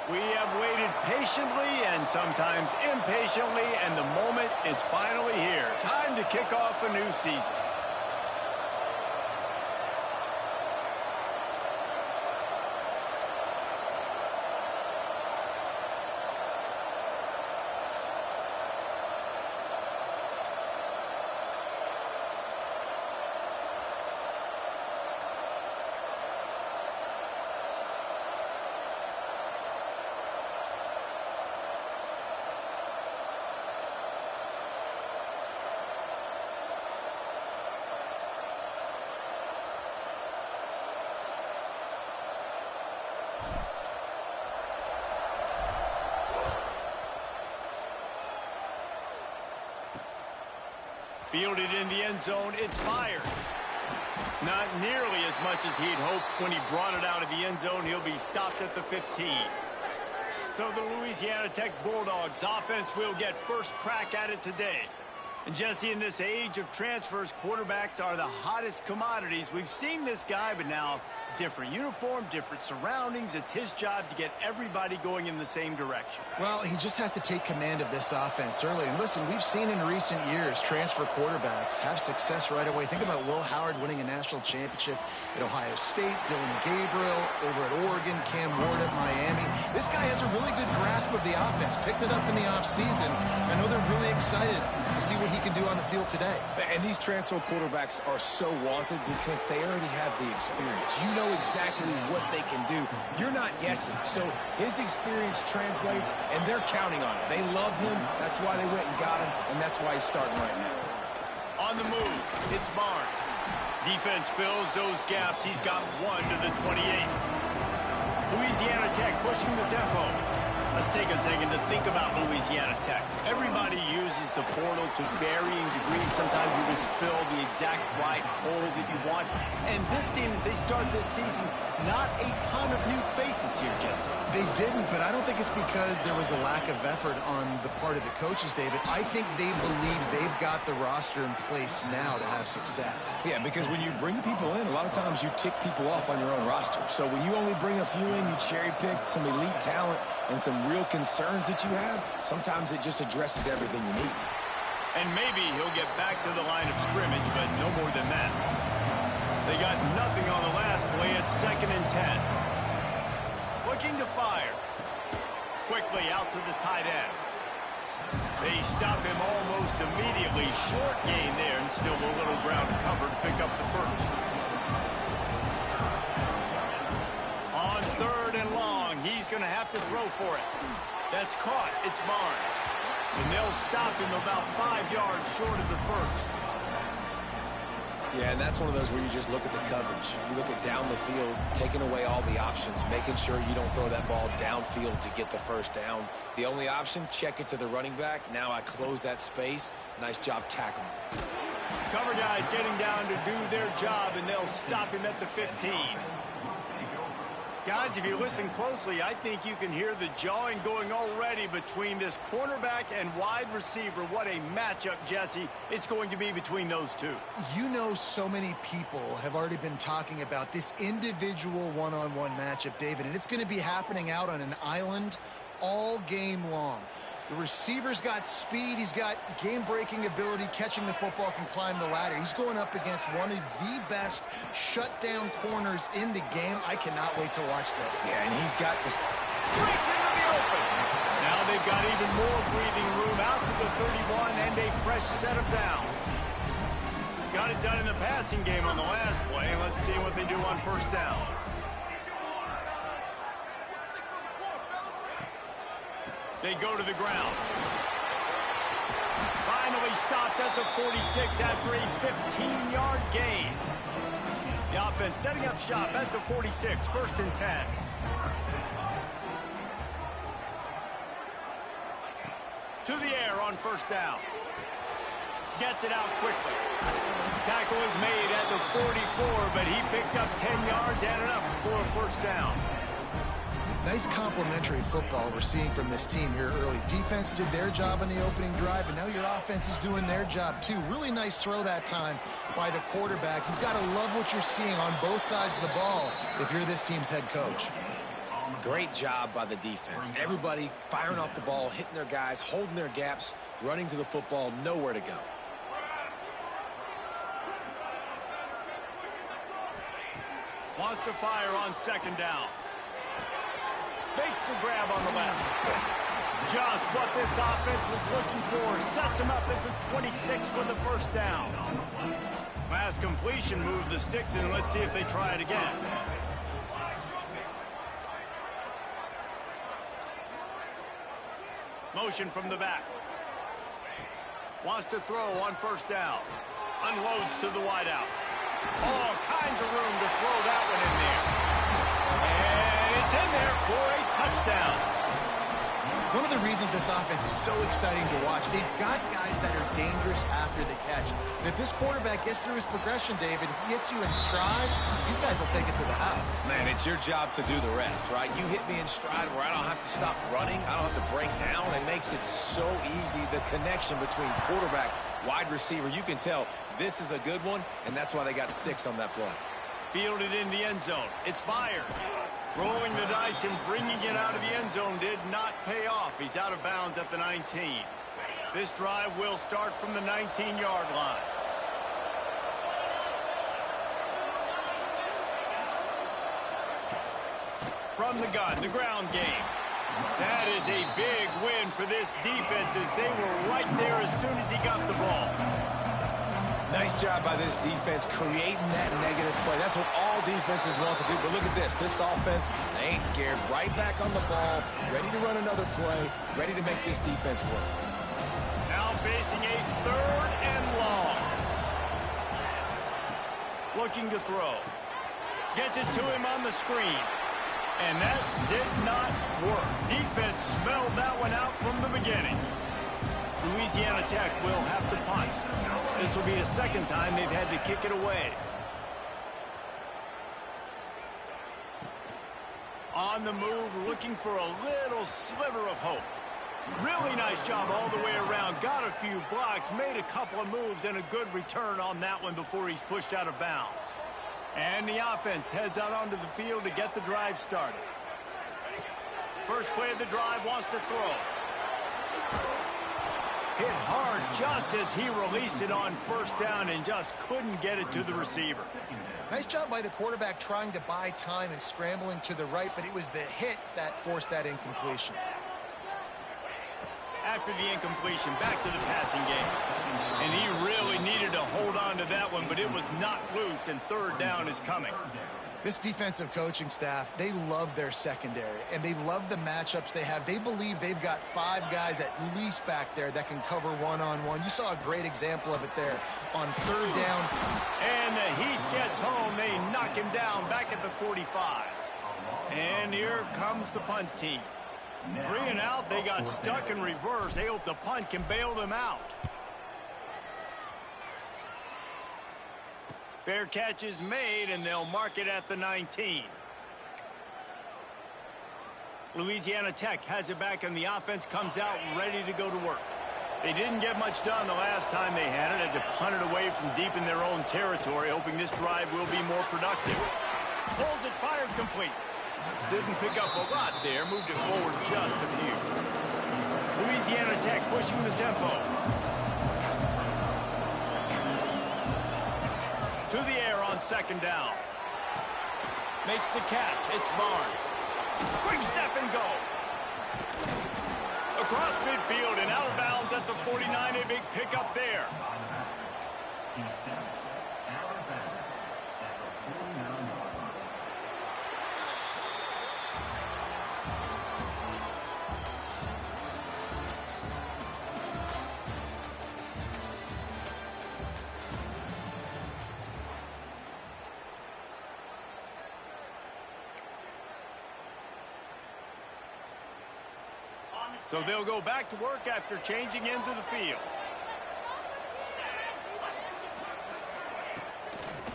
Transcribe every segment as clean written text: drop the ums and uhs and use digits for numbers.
We have waited patiently and sometimes impatiently, and the moment is finally here. Time to kick off a new season. Fielded in the end zone, it's fired. Not nearly as much as he'd hoped when he brought it out of the end zone. He'll be stopped at the 15. So the Louisiana Tech Bulldogs offense will get first crack at it today. And Jesse, in this age of transfers, quarterbacks are the hottest commodities. We've seen this guy, but now different uniform, different surroundings. It's his job to get everybody going in the same direction. Well, he just has to take command of this offense early. And listen, we've seen in recent years transfer quarterbacks have success right away. Think about Will Howard winning a national championship at Ohio State, Dylan Gabriel over at Oregon, Cam Ward at Miami. This guy has a really good grasp of the offense, picked it up in the offseason. I know they're really excited to see what he can do on the field today. And these transfer quarterbacks are so wanted because they already have the experience. You know exactly what they can do. You're not guessing. So his experience translates, and they're counting on it. They love him. That's why they went and got him, and that's why he's starting right now. On the move, it's Barnes. Defense fills those gaps. He's got one to the 28. Louisiana Tech pushing the tempo. Let's take a second to think about Louisiana Tech. Everybody uses the portal to varying degrees. Sometimes you just fill the exact right hole that you want. And this team, as they start this season, not a ton of new faces here, Jesse. They didn't, but I don't think it's because there was a lack of effort on the part of the coaches, David. I think they believe they've got the roster in place now to have success. Yeah, because when you bring people in, a lot of times you tick people off on your own roster. So when you only bring a few in, you cherry pick some elite talent and some real concerns that you have, sometimes it just addresses everything you need. And maybe he'll get back to the line of scrimmage, but no more than that. They got nothing on the last play. It's 2nd and 10. Looking to fire. Quickly out to the tight end. They stop him almost immediately. Short gain there, and still a little ground to cover to pick up the first. On 3rd and long, he's going to have to throw for it. That's caught. It's Barnes. And they'll stop him about 5 yards short of the first. Yeah, and that's one of those where you just look at the coverage. You look at down the field, taking away all the options, making sure you don't throw that ball downfield to get the first down. The only option, check it to the running back. Now I close that space. Nice job tackling. Cover guys getting down to do their job, and they'll stop him at the 15. Guys, if you listen closely, I think you can hear the jawing going already between this cornerback and wide receiver. What a matchup, Jesse, it's going to be between those two. You know, so many people have already been talking about this individual one-on-one matchup, David, and it's going to be happening out on an island all game long. The receiver's got speed. He's got game-breaking ability, catching the football, can climb the ladder. He's going up against one of the best shutdown corners in the game. I cannot wait to watch this. Yeah, and he's got this. Breaks into the open. Now they've got even more breathing room out to the 31 and a fresh set of downs. Got it done in the passing game on the last play. Let's see what they do on 1st down. They go to the ground. Finally stopped at the 46 after a 15-yard gain. The offense setting up shop at the 46, 1st and 10. To the air on 1st down. Gets it out quickly. Tackle is made at the 44, but he picked up 10 yards and enough for a 1st down. Nice complementary football we're seeing from this team here early. Defense did their job on the opening drive, and now your offense is doing their job too. Really nice throw that time by the quarterback. You've got to love what you're seeing on both sides of the ball if you're this team's head coach. Great job by the defense. Everybody firing off the ball, hitting their guys, holding their gaps, running to the football, nowhere to go. Wants to fire on second down. Makes the grab on the left. Just what this offense was looking for. Sets him up at the 26 with the first down. Last completion moved the sticks in. Let's see if they try it again. Motion from the back. Wants to throw on first down. Unloads to the wideout. All kinds of room to throw that one in there. And it's in there for a touchdown. One of the reasons this offense is so exciting to watch, they've got guys that are dangerous after the catch. And if this quarterback gets through his progression, David, he hits you in stride, these guys will take it to the house. Man, it's your job to do the rest, right? You hit me in stride where I don't have to stop running. I don't have to break down. It makes it so easy, the connection between quarterback, wide receiver. You can tell this is a good one, and that's why they got 6 on that play. Fielded in the end zone. It's fired. Rolling the dice and bringing it out of the end zone did not pay off. He's out of bounds at the 19. This drive will start from the 19-yard line. From the gun, the ground game. That is a big win for this defense as they were right there as soon as he got the ball. Nice job by this defense creating that negative play. That's what all defenses want to do. But look at this. This offense, they ain't scared. Right back on the ball, ready to run another play, ready to make this defense work. Now facing a 3rd and long. Looking to throw. Gets it to him on the screen. And that did not work. Defense smelled that one out from the beginning. Louisiana Tech will have to punt. This will be the second time they've had to kick it away. On the move, looking for a little sliver of hope. Really nice job all the way around. Got a few blocks, made a couple of moves, and a good return on that one before he's pushed out of bounds. And the offense heads out onto the field to get the drive started. First play of the drive, wants to throw. Hit hard just as he released it on first down and just couldn't get it to the receiver. Nice job by the quarterback trying to buy time and scrambling to the right, but it was the hit that forced that incompletion. After the incompletion, back to the passing game. And he really needed to hold on to that one, but it was not loose, and 3rd down is coming. This defensive coaching staff, they love their secondary, and they love the matchups they have. They believe they've got 5 guys at least back there that can cover one-on-one. You saw a great example of it there on 3rd down. And the heat gets home. They knock him down back at the 45. And here comes the punt team. 3 and out. They got stuck in reverse. They hope the punt can bail them out. Fair catch is made, and they'll mark it at the 19. Louisiana Tech has it back, and the offense comes out ready to go to work. They didn't get much done the last time they had it. Had to punt it away from deep in their own territory, hoping this drive will be more productive. Pulls it, fired complete. Didn't pick up a lot there, moved it forward just a few. Louisiana Tech pushing the tempo. To the air on second down. Makes the catch. It's Barnes. Quick step and go. Across midfield and out of bounds at the 49. A big pickup there. So they'll go back to work after changing into the field.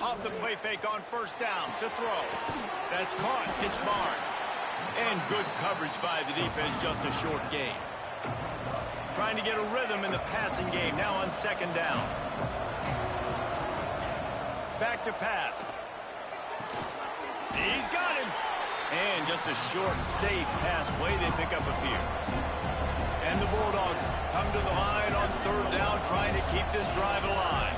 Off the play fake on first down to throw. That's caught. It's Barnes. And good coverage by the defense, just a short gain. Trying to get a rhythm in the passing game now on second down. Back to pass. He's got him. And just a short, safe pass play. They pick up a few. And the Bulldogs come to the line on third down, trying to keep this drive alive.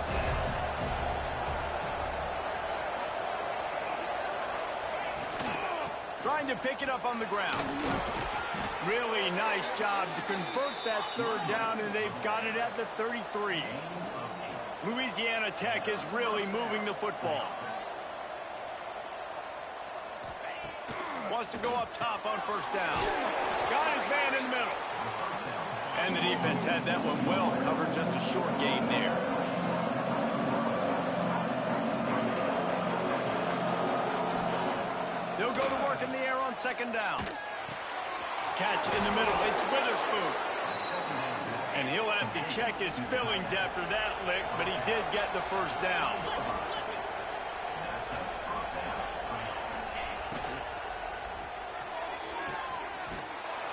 Trying to pick it up on the ground. Really nice job to convert that third down, and they've got it at the 33. Louisiana Tech is really moving the football. Wants to go up top on first down. Got his man in the middle. And the defense had that one well covered, just a short gain there. They'll go to work in the air on second down. Catch in the middle. It's Witherspoon. And he'll have to check his fillings after that lick, but he did get the first down.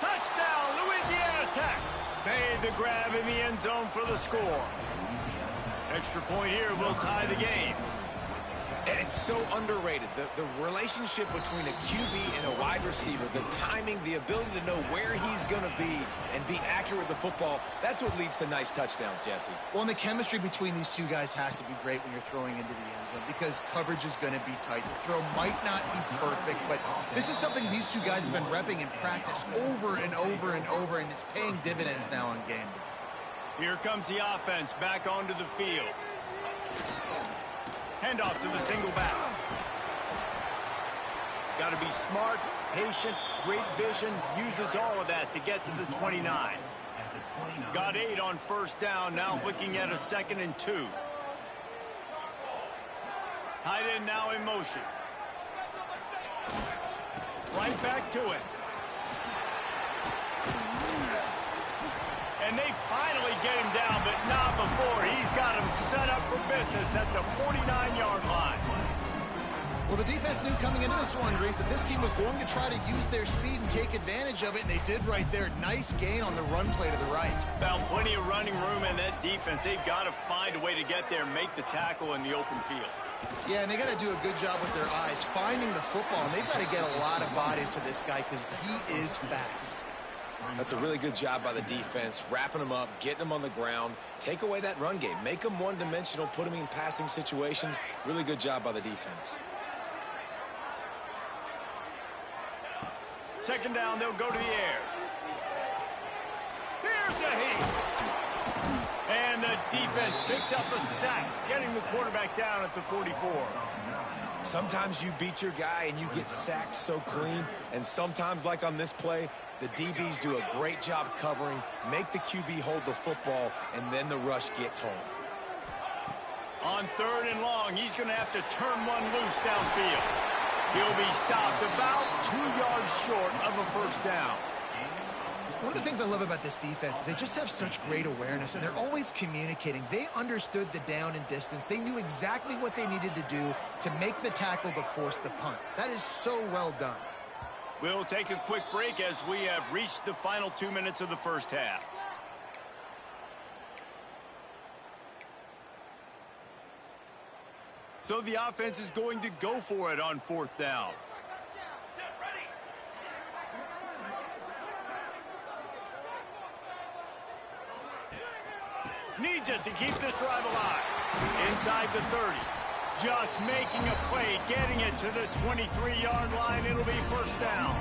Touchdown, Louisiana Tech. Made the grab in the end zone for the score. Extra point here will tie the game. And it's so underrated. The relationship between a QB and a wide receiver, the timing, the ability to know where he's going to be and be accurate with the football, that's what leads to nice touchdowns, Jesse. Well, and the chemistry between these two guys has to be great when you're throwing into the end zone because coverage is going to be tight. The throw might not be perfect, but this is something these two guys have been repping in practice over and over and over, and it's paying dividends now on game day. Here comes the offense back onto the field. Handoff to the single back. Got to be smart, patient, great vision. Uses all of that to get to the 29. Got 8 on first down. Now looking at a 2nd and 2. Tight end now in motion. Right back to it. And they finally get him down, but not before. He's got him set up for business at the 49-yard line. Well, the defense knew coming into this one, Reese, that this team was going to try to use their speed and take advantage of it, and they did right there. Nice gain on the run play to the right. Found plenty of running room in that defense. They've got to find a way to get there and make the tackle in the open field. Yeah, and they got to do a good job with their eyes, finding the football, and they've got to get a lot of bodies to this guy because he is fast. That's a really good job by the defense, wrapping them up, getting them on the ground, take away that run game, make them one-dimensional, put them in passing situations. Really good job by the defense. Second down, they'll go to the air. Here's a heat. And the defense picks up a sack, getting the quarterback down at the 44. Sometimes you beat your guy and you get sacked so clean, and sometimes, like on this play, the DBs do a great job covering, make the QB hold the football, and then the rush gets home. On 3rd and long, he's going to have to turn one loose downfield. He'll be stopped about 2 yards short of a first down. One of the things I love about this defense is they just have such great awareness, and they're always communicating. They understood the down and distance. They knew exactly what they needed to do to make the tackle to force the punt. That is so well done. We'll take a quick break as we have reached the final 2 minutes of the first half. So the offense is going to go for it on 4th down. Needs it to keep this drive alive. Inside the 30. Just making a play, getting it to the 23-yard line. It'll be first down.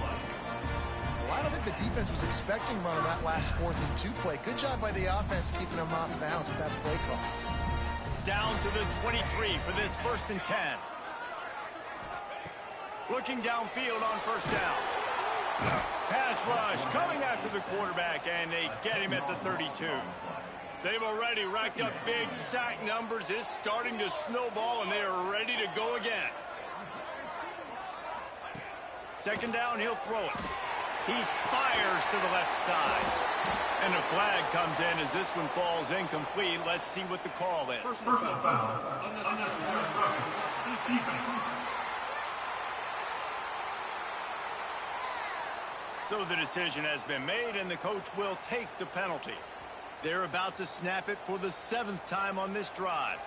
Well, I don't think the defense was expecting run on that last 4th and 2 play. Good job by the offense keeping them off bounds with that play call. Down to the 23 for this 1st and 10. Looking downfield on first down. Pass rush coming after the quarterback, and they get him at the 32. They've already racked up big sack numbers. It's starting to snowball, and they are ready to go again. Second down, he'll throw it. He fires to the left side. And a flag comes in as this one falls incomplete. Let's see what the call is. Personal foul. Unnecessary rushing. Defense. So the decision has been made, and the coach will take the penalty. They're about to snap it for the 7th time on this drive.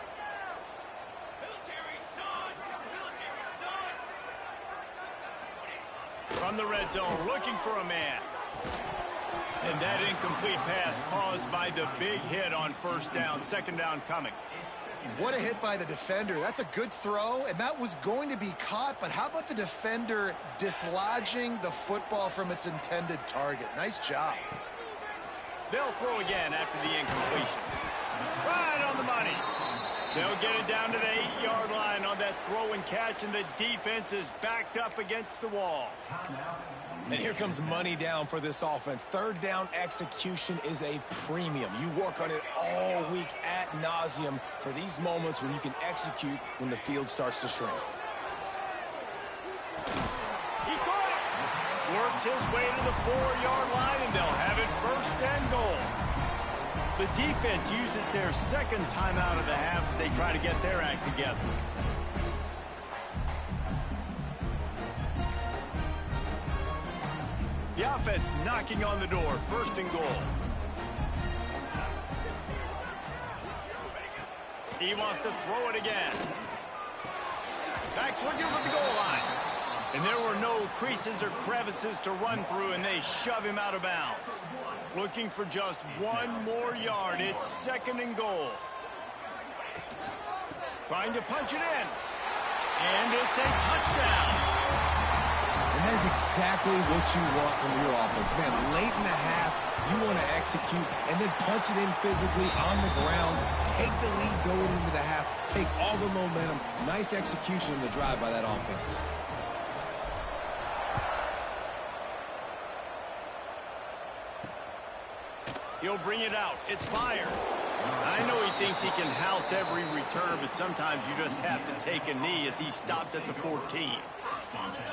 From the red zone, looking for a man. And that incomplete pass caused by the big hit on first down. Second down coming. What a hit by the defender. That's a good throw, and that was going to be caught, but how about the defender dislodging the football from its intended target? Nice job. They'll throw again after the incompletion. Right on the money. They'll get it down to the 8-yard line on that throw and catch, and the defense is backed up against the wall. And here comes money down for this offense. Third down execution is a premium. You work on it all week ad nauseum for these moments when you can execute when the field starts to shrink. He caught it. Works his way to the 4-yard line, and they'll have it first and goal. The defense uses their second timeout of the half as they try to get their act together. The offense knocking on the door, first and goal. He wants to throw it again. Backs looking for the goal line. And there were no creases or crevices to run through, and they shove him out of bounds. Looking for just one more yard. It's second and goal. Trying to punch it in. And it's a touchdown. And that is exactly what you want from your offense. Man, late in the half, you want to execute and then punch it in physically on the ground. Take the lead going into the half. Take all the momentum. Nice execution in the drive by that offense. He'll bring it out. It's fired. I know he thinks he can house every return, but sometimes you just have to take a knee as he stopped at the 14.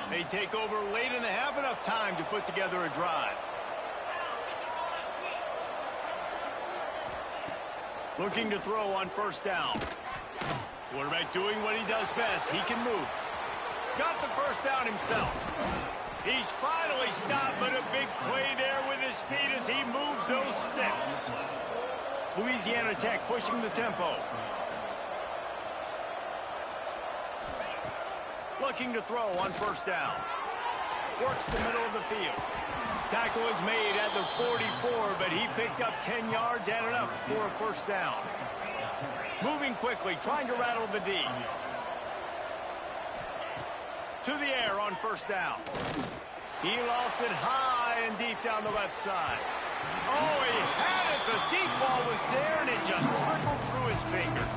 They take over late in the half, enough time to put together a drive. Looking to throw on first down. Quarterback doing what he does best. He can move. Got the first down himself. He's finally stopped, but a big play there with his speed as he moves those sticks. Louisiana Tech pushing the tempo. Looking to throw on first down. Works the middle of the field. Tackle is made at the 44, but he picked up 10 yards and enough for a first down. Moving quickly, trying to rattle the D. To the air on first down. He lofts it high and deep down the left side. Oh, he had it. The deep ball was there, and it just trickled through his fingers.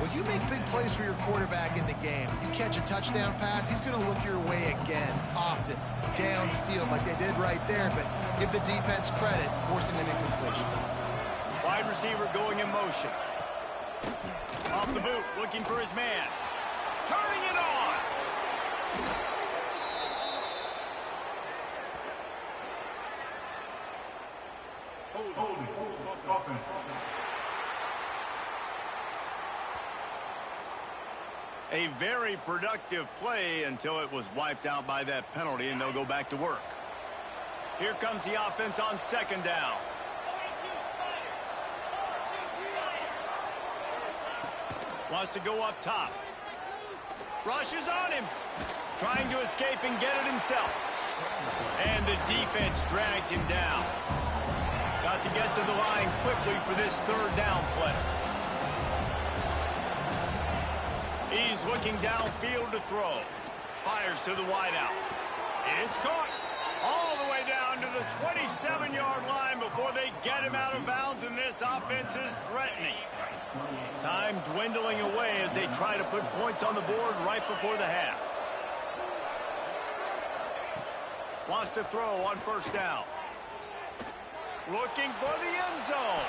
Well, you make big plays for your quarterback in the game. You catch a touchdown pass, he's going to look your way again, often, downfield like they did right there, but give the defense credit, forcing an incompletion. Wide receiver going in motion. Off the boot, looking for his man. Turning it on. Holding. Offense. A very productive play until it was wiped out by that penalty, and they'll go back to work. Here comes the offense on second down. Wants to go up top. Rushes on him. Trying to escape and get it himself. And the defense drags him down. Got to get to the line quickly for this third down play. He's looking downfield to throw. Fires to the wideout. It's caught. All the way down to the 27-yard line before they get him out of bounds, and this offense is threatening. Time dwindling away as they try to put points on the board right before the half. Wants to throw on first down. Looking for the end zone.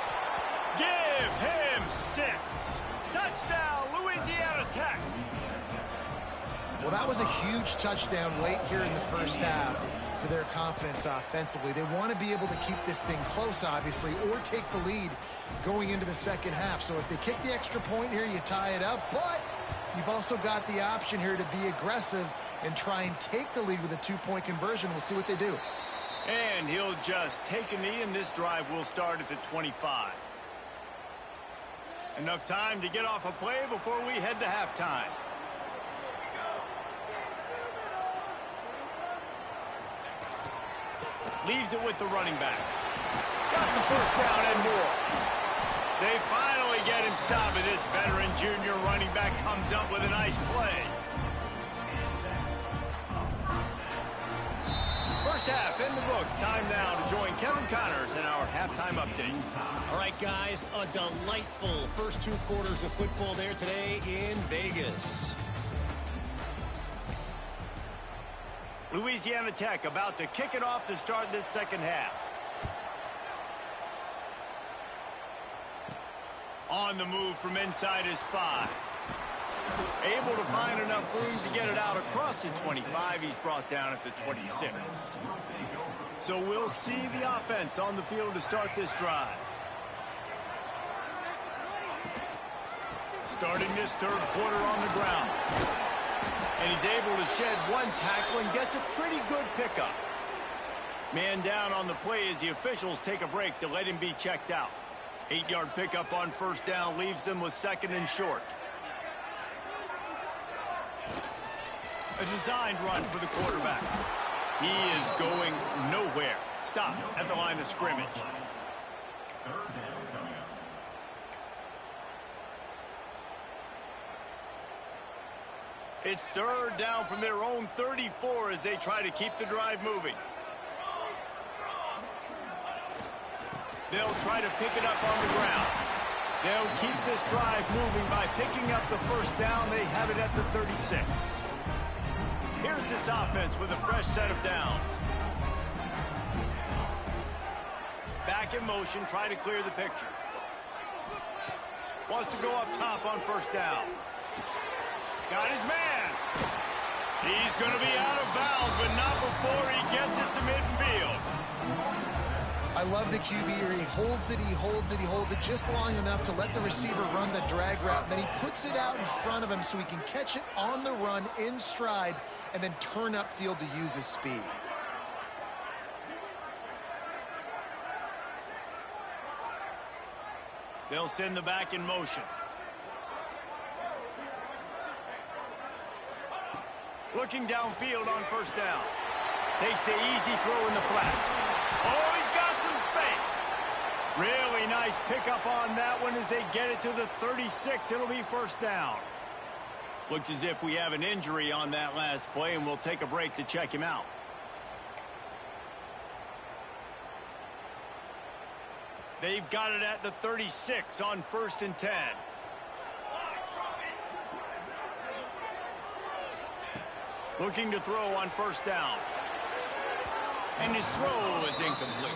Give him 6. Touchdown, Louisiana Tech. Well, that was a huge touchdown late here in the first half for their confidence offensively. They want to be able to keep this thing close, obviously, or take the lead going into the second half. So if they kick the extra point here, you tie it up. But you've also got the option here to be aggressive and try and take the lead with a 2-point conversion. We'll see what they do. And he'll just take a knee, and this drive will start at the 25. Enough time to get off a play before we head to halftime. Leaves it with the running back. Got the first down and more. They finally get him stopped, and this veteran junior running back comes up with a nice play. First half in the books. Time now to join Kevin Connors in our halftime update. All right, guys, a delightful first 2 quarters of football there today in Vegas. Louisiana Tech about to kick it off to start this second half. On the move from inside his 5. Able to find enough room to get it out across the 25. He's brought down at the 26. So we'll see the offense on the field to start this drive. Starting this third quarter on the ground. And he's able to shed 1 tackle and gets a pretty good pickup. Man down on the play as the officials take a break to let him be checked out. 8-yard pickup on first down leaves them with 2nd and short. A designed run for the quarterback. He is going nowhere. Stop at the line of scrimmage. It's 3rd down from their own 34 as they try to keep the drive moving. They'll try to pick it up on the ground. They'll keep this drive moving by picking up the first down. They have it at the 36. Here's this offense with a fresh set of downs. Back in motion, try to clear the picture. Wants to go up top on first down. Got his man. He's going to be out of bounds, but not before he gets it to midfield. I love the QB here. He holds it, he holds it, he holds it just long enough to let the receiver run the drag route. And then he puts it out in front of him so he can catch it on the run in stride and then turn upfield to use his speed. They'll send the back in motion. Looking downfield on first down. Takes the easy throw in the flat. Oh, he's got some space. Really nice pickup on that one as they get it to the 36. It'll be first down. Looks as if we have an injury on that last play, and we'll take a break to check him out. They've got it at the 36 on 1st and 10. Looking to throw on first down. And his throw is incomplete.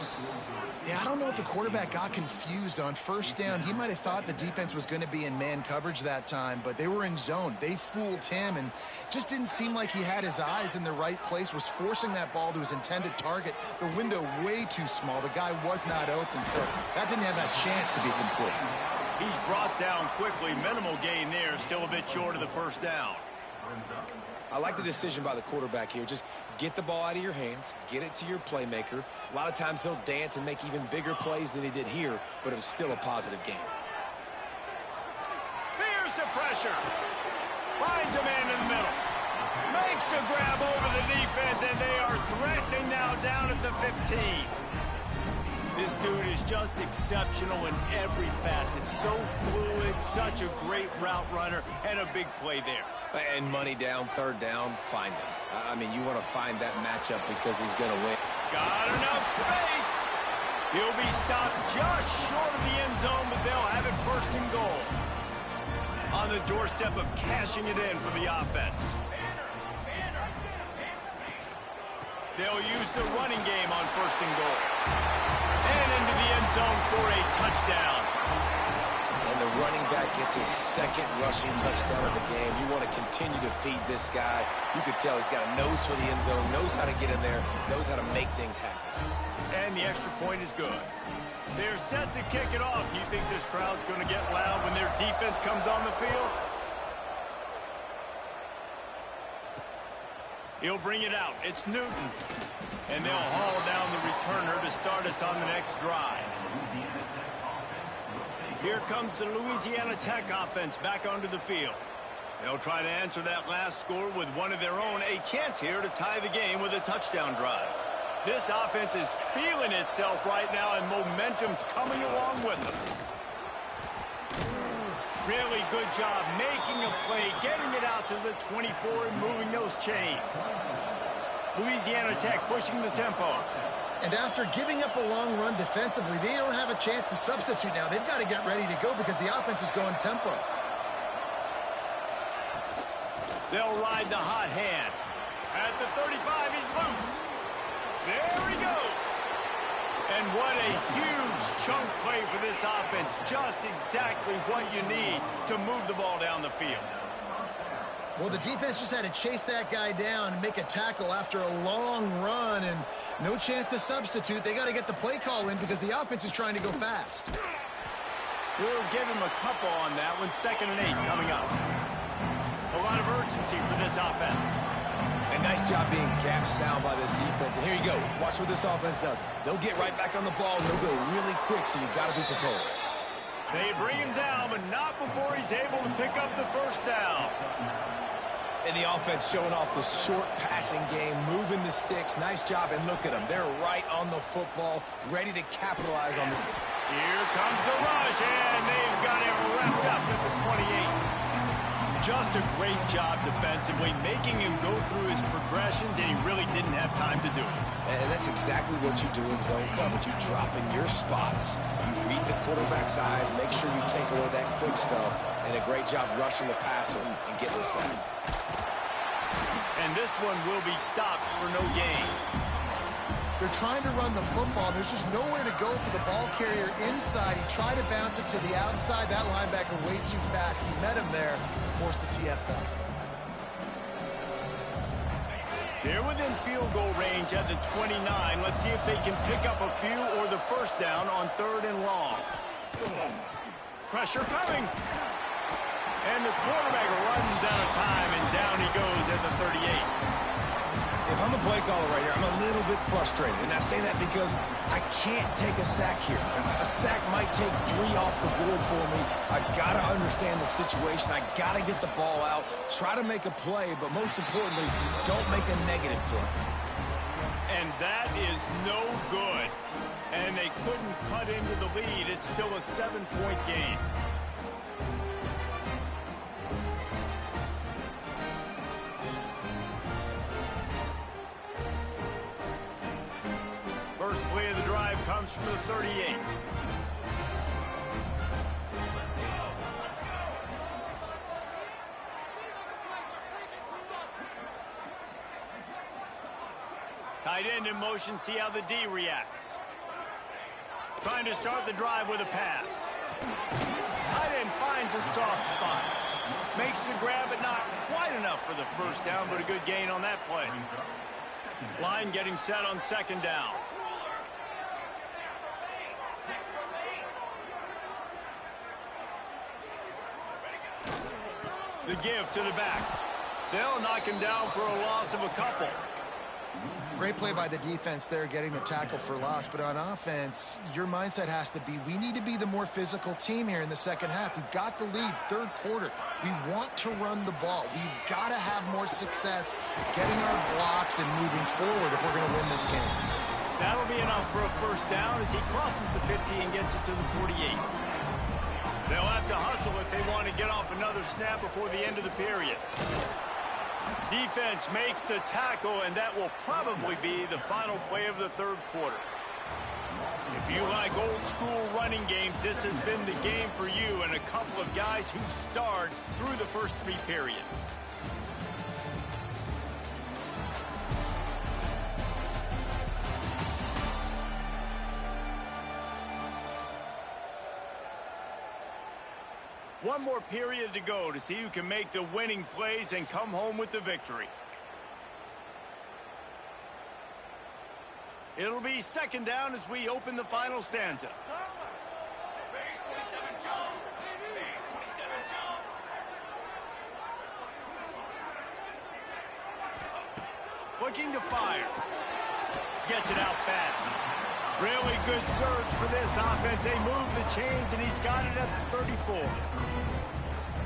Yeah, I don't know if the quarterback got confused on first down. He might have thought the defense was going to be in man coverage that time, but they were in zone. They fooled him and just didn't seem like he had his eyes in the right place, was forcing that ball to his intended target. The window way too small. The guy was not open, so that didn't have that chance to be complete. He's brought down quickly. Minimal gain there, still a bit short of the first down. I like the decision by the quarterback here. Just get the ball out of your hands, get it to your playmaker. A lot of times he'll dance and make even bigger plays than he did here, but it was still a positive game. Here's the pressure. Finds a man in the middle. Makes the grab over the defense, and they are threatening now down at the 15. This dude is just exceptional in every facet. So fluid, such a great route runner, and a big play there. And money down, 3rd down, find him. I mean, you want to find that matchup because he's going to win. Got enough space. He'll be stopped just short of the end zone, but they'll have it 1st and goal. On the doorstep of cashing it in for the offense. They'll use the running game on 1st and goal. And into the end zone for a touchdown. And the running back gets his 2nd rushing touchdown of the game. You want to continue to feed this guy. You could tell he's got a nose for the end zone, knows how to get in there, knows how to make things happen. And the extra point is good. They're set to kick it off. You think this crowd's going to get loud when their defense comes on the field? He'll bring it out. It's Newton. And they'll haul down the returner to start us on the next drive. Here comes the Louisiana Tech offense back onto the field. They'll try to answer that last score with one of their own. A chance here to tie the game with a touchdown drive. This offense is feeling itself right now, and momentum's coming along with them. Really good job making a play, getting it out to the 24 and moving those chains. Louisiana Tech pushing the tempo. And after giving up a long run defensively, they don't have a chance to substitute now. They've got to get ready to go because the offense is going tempo. They'll ride the hot hand. At the 35, he's loose. There he goes. And what a huge chunk play for this offense. Just exactly what you need to move the ball down the field. Well, the defense just had to chase that guy down and make a tackle after a long run, and no chance to substitute. They got to get the play call in because the offense is trying to go fast. We'll give him a couple on that one. 2nd and 8 coming up. A lot of urgency for this offense. And nice job being gapped sound by this defense. And here you go. Watch what this offense does. They'll get right back on the ball, and they'll go really quick, so you've got to be prepared. They bring him down, but not before he's able to pick up the first down. And the offense showing off the short passing game, moving the sticks. Nice job, and look at them. They're right on the football, ready to capitalize on this. Here comes the rush, and they've got it wrapped up at the 28. Just a great job defensively, making him go through his progressions, and he really didn't have time to do it. And that's exactly what you do in zone coverage. You drop in your spots. You read the quarterback's eyes, make sure you take away that quick stuff, and a great job rushing the passer and getting the sack. And this one will be stopped for no gain. They're trying to run the football. There's just nowhere to go for the ball carrier inside. He tried to bounce it to the outside. That linebacker way too fast. He met him there and forced the TFL. They're within field goal range at the 29. Let's see if they can pick up a few or the first down on 3rd and long. Pressure coming. And the quarterback runs out of time, and down he goes at the 38. If I'm a play caller right here, I'm a little bit frustrated. And I say that because I can't take a sack here. A sack might take 3 off the board for me. I got to understand the situation. I got to get the ball out, try to make a play, but most importantly, don't make a negative play. And that is no good. And they couldn't cut into the lead. It's still a 7-point game. First play of the drive comes from the 38. Tight end in motion, see how the D reacts. Trying to start the drive with a pass. Tight end finds a soft spot. Makes the grab, but not quite enough for the first down, but a good gain on that play. Line getting set on 2nd down. The give to the back. They'll knock him down for a loss of a couple. Great play by the defense there, getting the tackle for loss. But on offense, your mindset has to be, we need to be the more physical team here in the second half. We've got the lead, 3rd quarter. We want to run the ball. We've got to have more success getting our blocks and moving forward if we're going to win this game. That'll be enough for a first down as he crosses the 50 and gets it to the 48. They'll have to hustle if they want to get off another snap before the end of the period. Defense makes the tackle, and that will probably be the final play of the 3rd quarter. If you like old-school running games, this has been the game for you and a couple of guys who starred through the first 3 periods. One more period to go to see who can make the winning plays and come home with the victory. It'll be 2nd down as we open the final stanza. Looking to fire. Gets it out fast. Really good surge for this offense. They move the chains, and he's got it at the 34.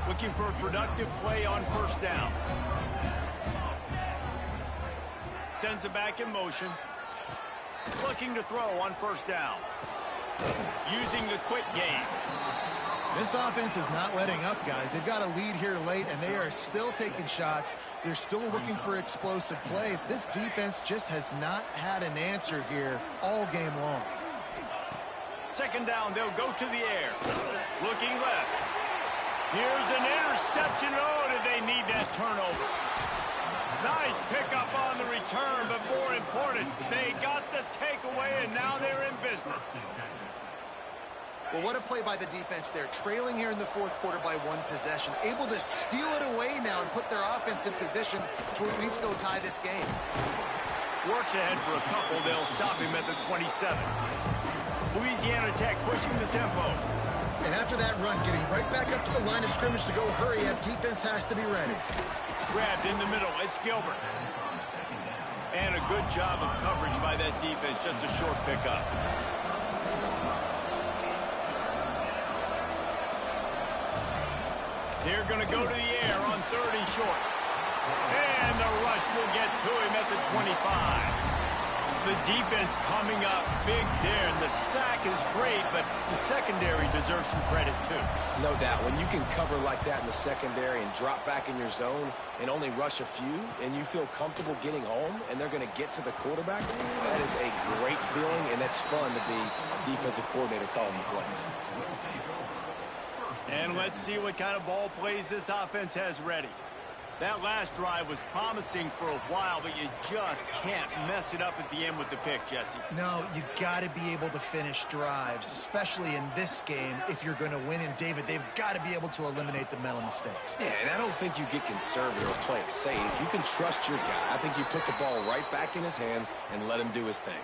Looking for a productive play on first down. Sends it back in motion. Looking to throw on first down. Using the quick game. This offense is not letting up, guys. They've got a lead here late, and they are still taking shots. They're still looking for explosive plays. This defense just has not had an answer here all game long. Second down, they'll go to the air. Looking left. Here's an interception. Oh, did they need that turnover? Nice pickup on the return, but more important, they got the takeaway, and now they're in business. Well, what a play by the defense there. Trailing here in the fourth quarter by one possession. Able to steal it away now and put their offense in position to at least go tie this game. Works ahead for a couple. They'll stop him at the 27. Louisiana Tech pushing the tempo. And after that run, getting right back up to the line of scrimmage to go hurry up, defense has to be ready. Grabbed in the middle. It's Gilbert. And a good job of coverage by that defense. Just a short pickup. They're going to go to the air on 30 short. And the rush will get to him at the 25. The defense coming up big there, and the sack is great, but the secondary deserves some credit too. No doubt. When you can cover like that in the secondary and drop back in your zone and only rush a few, and you feel comfortable getting home, and they're going to get to the quarterback, that is a great feeling, and that's fun to be a defensive coordinator calling the plays. And let's see what kind of ball plays this offense has ready. That last drive was promising for a while, but you just can't mess it up at the end with the pick, Jesse. No, you got to be able to finish drives, especially in this game if you're going to win. And, David, they've got to be able to eliminate the mental mistakes. Yeah, and I don't think you get conservative or play it safe. You can trust your guy. I think you put the ball right back in his hands and let him do his thing.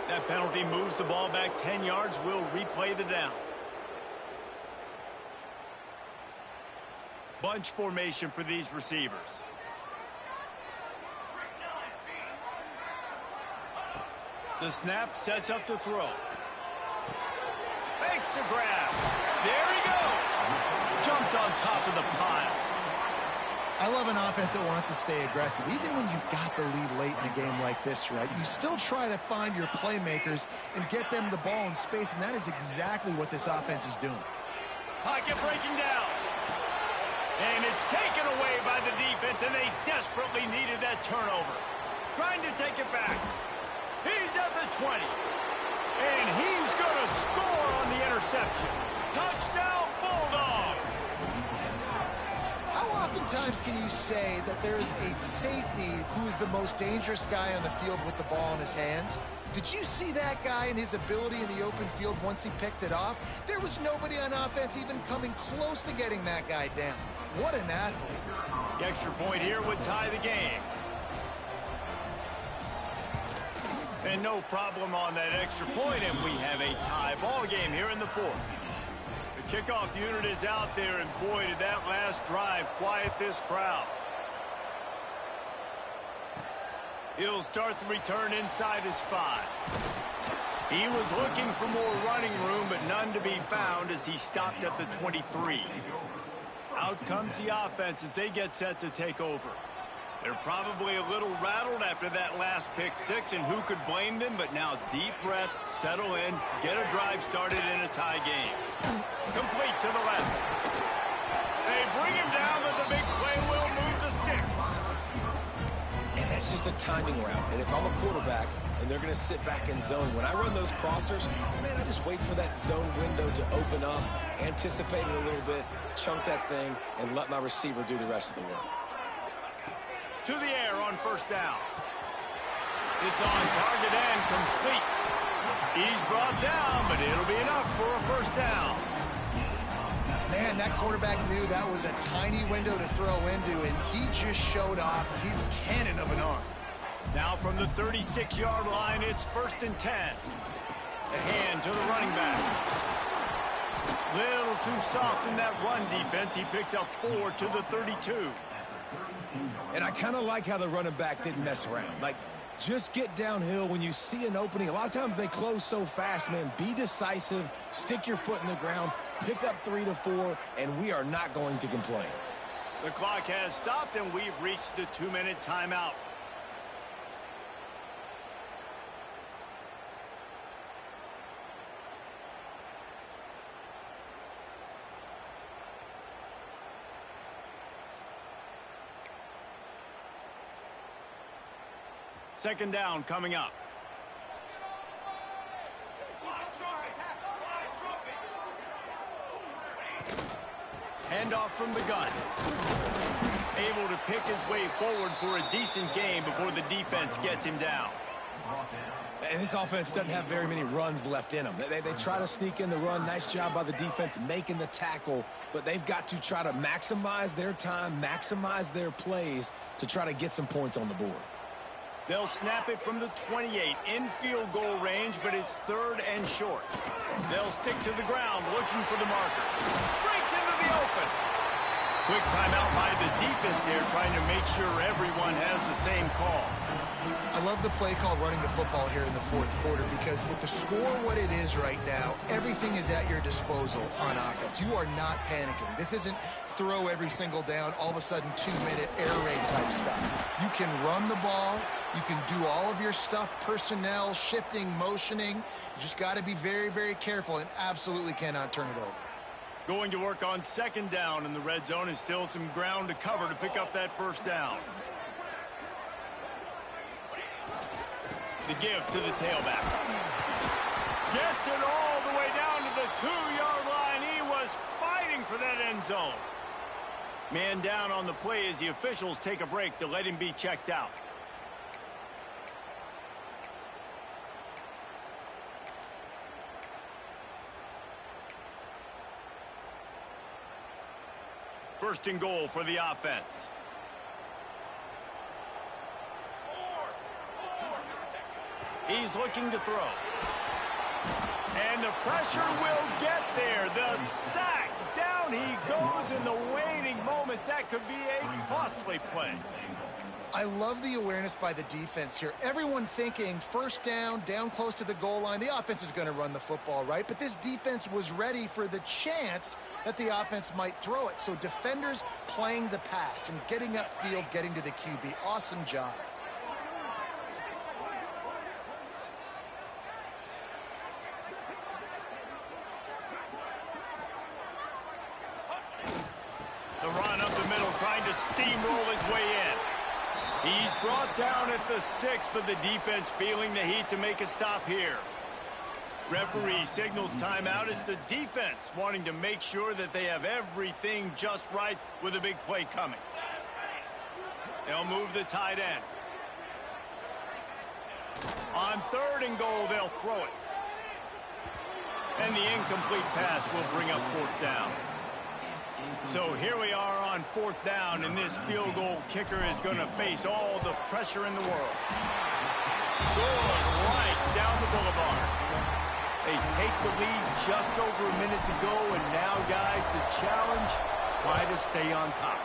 That penalty moves the ball back 10 yards. We'll replay the down. Bunch formation for these receivers. The snap sets up the throw. Fakes to grab. There he goes. Jumped on top of the pile. I love an offense that wants to stay aggressive. Even when you've got the lead late in a game like this, right, you still try to find your playmakers and get them the ball in space, and that is exactly what this offense is doing. Pocket breaking down. And it's taken away by the defense, and they desperately needed that turnover. Trying to take it back. He's at the 20. And he's going to score on the interception. Touchdown, Bulldogs. How oftentimes can you say that there is a safety who is the most dangerous guy on the field with the ball in his hands? Did you see that guy and his ability in the open field once he picked it off? There was nobody on offense even coming close to getting that guy down. What an athlete. The extra point here would tie the game. And no problem on that extra point, and we have a tie ball game here in the fourth. The kickoff unit is out there, and boy, did that last drive quiet this crowd. He'll start the return inside his 5. He was looking for more running room, but none to be found as he stopped at the 23. Out comes the offense as they get set to take over. They're probably a little rattled after that last pick six, and who could blame them? But now deep breath, settle in, get a drive started in a tie game. Complete to the left. They bring him down, but the big play will move the sticks. And that's just a timing route. And if I'm a quarterback and they're going to sit back in zone, when I run those crossers, man, I just wait for that zone window to open up, anticipate it a little bit, chunk that thing, and let my receiver do the rest of the work. To the air on first down. It's on target and complete. He's brought down, but it'll be enough for a first down. Man, that quarterback knew that was a tiny window to throw into, and he just showed off his cannon of an arm. Now from the 36-yard line, it's 1st and 10. The hand to the running back. Little too soft in that run defense. He picks up 4 to the 32. And I kind of like how the running back didn't mess around. Like, just get downhill when you see an opening. A lot of times they close so fast, man. Be decisive, stick your foot in the ground, pick up 3 to 4, and we are not going to complain. The clock has stopped, and we've reached the 2-minute timeout. Second down coming up. Handoff from the gun. Able to pick his way forward for a decent gain before the defense gets him down. And this offense doesn't have very many runs left in them. They try to sneak in the run. Nice job by the defense making the tackle. But they've got to try to maximize their time, maximize their plays to try to get some points on the board. They'll snap it from the 28 in field goal range, but it's 3rd and short. They'll stick to the ground looking for the marker. Breaks into the open. Quick timeout by the defense there, trying to make sure everyone has the same call. I love the play call running the football here in the 4th quarter because with the score what it is right now, everything is at your disposal on offense. You are not panicking. This isn't throw every single down, all of a sudden 2-minute air raid type stuff. You can run the ball. You can do all of your stuff, personnel, shifting, motioning. You just got to be very, very careful and absolutely cannot turn it over. Going to work on 2nd down in the red zone is still some ground to cover to pick up that 1st down. The give to the tailback. Gets it all the way down to the 2-yard line. He was fighting for that end zone. Man down on the play as the officials take a break to let him be checked out. First and goal for the offense. He's looking to throw. And the pressure will get there. The sack. Down he goes in the waiting moments. That could be a costly play. I love the awareness by the defense here. Everyone thinking 1st down, down close to the goal line. The offense is going to run the football, right? But this defense was ready for the chance that the offense might throw it. So defenders playing the pass and getting upfield, getting to the QB. Awesome job. The run up the middle, trying to steamroll his way in. He's brought down at the 6, but the defense feeling the heat to make a stop here. Referee signals timeout as the defense wanting to make sure that they have everything just right with a big play coming. They'll move the tight end. On 3rd and goal, they'll throw it. And the incomplete pass will bring up 4th down. So here we are on 4th down, and this field goal kicker is going to face all the pressure in the world. Good right down the boulevard. They take the lead just over a minute to go, and now, guys, the challenge, try to stay on top.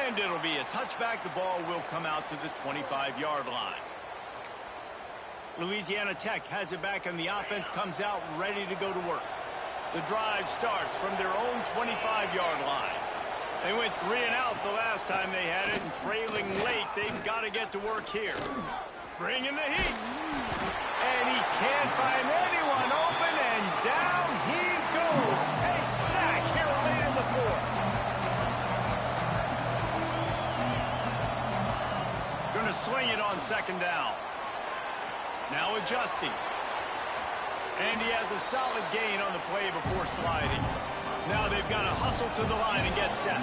And it'll be a touchback. The ball will come out to the 25-yard line. Louisiana Tech has it back, and the offense comes out ready to go to work. The drive starts from their own 25-yard line. They went 3 and out the last time they had it, and trailing late, they've got to get to work here. Bringing the heat. And he can't find anyone open, and down he goes. A sack here late in the 4th. Going to swing it on 2nd down. Now adjusting. And he has a solid gain on the play before sliding. Now they've got to hustle to the line and get set.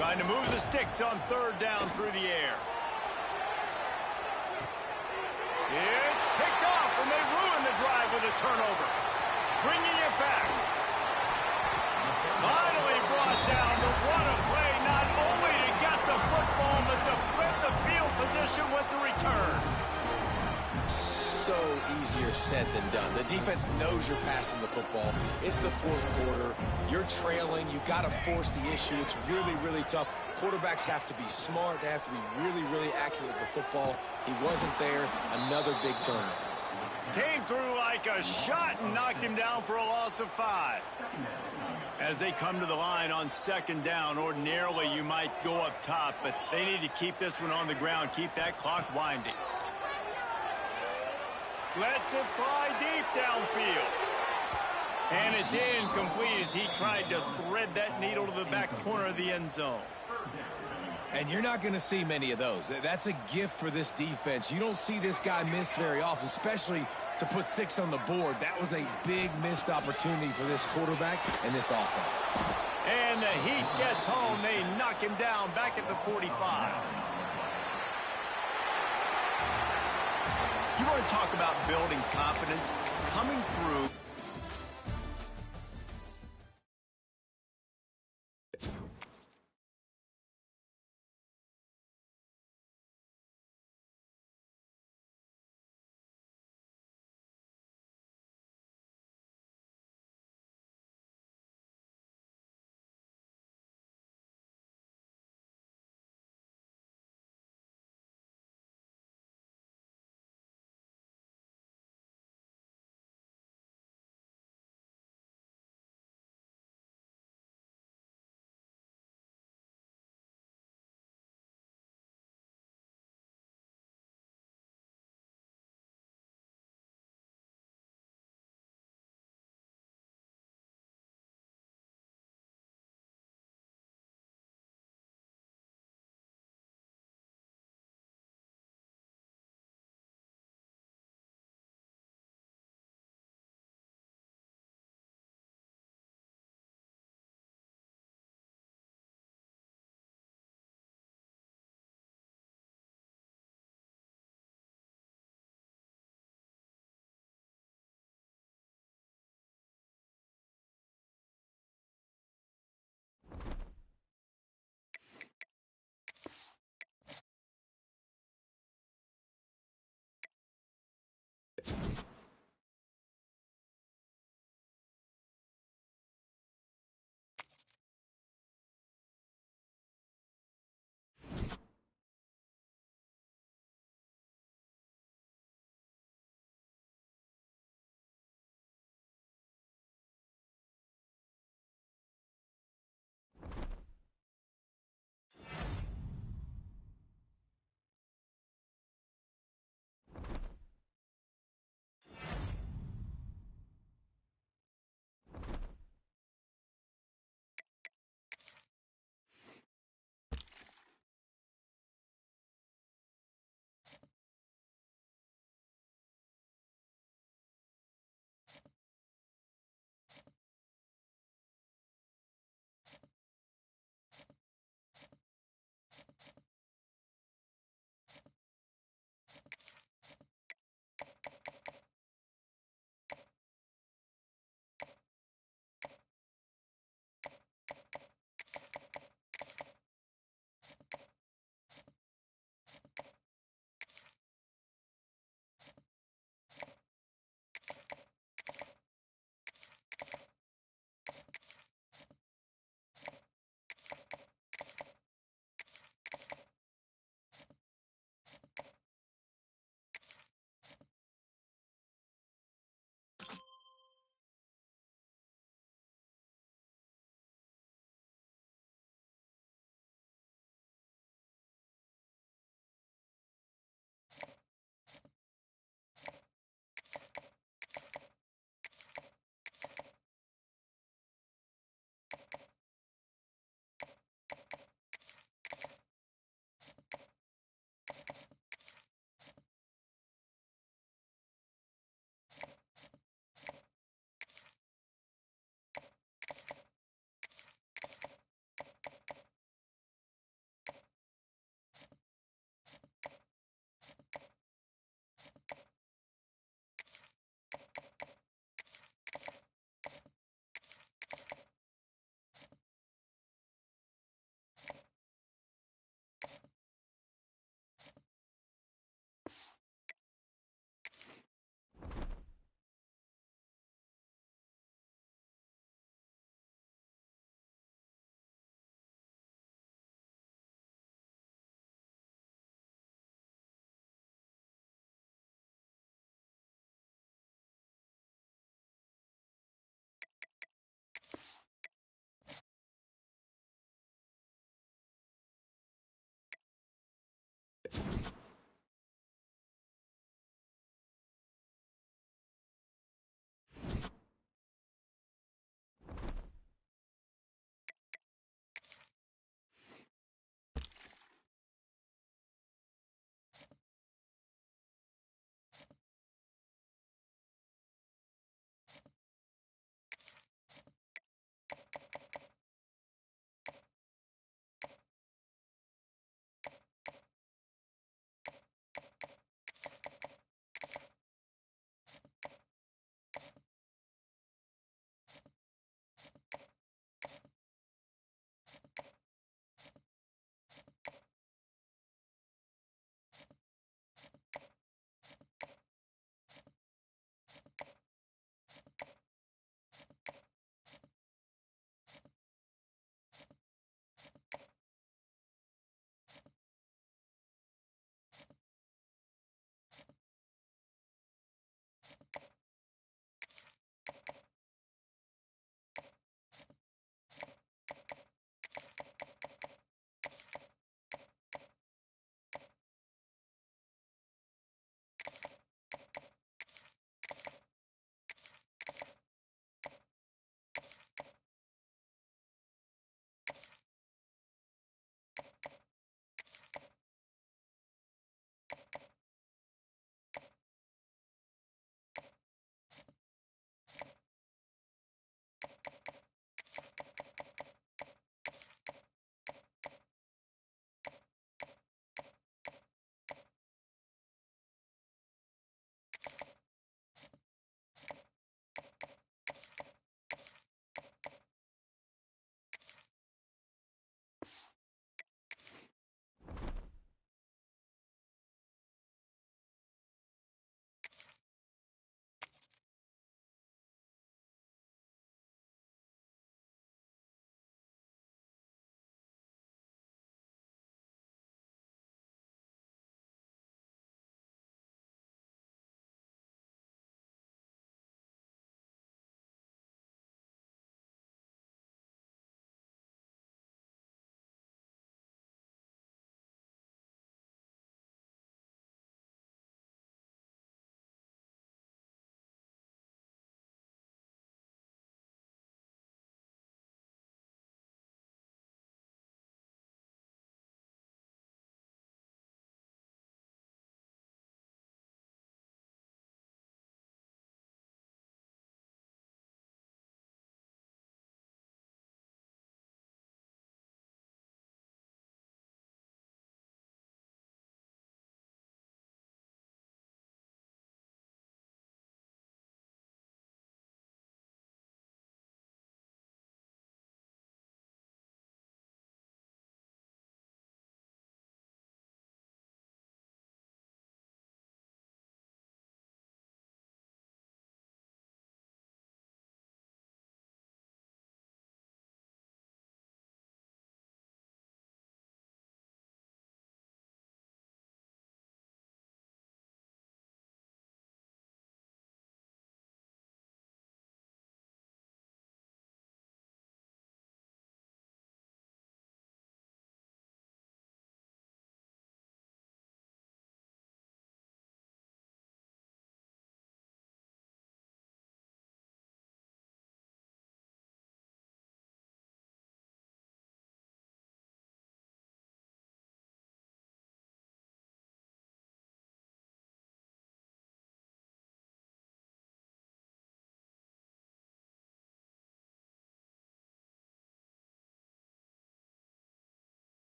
Trying to move the sticks on 3rd down through the air. It's picked off, and they ruin the drive with a turnover. Bringing it back. Finally brought down, but what a play, not only to get the football, but to flip the field position with the return. So easier said than done. The defense knows you're passing the football. It's the 4th quarter. You're trailing. You got to force the issue. It's really, really tough. Quarterbacks have to be smart. They have to be really, really accurate with the football. He wasn't there. Another big turnover. Came through like a shot and knocked him down for a loss of 5. As they come to the line on 2nd down, ordinarily you might go up top, but they need to keep this one on the ground, keep that clock winding. Lets it fly deep downfield. And it's incomplete as he tried to thread that needle to the back corner of the end zone. And you're not going to see many of those. That's a gift for this defense. You don't see this guy miss very often, especially to put 6 on the board. That was a big missed opportunity for this quarterback and this offense. And the heat gets home. They knock him down back at the 45. You want to talk about building confidence? Coming through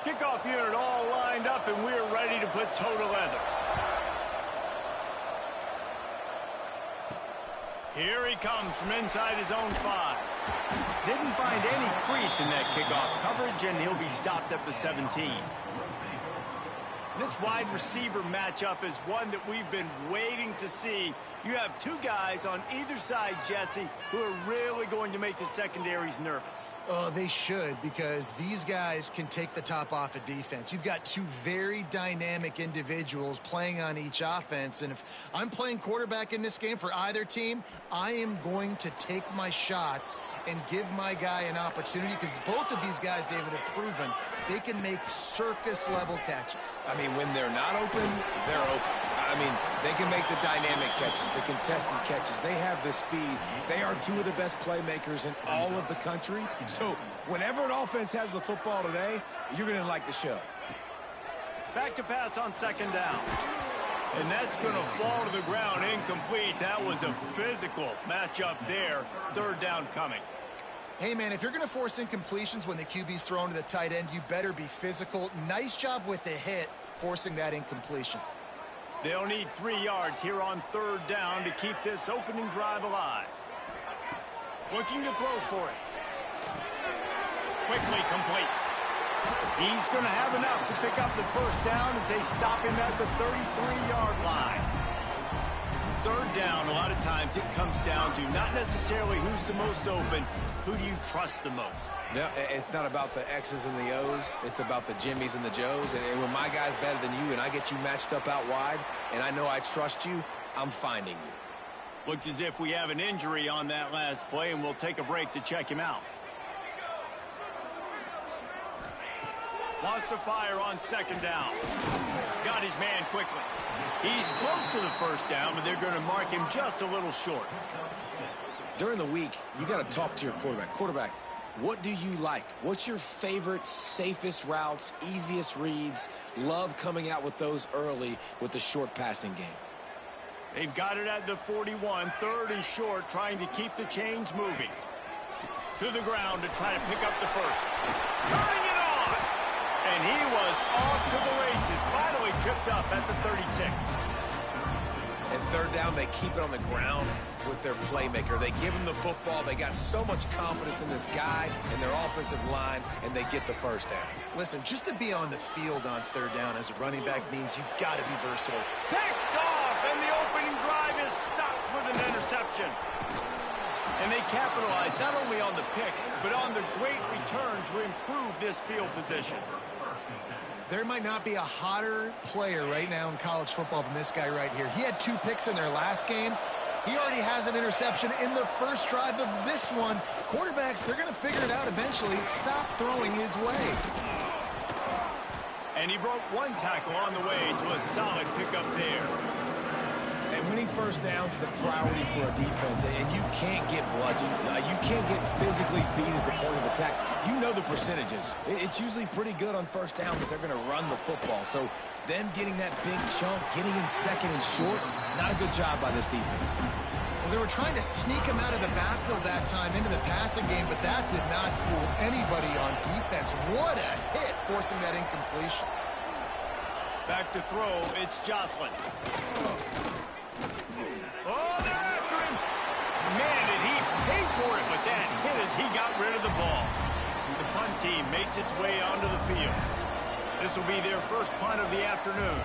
Kickoff unit all lined up, and we're ready to put toe to leather. Here he comes from inside his own 5. Didn't find any crease in that kickoff coverage, and he'll be stopped at the 17. This wide receiver matchup is one that we've been waiting to see. You have two guys on either side, Jesse, who are really going to make the secondaries nervous. Oh, they should, because these guys can take the top off of defense. You've got two very dynamic individuals playing on each offense, and if I'm playing quarterback in this game for either team, I am going to take my shots and give my guy an opportunity, because both of these guys, David, have proven they can make circus-level catches. I mean, when they're not open, they're open. I mean, they can make the dynamic catches, the contested catches. They have the speed. They are two of the best playmakers in all of the country. So whenever an offense has the football today, you're going to like the show. Back to pass on second down. And that's going to fall to the ground incomplete. That was a physical matchup there. Third down coming. Hey, man, if you're going to force incompletions when the QB's thrown to the tight end, you better be physical. Nice job with the hit, forcing that incompletion. They'll need 3 yards here on third down to keep this opening drive alive. Looking to throw for it. Quickly complete. He's going to have enough to pick up the first down as they stop him at the 33-yard line. Third down, a lot of times it comes down to not necessarily who's the most open, who do you trust the most? Yeah, it's not about the X's and the O's. It's about the Jimmies and the Joes. And when my guy's better than you and I get you matched up out wide and I know I trust you, I'm finding you. Looks as if we have an injury on that last play, and we'll take a break to check him out. Wants to fire on second down. Got his man quickly. He's close to the first down, but they're going to mark him just a little short. During the week, you got to talk to your quarterback. Quarterback, what do you like? What's your favorite, safest routes, easiest reads? Love coming out with those early with the short passing game. They've got it at the 41, third and short, trying to keep the chains moving. To the ground to try to pick up the first. Turning it on! And he was off to the races, finally tripped up at the 36. And third down, they keep it on the ground with their playmaker. They give him the football. They got so much confidence in this guy and their offensive line, and they get the first down. Listen, just to be on the field on third down as a running back means you've got to be versatile. Picked off, and the opening drive is stopped with an interception. And they capitalized not only on the pick, but on the great return to improve this field position. There might not be a hotter player right now in college football than this guy right here. He had 2 picks in their last game. He already has an interception in the first drive of this one. Quarterbacks, they're going to figure it out eventually. Stop throwing his way. And he broke one tackle on the way to a solid pickup there. And winning first downs is a priority for a defense, and you can't get bludgeoned. You can't get physically beat at the point of attack. You know the percentages. It's usually pretty good on first down, but they're going to run the football. So them getting that big chunk, getting in second and short, not a good job by this defense. Well, they were trying to sneak him out of the backfield that time into the passing game, but that did not fool anybody on defense. What a hit, forcing that incompletion. Back to throw, it's Jocelyn. Oh, they're after him. Man, did he pay for it with that hit as he got rid of the ball. The punt team makes its way onto the field. This will be their first punt of the afternoon.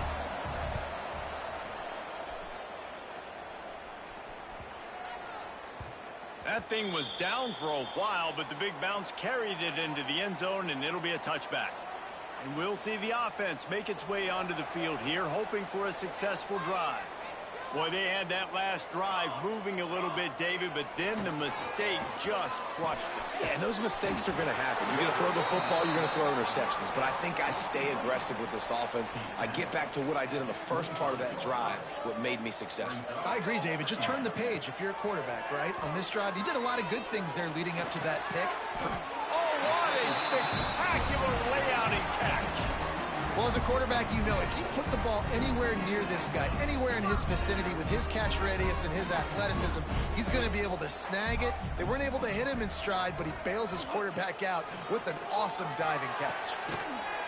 That thing was down for a while, but the big bounce carried it into the end zone, and it'll be a touchback. And we'll see the offense make its way onto the field here, hoping for a successful drive. Boy, they had that last drive moving a little bit, David, but then the mistake just crushed them. Yeah, and those mistakes are going to happen. You're going to throw the football, you're going to throw interceptions. But I think I stay aggressive with this offense. I get back to what I did in the first part of that drive, what made me successful. I agree, David. Just turn the page if you're a quarterback, right? On this drive, you did a lot of good things there leading up to that pick. Oh, what a spectacular layout and catch. Well, as a quarterback, you know if you put the ball anywhere near this guy, anywhere in his vicinity with his catch radius and his athleticism, he's going to be able to snag it. They weren't able to hit him in stride, but he bails his quarterback out with an awesome diving catch.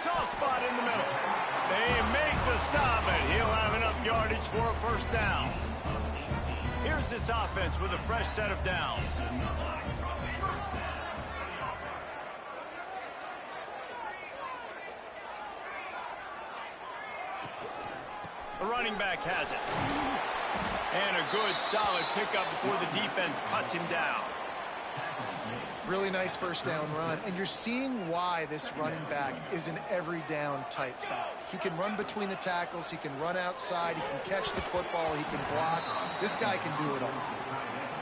Soft spot in the middle. They make the stop, and he'll have enough yardage for a first down. Here's this offense with a fresh set of downs. The running back has it. And a good, solid pickup before the defense cuts him down. Really nice first down run, and you're seeing why this running back is an every down type back. He can run between the tackles, he can run outside, he can catch the football, he can block. This guy can do it all.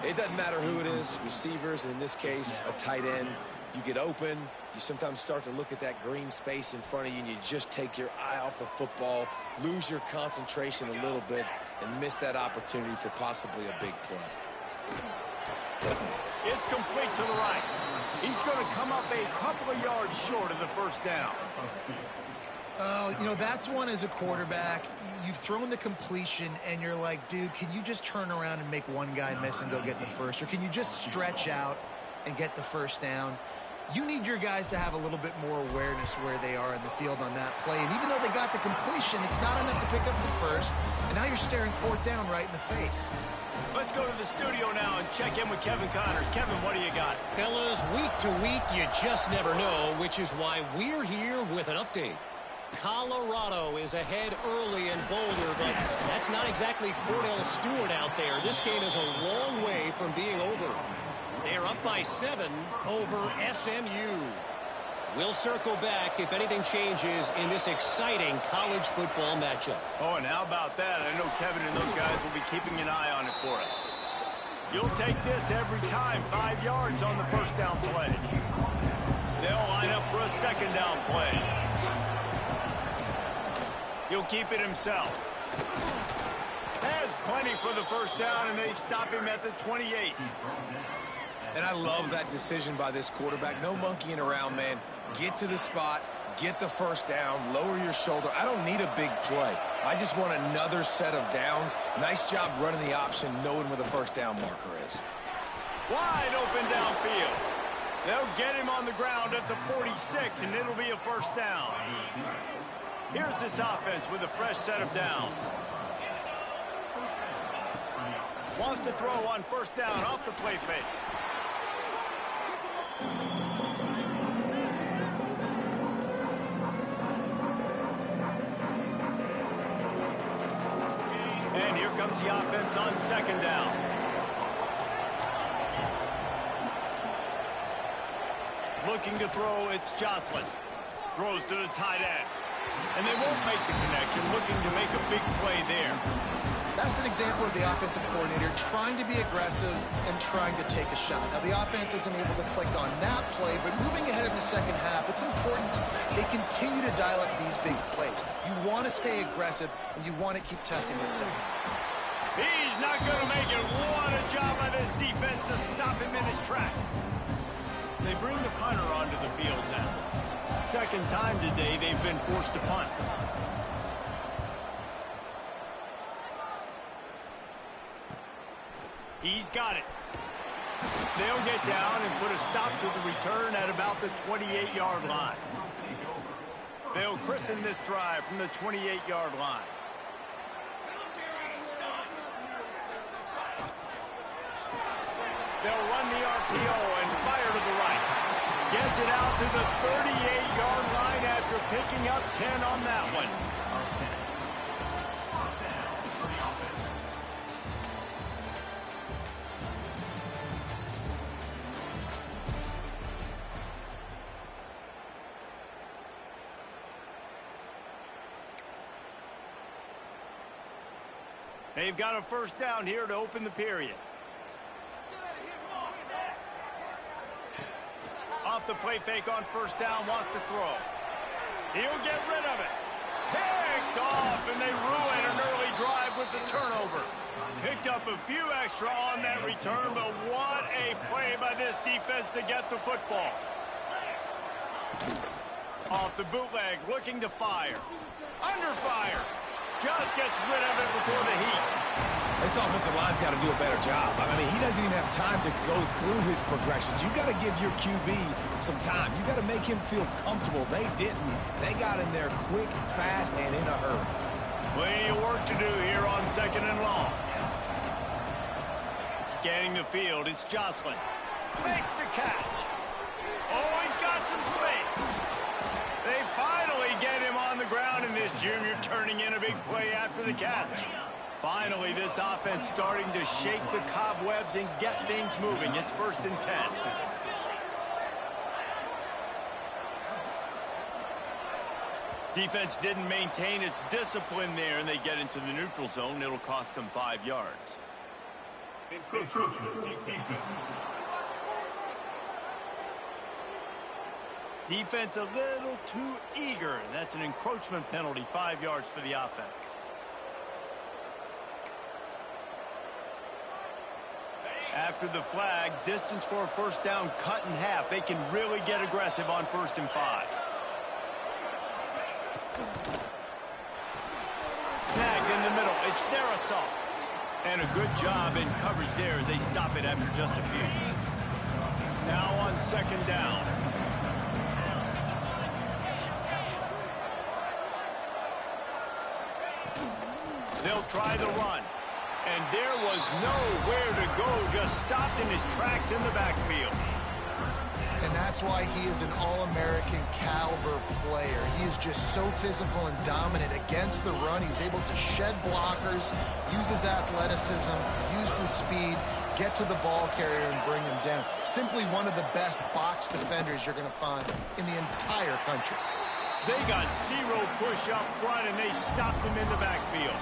It doesn't matter who it is, receivers, and in this case, a tight end. You get open, you sometimes start to look at that green space in front of you, and you just take your eye off the football, lose your concentration a little bit, and miss that opportunity for possibly a big play. It's complete to the right. He's going to come up a couple of yards short of the first down. Oh, you know, that's one as a quarterback. You've thrown the completion, and you're like, dude, can you just turn around and make one guy miss and go get the first? Or can you just stretch out and get the first down? You need your guys to have a little bit more awareness where they are in the field on that play. And even though they got the completion, it's not enough to pick up the first. And now you're staring fourth down right in the face. Let's go to the studio now and check in with Kevin Connors. Kevin, what do you got? Fellas, week to week, you just never know, which is why we're here with an update. Colorado is ahead early in Boulder, but that's not exactly Cordell Stewart out there. This game is a long way from being over. They're up by 7 over SMU. We'll circle back if anything changes in this exciting college football matchup. Oh, and how about that? I know Kevin and those guys will be keeping an eye on it for us. You'll take this every time, 5 yards on the first down play. They'll line up for a second down play. He'll keep it himself. Has plenty for the first down, and they stop him at the 28. And I love that decision by this quarterback. No monkeying around, man. Get to the spot, get the first down, lower your shoulder. I don't need a big play. I just want another set of downs. Nice job running the option, knowing where the first down marker is. Wide open downfield. They'll get him on the ground at the 46, and it'll be a first down. Here's this offense with a fresh set of downs. Wants to throw on first down off the play fake. And here comes the offense on second down. Looking to throw, it's Jocelyn. Throws to the tight end. And they won't make the connection, looking to make a big play there. That's an example of the offensive coordinator trying to be aggressive and trying to take a shot. Now, the offense isn't able to click on that play, but moving ahead in the second half, it's important they continue to dial up these big plays. You want to stay aggressive, and you want to keep testing this second. He's not going to make it. What a job by this defense to stop him in his tracks. They bring the punter onto the field now. Second time today they've been forced to punt. He's got it. They'll get down and put a stop to the return at about the 28-yard line. They'll christen this drive from the 28-yard line. They'll run the RPO and fire to the right. Gets it out to the 38-yard line after picking up 10 on that one. They've got a first down here to open the period. Off the play fake on first down, wants to throw. He'll get rid of it. Picked off, and they ruin an early drive with the turnover. Picked up a few extra on that return, but what a play by this defense to get the football. Off the bootleg, looking to fire. Under fire. Just gets rid of it before the heat. This offensive line's got to do a better job. I mean, he doesn't even have time to go through his progressions. You got to give your QB some time. You got to make him feel comfortable. They didn't. They got in there quick, fast, and in a hurry. Plenty of work to do here on 2nd and long. Scanning the field, it's Jocelyn. Makes the catch. Oh, he's got some space. They finally get him on the ground, and this junior turning in a big play after the catch. Finally, this offense starting to shake the cobwebs and get things moving. It's 1st and 10. Defense didn't maintain its discipline there, and they get into the neutral zone. It'll cost them 5 yards. Defense a little too eager, and that's an encroachment penalty, 5 yards for the offense. After the flag, distance for a 1st down cut in half. They can really get aggressive on 1st and 5. Snagged in the middle. It's their assault. And a good job in coverage there as they stop it after just a few. Now on 2nd down. They'll try the run. And there was nowhere to go, just stopped in his tracks in the backfield. And that's why he is an All-American caliber player. He is just so physical and dominant against the run. He's able to shed blockers, use his athleticism, use his speed, get to the ball carrier and bring him down. Simply one of the best box defenders you're going to find in the entire country. They got 0 push up front, and they stopped him in the backfield.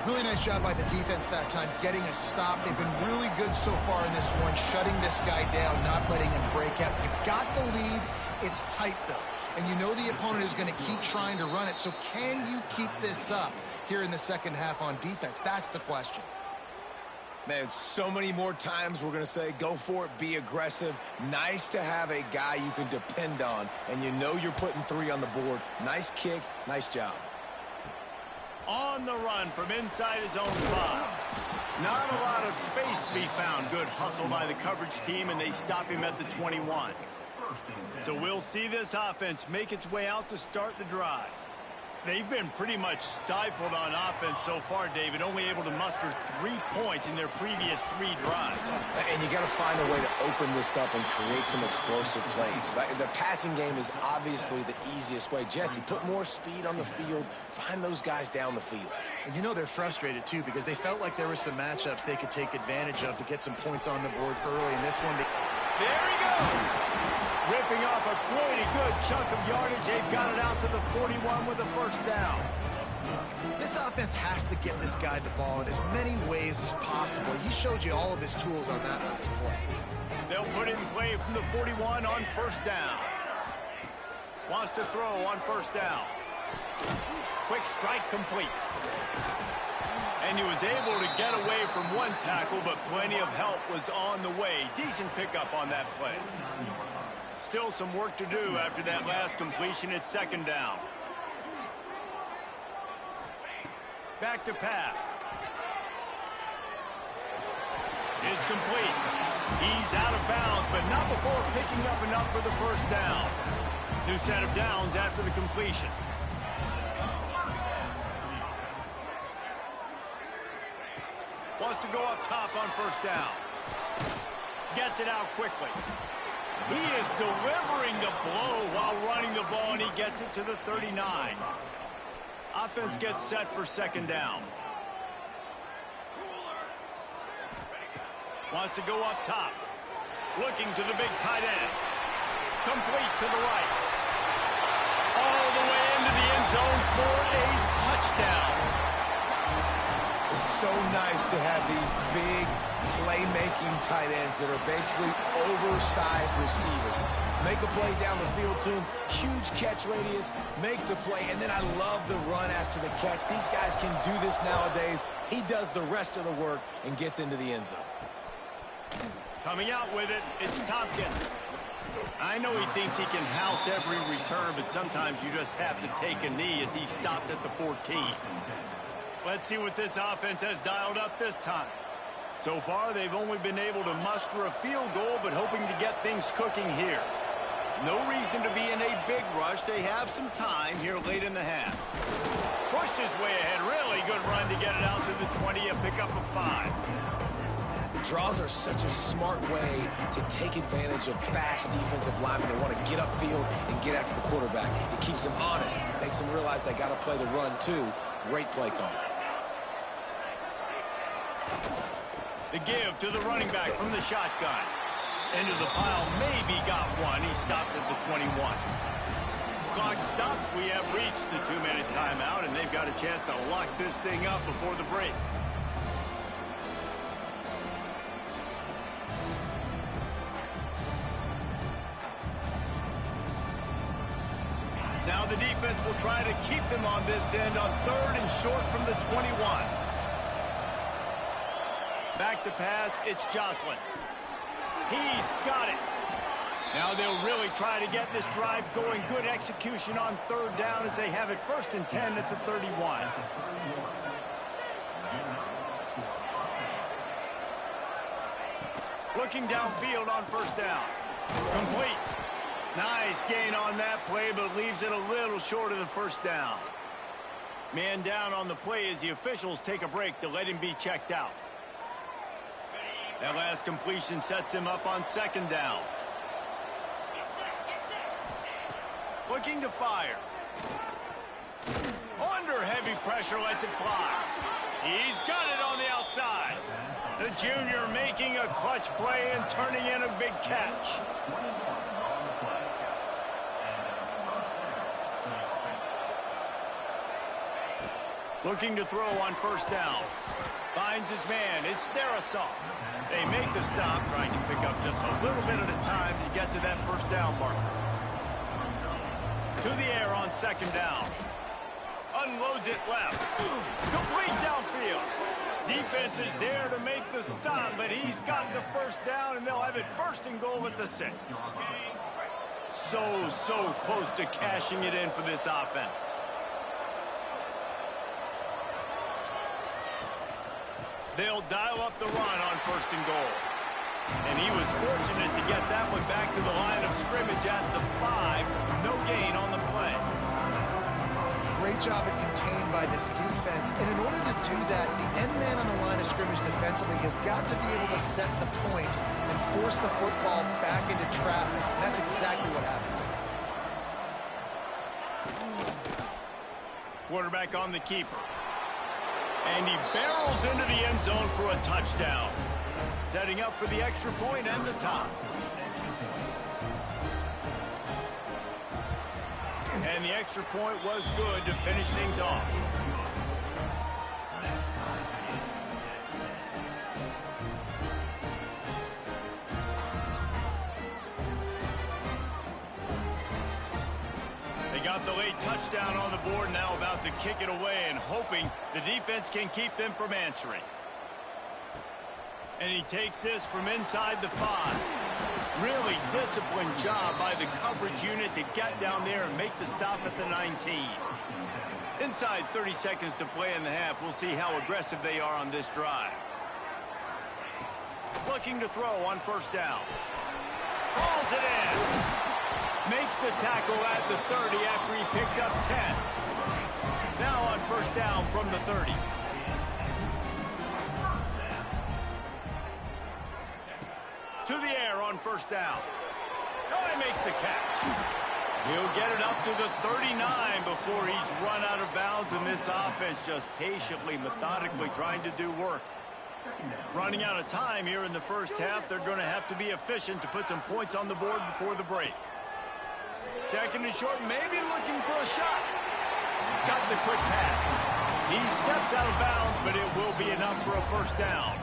Really nice job by the defense that time, getting a stop. They've been really good so far in this one, shutting this guy down, not letting him break out. You've got the lead. It's tight, though. And you know the opponent is going to keep trying to run it. So can you keep this up here in the 2nd half on defense? That's the question. Man, so many more times we're going to say, go for it, be aggressive. Nice to have a guy you can depend on, and you know you're putting 3 on the board. Nice kick, nice job. On the run from inside his own 5. Not a lot of space to be found. Good hustle by the coverage team, and they stop him at the 21. So we'll see this offense make its way out to start the drive. They've been pretty much stifled on offense so far, David, only able to muster 3 points in their previous 3 drives. And you got to find a way to open this up and create some explosive plays. The passing game is obviously the easiest way. Jesse, put more speed on the field. Find those guys down the field. And you know they're frustrated, too, because they felt like there were some matchups they could take advantage of to get some points on the board early. In this one, there he goes! Ripping off a pretty good chunk of yardage. They've got it out to the 41 with a 1st down. This offense has to get this guy the ball in as many ways as possible. He showed you all of his tools on that last play. They'll put it in play from the 41 on 1st down. Wants to throw on 1st down. Quick strike complete. And he was able to get away from one tackle, but plenty of help was on the way. Decent pickup on that play. Still some work to do after that last completion. It's 2nd down. Back to pass. It's complete. He's out of bounds, but not before picking up enough for the 1st down. New set of downs after the completion. Wants to go up top on 1st down. Gets it out quickly. He is delivering the blow while running the ball, and he gets it to the 39. Offense gets set for 2nd down. Wants to go up top. Looking to the big tight end. Complete to the right. All the way into the end zone for a touchdown. It's so nice to have these big playmaking tight ends that are basically oversized receivers. Make a play down the field to him, huge catch radius, makes the play, and then I love the run after the catch. These guys can do this nowadays. He does the rest of the work and gets into the end zone. Coming out with it, it's Tompkins. I know he thinks he can house every return, but sometimes you just have to take a knee as he stopped at the 14. Let's see what this offense has dialed up this time. So far, they've only been able to muster a field goal, but hoping to get things cooking here. No reason to be in a big rush. They have some time here late in the half. Pushed his way ahead. Really good run to get it out to the 20, a pickup of 5. Draws are such a smart way to take advantage of fast defensive linemen. They want to get upfield and get after the quarterback. It keeps them honest, makes them realize they got to play the run too. Great play call. The give to the running back from the shotgun. Into the pile, maybe got one. He stopped at the 21. Clock stops. We have reached the 2-minute timeout, and they've got a chance to lock this thing up before the break. Now the defense will try to keep them on this end on 3rd and short from the 21. Back to pass, it's Jocelyn. He's got it. Now they'll really try to get this drive going. Good execution on 3rd down as they have it 1st and 10 at the 31. Looking downfield on 1st down. Complete. Nice gain on that play, but leaves it a little short of the 1st down. Man down on the play as the officials take a break to let him be checked out. That last completion sets him up on 2nd down. Looking to fire. Under heavy pressure, lets it fly. He's got it on the outside. The junior making a clutch play and turning in a big catch. Looking to throw on 1st down. Finds his man. It's Darrisaw. They make the stop, trying to pick up just a little bit at a time to get to that 1st down marker. To the air on 2nd down. Unloads it left. Complete downfield. Defense is there to make the stop, but he's got the 1st down, and they'll have it 1st and goal at the 6. So close to cashing it in for this offense. They'll dial up the run on 1st and goal. And he was fortunate to get that one back to the line of scrimmage at the 5. No gain on the play. Great job at contained by this defense. And in order to do that, the end man on the line of scrimmage defensively has got to be able to set the point and force the football back into traffic. And that's exactly what happened. Quarterback on the keeper. And he barrels into the end zone for a touchdown. Setting up for the extra point and the tie. And the extra point was good to finish things off. They got the late touchdown on the board, now about to kick it away and hoping the defense can keep them from answering. And he takes this from inside the 5. Really disciplined job by the coverage unit to get down there and make the stop at the 19. Inside 30 seconds to play in the half. We'll see how aggressive they are on this drive. Looking to throw on 1st down. Rolls it in. Makes the tackle at the 30 after he picked up 10. Now on 1st down from the 30. To the air on 1st down. Oh, he makes the catch. He'll get it up to the 39 before he's run out of bounds, and this offense just patiently, methodically trying to do work. Running out of time here in the 1st half, they're going to have to be efficient to put some points on the board before the break. 2nd and short, maybe looking for a shot. Got the quick pass. He steps out of bounds, but it will be enough for a 1st down.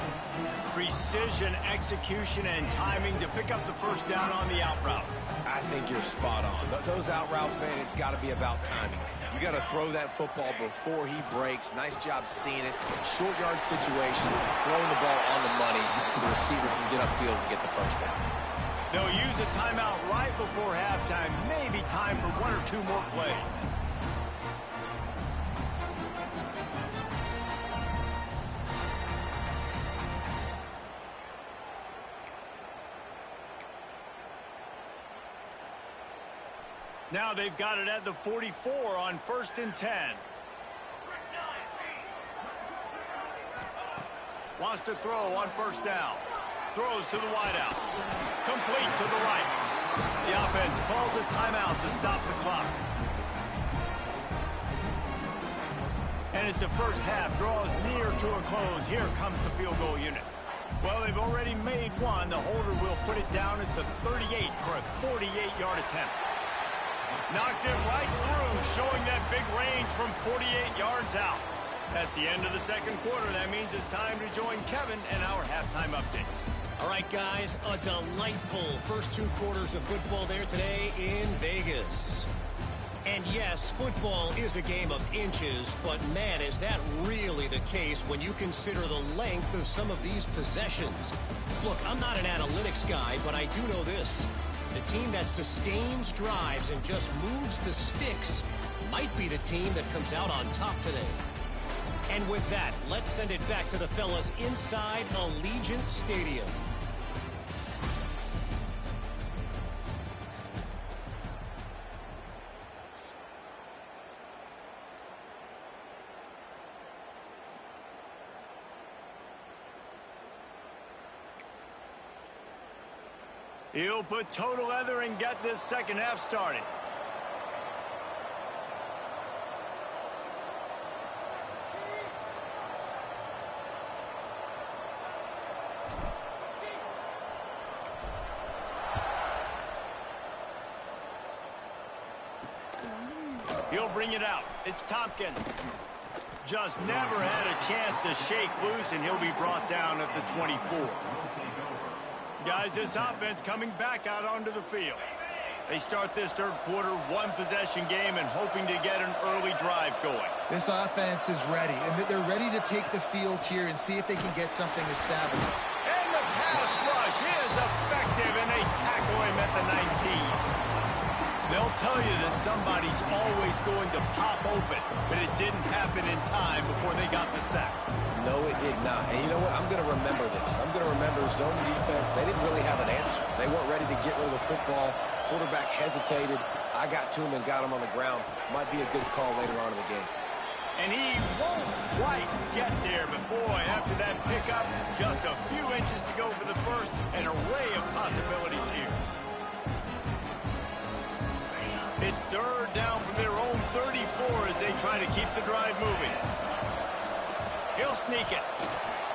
Precision, execution, and timing to pick up the 1st down on the out route. I think you're spot on. Those out routes, man, it's got to be about timing. You got to throw that football before he breaks. Nice job seeing it. Short yard situation, throwing the ball on the money so the receiver can get upfield and get the 1st down. They'll use a timeout right before halftime. Maybe time for 1 or 2 more plays. Now they've got it at the 44 on 1st and 10. Wants to throw on 1st down. Throws to the wideout. Complete to the right. The offense calls a timeout to stop the clock. And as the first half draws near to a close, here comes the field goal unit. Well, they've already made one. The holder will put it down at the 38 for a 48-yard attempt. Knocked it right through, showing that big range from 48 yards out. That's the end of the second quarter. That means it's time to join Kevin and our halftime update. All right, guys, a delightful first 2 quarters of football there today in Vegas. And yes, football is a game of inches, but man, is that really the case when you consider the length of some of these possessions. Look, I'm not an analytics guy, but I do know this. The team that sustains drives and just moves the sticks might be the team that comes out on top today. And with that, let's send it back to the fellas inside Allegiant Stadium. He'll put toe to leather and get this second half started. He'll bring it out. It's Tompkins. Just never had a chance to shake loose, and he'll be brought down at the 24. Guys, this offense coming back out onto the field. They start this third quarter, one-possession game, and hoping to get an early drive going. This offense is ready, and they're ready to take the field here and see if they can get something established. And the pass rush is effective, and they tackle him at the 19. They'll tell you that somebody's always going to pop open, but it didn't happen in time before they got the sack. No, it did not. And you know what? I'm going to remember this. I'm going to remember zone defense. They didn't really have an answer. They weren't ready to get rid of the football. Quarterback hesitated. I got to him and got him on the ground. Might be a good call later on in the game. And he won't quite get there, but boy, after that pickup, just a few inches to go for the first. An array of possibilities here. It's third down from their own 34 as they try to keep the drive moving. He'll sneak it.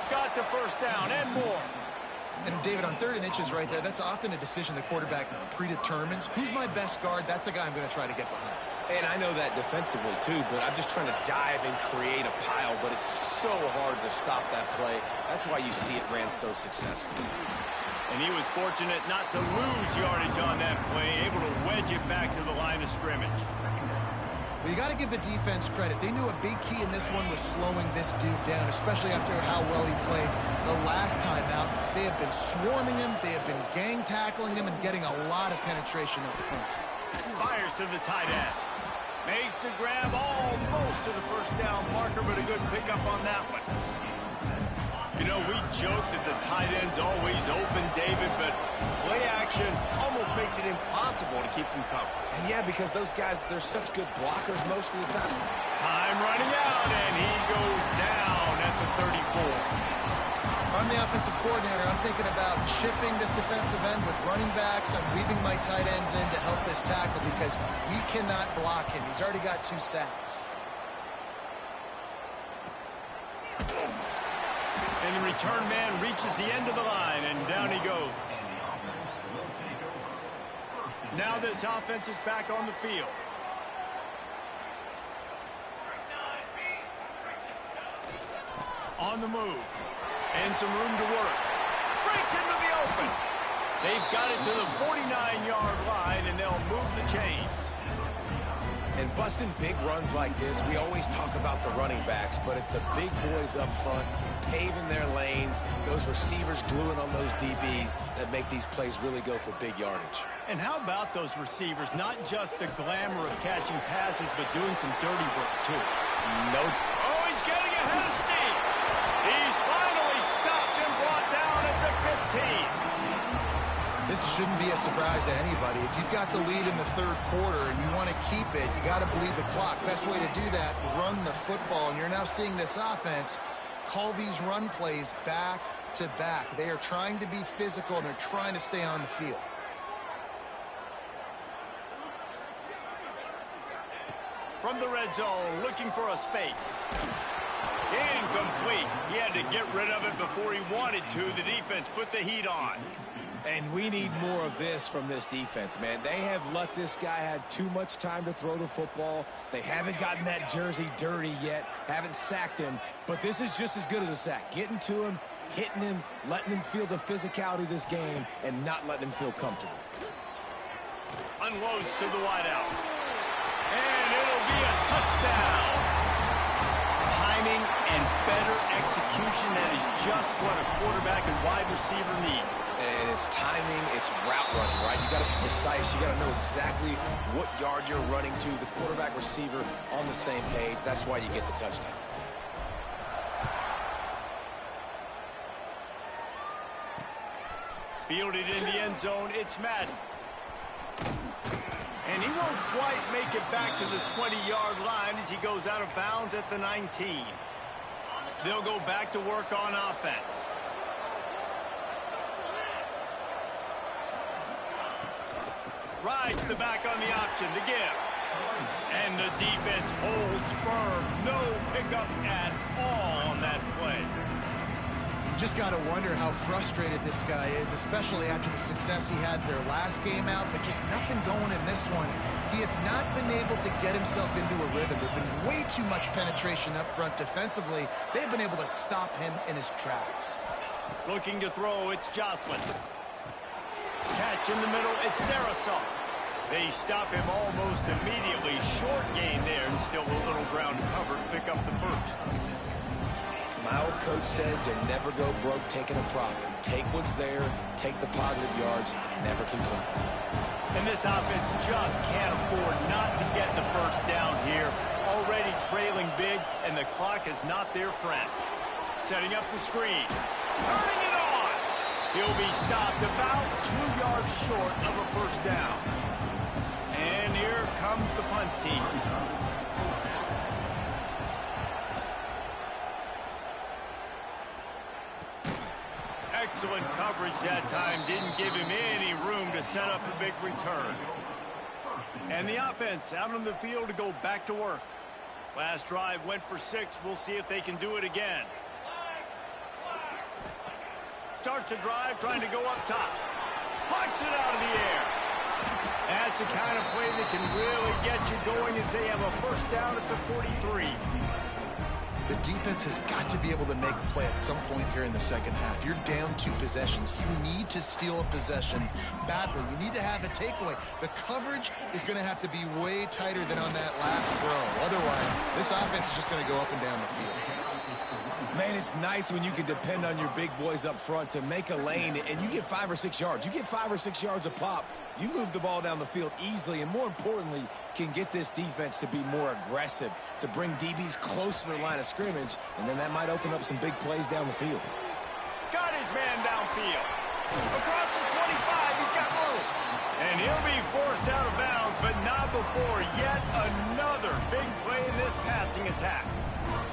Got to first down and more. And David, on 3rd and inches right there, that's often a decision the quarterback predetermines. Who's my best guard? That's the guy I'm going to try to get behind. And I know that defensively, too, but I'm just trying to dive and create a pile, but it's so hard to stop that play. That's why you see it ran so successfully. And he was fortunate not to lose yardage on that play, able to wedge it back to the line of scrimmage. Well, you got to give the defense credit. They knew a big key in this one was slowing this dude down, especially after how well he played the last time out. They have been swarming him, they have been gang tackling him, and getting a lot of penetration up front. Fires to the tight end. Makes the grab almost to the first down marker, but a good pickup on that one. You know, we joke that the tight end's always open, David, but play action almost makes it impossible to keep them covered. And yeah, because those guys, they're such good blockers most of the time. Time running out, and he goes down at the 34. If I'm the offensive coordinator, I'm thinking about chipping this defensive end with running backs. I'm leaving my tight ends in to help this tackle because we cannot block him. He's already got 2 sacks. And the return man reaches the end of the line, and down he goes. Now this offense is back on the field. On the move. And some room to work. Breaks into the open. They've got it to the 49-yard line, and they'll move the chains. And busting big runs like this, we always talk about the running backs, but it's the big boys up front, paving their lanes, those receivers gluing on those DBs that make these plays really go for big yardage. And how about those receivers? Not just the glamour of catching passes, but doing some dirty work, too. No. Oh, he's getting ahead of steam. He's finally stopped and brought down at the 15. This shouldn't be a surprise to anybody. If you've got the lead in the third quarter and you want to keep it, you got to bleed the clock. Best way to do that, run the football. And you're now seeing this offense call these run plays back to back. They are trying to be physical, and they're trying to stay on the field. From the red zone, looking for a space. Incomplete. He had to get rid of it before he wanted to. The defense put the heat on. And we need more of this from this defense, man. They have let this guy have too much time to throw the football. They haven't gotten that jersey dirty yet, haven't sacked him. But this is just as good as a sack. Getting to him, hitting him, letting him feel the physicality of this game, and not letting him feel comfortable. Unloads to the wideout. And it'll be a touchdown. Timing and better execution, that is just what a quarterback and wide receiver need. And it's timing, it's route running, right? You got to be precise. You got to know exactly what yard you're running to. The quarterback, receiver on the same page. That's why you get the touchdown. Fielded in the end zone, it's Madden. And he won't quite make it back to the 20-yard line as he goes out of bounds at the 19. They'll go back to work on offense. Rides the back on the option to give. And the defense holds firm. No pickup at all on that play. Just got to wonder how frustrated this guy is, especially after the success he had their last game out, but just nothing going in this one. He has not been able to get himself into a rhythm. There's been way too much penetration up front defensively. They've been able to stop him in his tracks. Looking to throw, it's Jocelyn. Catch in the middle, it's Darisaw. They stop him almost immediately. Short gain there, and still a little ground to cover to pick up the first. My old coach said you'll never go broke taking a profit. Take what's there, take the positive yards, and never complain. And this offense just can't afford not to get the first down here. Already trailing big, and the clock is not their friend. Setting up the screen. Turning it on. He'll be stopped about 2 yards short of a first down. And here comes the punt team. Excellent coverage that time. Didn't give him any room to set up a big return. And the offense out on the field to go back to work. Last drive went for 6. We'll see if they can do it again. Starts a drive trying to go up top. Pucks it out of the air. That's the kind of play that can really get you going as they have a first down at the 43. The defense has got to be able to make a play at some point here in the second half. You're down 2 possessions. You need to steal a possession badly. You need to have a takeaway. The coverage is going to have to be way tighter than on that last throw. Otherwise, this offense is just going to go up and down the field. Man, it's nice when you can depend on your big boys up front to make a lane, and you get 5 or 6 yards. You get 5 or 6 yards a pop. You move the ball down the field easily, and more importantly, can get this defense to be more aggressive, to bring DBs close to the line of scrimmage, and then that might open up some big plays down the field. Got his man downfield. Across the 25, he's got room. And he'll be forced out of bounds, but not before yet another big play in this passing attack.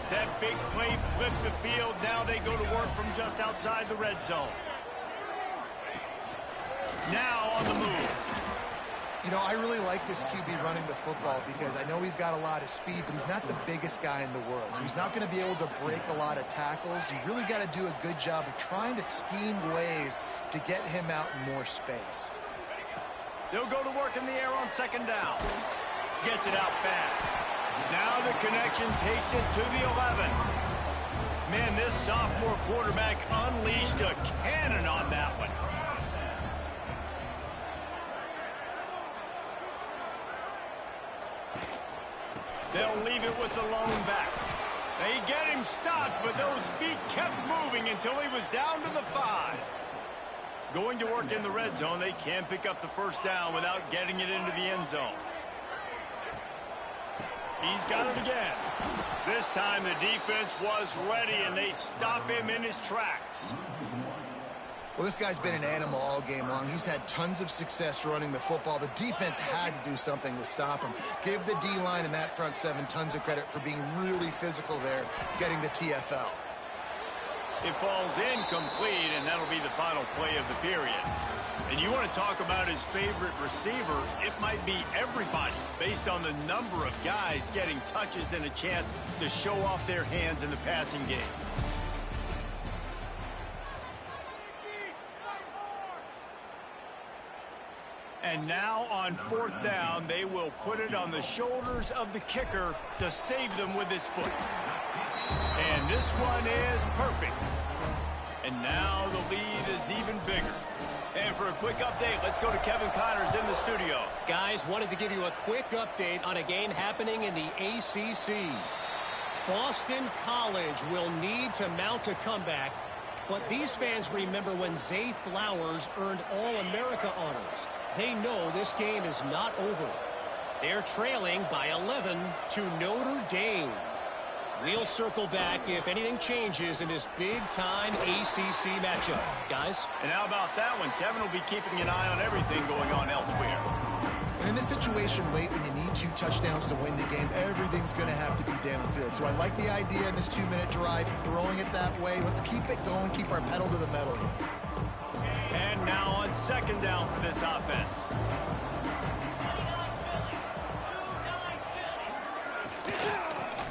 That big play flipped the field. Now they go to work from just outside the red zone. Now on the move. You know, I really like this QB running the football because I know he's got a lot of speed, but he's not the biggest guy in the world. So he's not going to be able to break a lot of tackles. You really got to do a good job of trying to scheme ways to get him out in more space. They'll go to work in the air on second down. Gets it out fast. Now the connection takes it to the 11. Man, this sophomore quarterback unleashed a cannon on that one. They'll leave it with the lone back. They get him stopped, but those feet kept moving until he was down to the 5. Going to work in the red zone, they can't pick up the first down without getting it into the end zone. He's got it again. This time the defense was ready, and they stop him in his tracks. Well, this guy's been an animal all game long. He's had tons of success running the football. The defense had to do something to stop him. Give the D-line and that front seven tons of credit for being really physical there, getting the TFL. It falls incomplete, and that'll be the final play of the period. And you want to talk about his favorite receiver, it might be everybody, based on the number of guys getting touches and a chance to show off their hands in the passing game. And now on fourth down, they will put it on the shoulders of the kicker to save them with his foot. And this one is perfect. And now the lead is even bigger. And for a quick update, let's go to Kevin Connors in the studio. Guys, wanted to give you a quick update on a game happening in the ACC. Boston College will need to mount a comeback, but these fans remember when Zay Flowers earned All-America honors. They know this game is not over. They're trailing by 11 to Notre Dame. We'll circle back if anything changes in this big-time ACC matchup. Guys? And how about that one? Kevin will be keeping an eye on everything going on elsewhere. And in this situation late when you need 2 touchdowns to win the game, everything's going to have to be downfield. So I like the idea in this 2-minute drive, throwing it that way. Let's keep it going, keep our pedal to the metal here. And now on second down for this offense.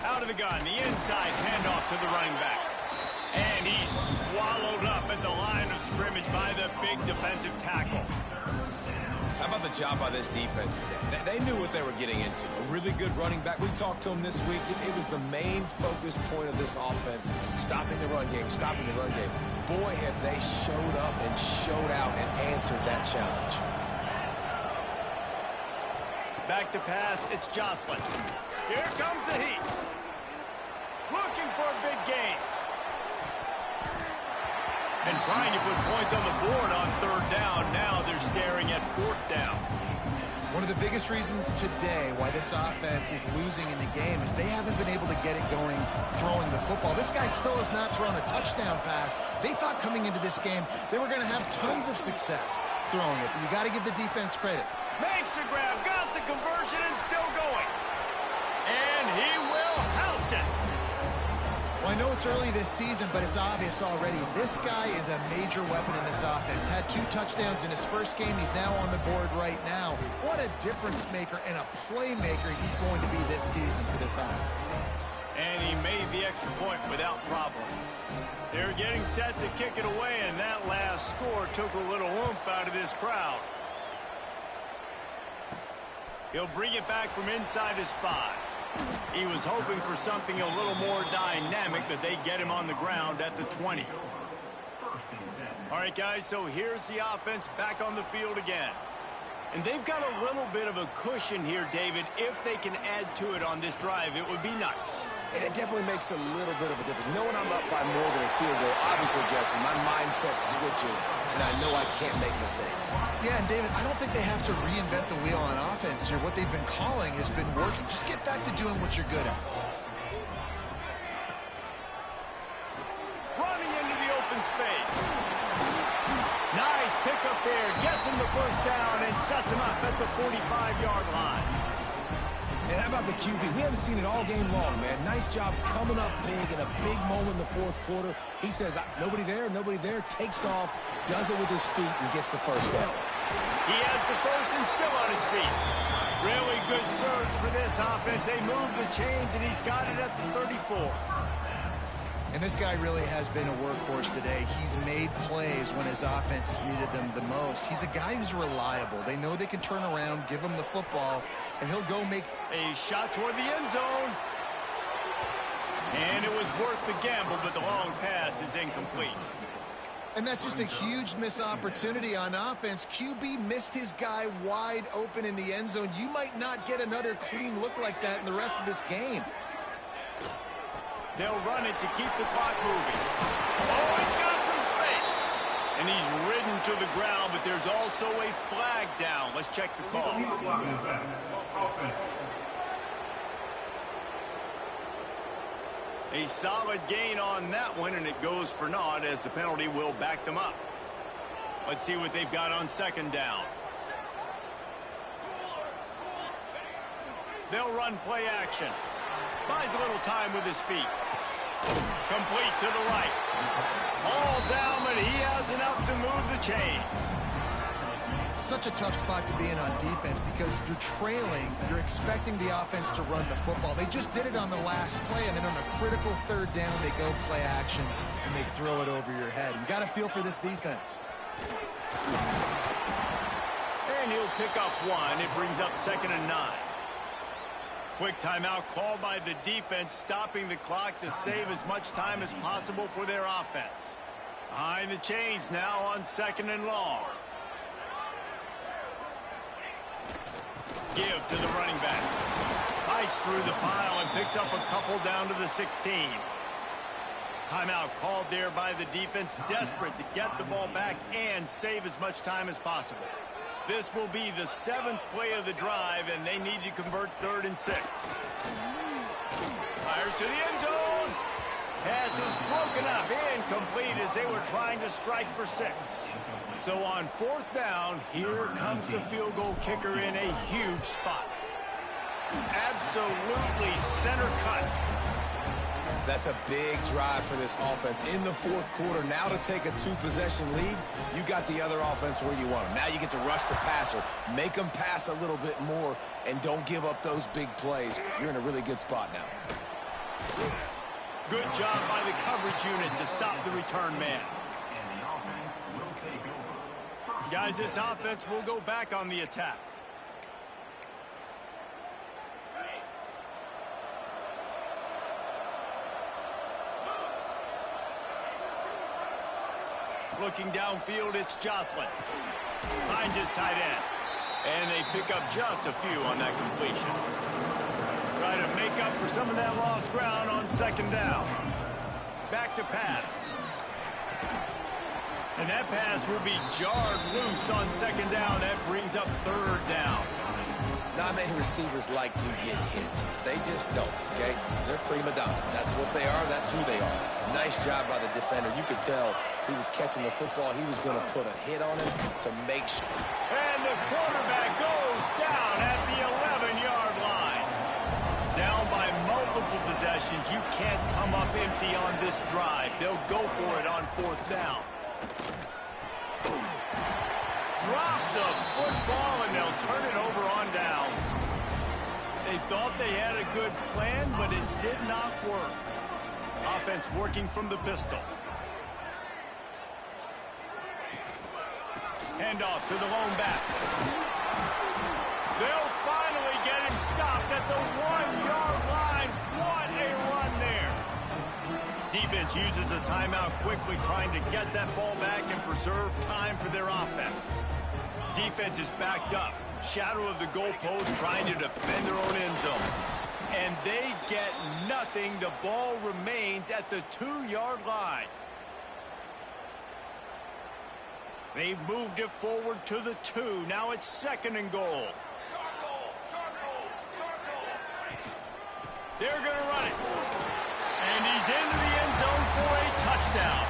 Out of the gun, the inside handoff to the running back. And he's swallowed up at the line of scrimmage by the big defensive tackle. How about the job by this defense today? They knew what they were getting into. A really good running back. We talked to him this week. It was the main focus point of this offense, stopping the run game, stopping the run game. Boy, have they showed up and showed out and answered that challenge. Back to pass, it's Jocelyn. Here comes the heat. Looking for a big gain. And trying to put points on the board on third down. Now they're staring at fourth down. One of the biggest reasons today why this offense is losing in the game is they haven't been able to get it going throwing the football. This guy still has not thrown a touchdown pass. They thought coming into this game they were going to have tons of success throwing it. But you got to give the defense credit. Makes the grab, got the conversion, and still going. And he will house it. Well, I know it's early this season, but it's obvious already. This guy is a major weapon in this offense. Had 2 touchdowns in his first game. He's now on the board right now. What a difference maker and a playmaker he's going to be this season for this offense. And he made the extra point without problem. They're getting set to kick it away, and that last score took a little oomph out of this crowd. He'll bring it back from inside his 5. He was hoping for something a little more dynamic, but they get him on the ground at the 20. All right, guys, so here's the offense back on the field again. And they've got a little bit of a cushion here, David. If they can add to it on this drive, it would be nice. And it definitely makes a little bit of a difference. Knowing I'm up by more than a field goal, obviously, Jesse, my mindset switches, and I know I can't make mistakes. Yeah, and David, I don't think they have to reinvent the wheel on offense here. What they've been calling has been working. Just get back to doing what you're good at. Running into the open space. Nice pickup there. Gets him the first down and sets him up at the 45-yard line. And how about the QB? We haven't seen it all game long, man. Nice job coming up big in a big moment in the fourth quarter. He says, nobody there, takes off, does it with his feet, and gets the first down. He has the first and still on his feet. Really good surge for this offense. They move the chains, and he's got it at the 34. And this guy really has been a workhorse today. He's made plays when his offense has needed them the most. He's a guy who's reliable. They know they can turn around, give him the football, and he'll go make a shot toward the end zone. And it was worth the gamble, but the long pass is incomplete. And that's just a huge missed opportunity on offense. QB missed his guy wide open in the end zone. You might not get another clean look like that in the rest of this game. They'll run it to keep the clock moving. Oh, he's got some space. And he's ridden to the ground, but there's also a flag down. Let's check the call. A solid gain on that one, and it goes for naught as the penalty will back them up. Let's see what they've got on second down. They'll run play action. Buys a little time with his feet. Complete to the right. All down, but he has enough to move the chains. Such a tough spot to be in on defense because you're trailing. You're expecting the offense to run the football. They just did it on the last play, and then on a critical third down, they go play action, and they throw it over your head. You got to feel for this defense. And he'll pick up one. It brings up 2nd and 9. Quick timeout called by the defense, stopping the clock to save as much time as possible for their offense. Behind the chains now on 2nd and long. Give to the running back. Fights through the pile and picks up a couple down to the 16. Timeout called there by the defense, desperate to get the ball back and save as much time as possible. This will be the 7th play of the drive, and they need to convert 3rd and 6. Fires to the end zone. Pass is broken up, incomplete as they were trying to strike for 6. So on 4th down, here comes the field goal kicker in a huge spot. Absolutely center cut. That's a big drive for this offense in the 4th quarter. Now to take a 2-possession lead, you got the other offense where you want them. Now you get to rush the passer, make them pass a little bit more, and don't give up those big plays. You're in a really good spot now. Good job by the coverage unit to stop the return man. Guys, this offense will go back on the attack. Looking downfield, it's Jocelyn. Finds his tight end. And they pick up just a few on that completion. Try to make up for some of that lost ground on 2nd down. Back to pass. And that pass will be jarred loose on 2nd down. That brings up 3rd down. Not many receivers like to get hit. They just don't, okay? They're prima donnas. That's what they are. That's who they are. Nice job by the defender. You could tell he was catching the football. He was going to put a hit on him to make sure. And the quarterback goes down at the 11-yard line. Down by multiple possessions. You can't come up empty on this drive. They'll go for it on 4th down. Drop the football, and they'll turn it over on downs. They thought they had a good plan, but it did not work. Offense working from the pistol. Handoff to the lone back. They'll finally get him stopped at the 1-yard line. What a run there. Defense uses a timeout quickly, trying to get that ball back and preserve time for their offense. Defense is backed up. Shadow of the goalpost, trying to defend their own end zone. And they get nothing. The ball remains at the 2-yard line. They've moved it forward to the 2. Now it's 2nd and goal. They're going to run it. And he's into the end zone for a touchdown.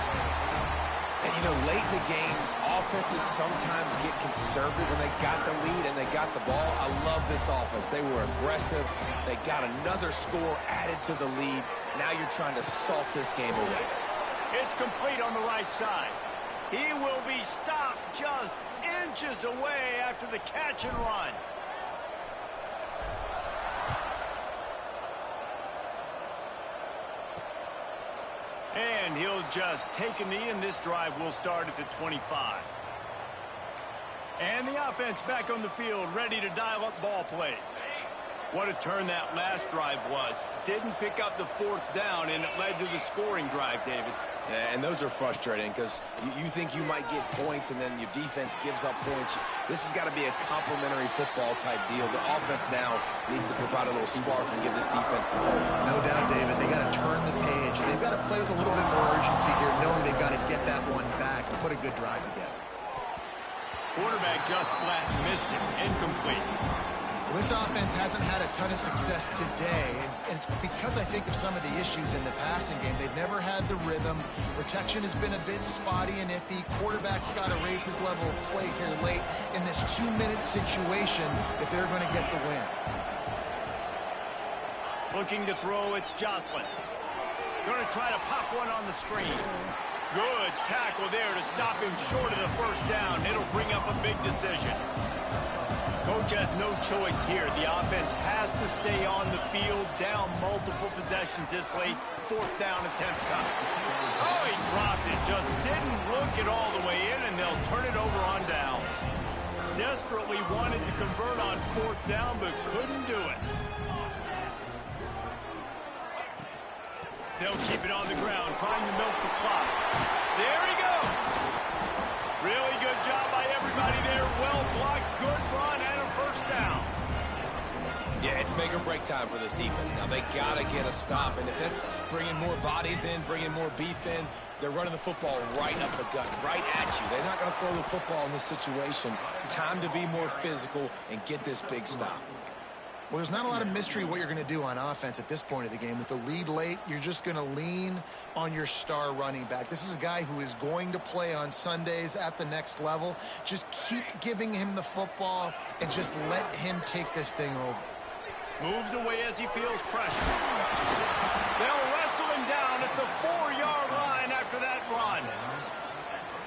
And, you know, late in the games, offenses sometimes get conservative when they got the lead and they got the ball. I love this offense. They were aggressive. They got another score added to the lead. Now you're trying to salt this game away. It's complete on the right side. He will be stopped just inches away after the catch and run. And he'll just take a knee, and this drive will start at the 25. And the offense back on the field, ready to dial up ball plays. What a turn that last drive was. Didn't pick up the 4th down, and it led to the scoring drive, David. Yeah, and those are frustrating because you think you might get points and then your defense gives up points. This has got to be a complementary football type deal. The offense now needs to provide a little spark and give this defense some hope. No doubt, David. They got to turn the page. They've got to play with a little bit more urgency here, knowing they've got to get that one back and put a good drive together. Quarterback just flat missed it. Incomplete. This offense hasn't had a ton of success today, and it's because I think of some of the issues in the passing game. They've never had the rhythm. Protection has been a bit spotty and iffy. Quarterback's got to raise his level of play here late in this 2-minute situation if they're going to get the win. Looking to throw, it's Jocelyn. Going to try to pop one on the screen. Good tackle there to stop him short of the first down. It'll bring up a big decision. Coach has no choice here. The offense has to stay on the field, down multiple possessions this late. 4th down attempt coming. Oh, he dropped it. Just didn't look it all the way in, and they'll turn it over on downs. Desperately wanted to convert on 4th down, but couldn't do it. They'll keep it on the ground, trying to milk the clock. There he goes. Really good job by everybody there. Well blocked, good run, and a first down. Yeah, it's make or break time for this defense. Now, they got to get a stop, and if it's bringing more bodies in, bringing more beef in, they're running the football right up the gut, right at you. They're not going to throw the football in this situation. Time to be more physical and get this big stop. Well, there's not a lot of mystery what you're going to do on offense at this point of the game. With the lead late, you're just going to lean on your star running back. This is a guy who is going to play on Sundays at the next level. Just keep giving him the football and just let him take this thing over. Moves away as he feels pressure. They'll wrestle him down at the 4-yard line after that run.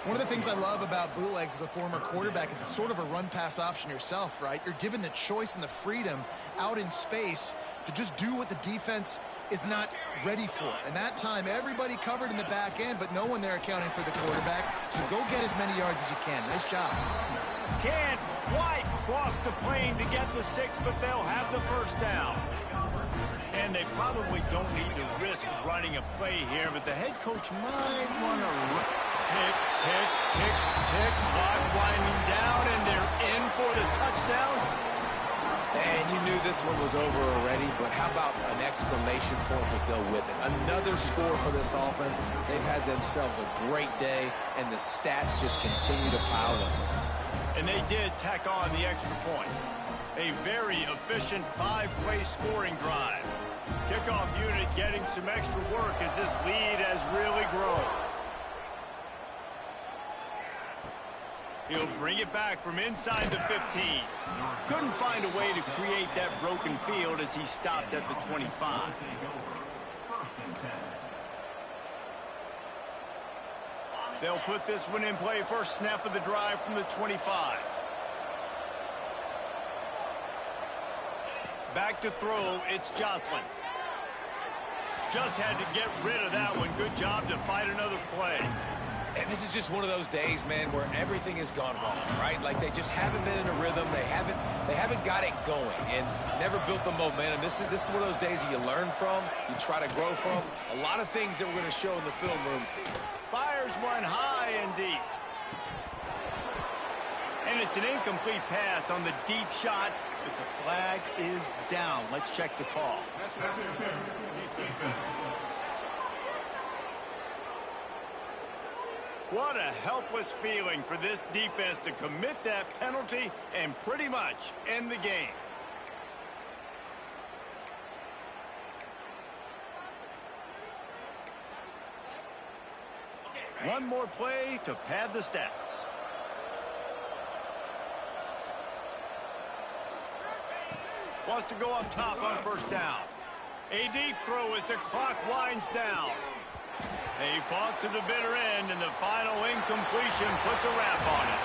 One of the things I love about bootlegs as a former quarterback is it's sort of a run-pass option yourself, right? You're given the choice and the freedom out in space to just do what the defense is not ready for. And that time, everybody covered in the back end, but no one there accounting for the quarterback. So go get as many yards as you can. Nice job. Can't quite cross the plane to get the 6, but they'll have the first down. And they probably don't need to risk running a play here, but the head coach might want to tick, tick, tick, tick, clock winding down, and they're in for the touchdown. And you knew this one was over already, but how about an exclamation point to go with it? Another score for this offense. They've had themselves a great day, and the stats just continue to pile up. And they did tack on the extra point. A very efficient 5-play scoring drive. Kickoff unit getting some extra work as this lead has really grown. He'll bring it back from inside the 15. Couldn't find a way to create that broken field as he stopped at the 25. They'll put this one in play. First snap of the drive from the 25. Back to throw, it's Jocelyn. Just had to get rid of that one. Good job to fight another play. And this is just one of those days, man, where everything has gone wrong, right? Like they just haven't been in a rhythm. They haven't got it going and never built the momentum. This is one of those days that you learn from, you try to grow from. A lot of things that we're going to show in the film room. Fires one high and deep. And it's an incomplete pass on the deep shot, but the flag is down. Let's check the call. What a helpless feeling for this defense to commit that penalty and pretty much end the game. One more play to pad the stats. Wants to go up top on first down. A deep throw as the clock winds down. They fought to the bitter end, and the final incompletion puts a wrap on it.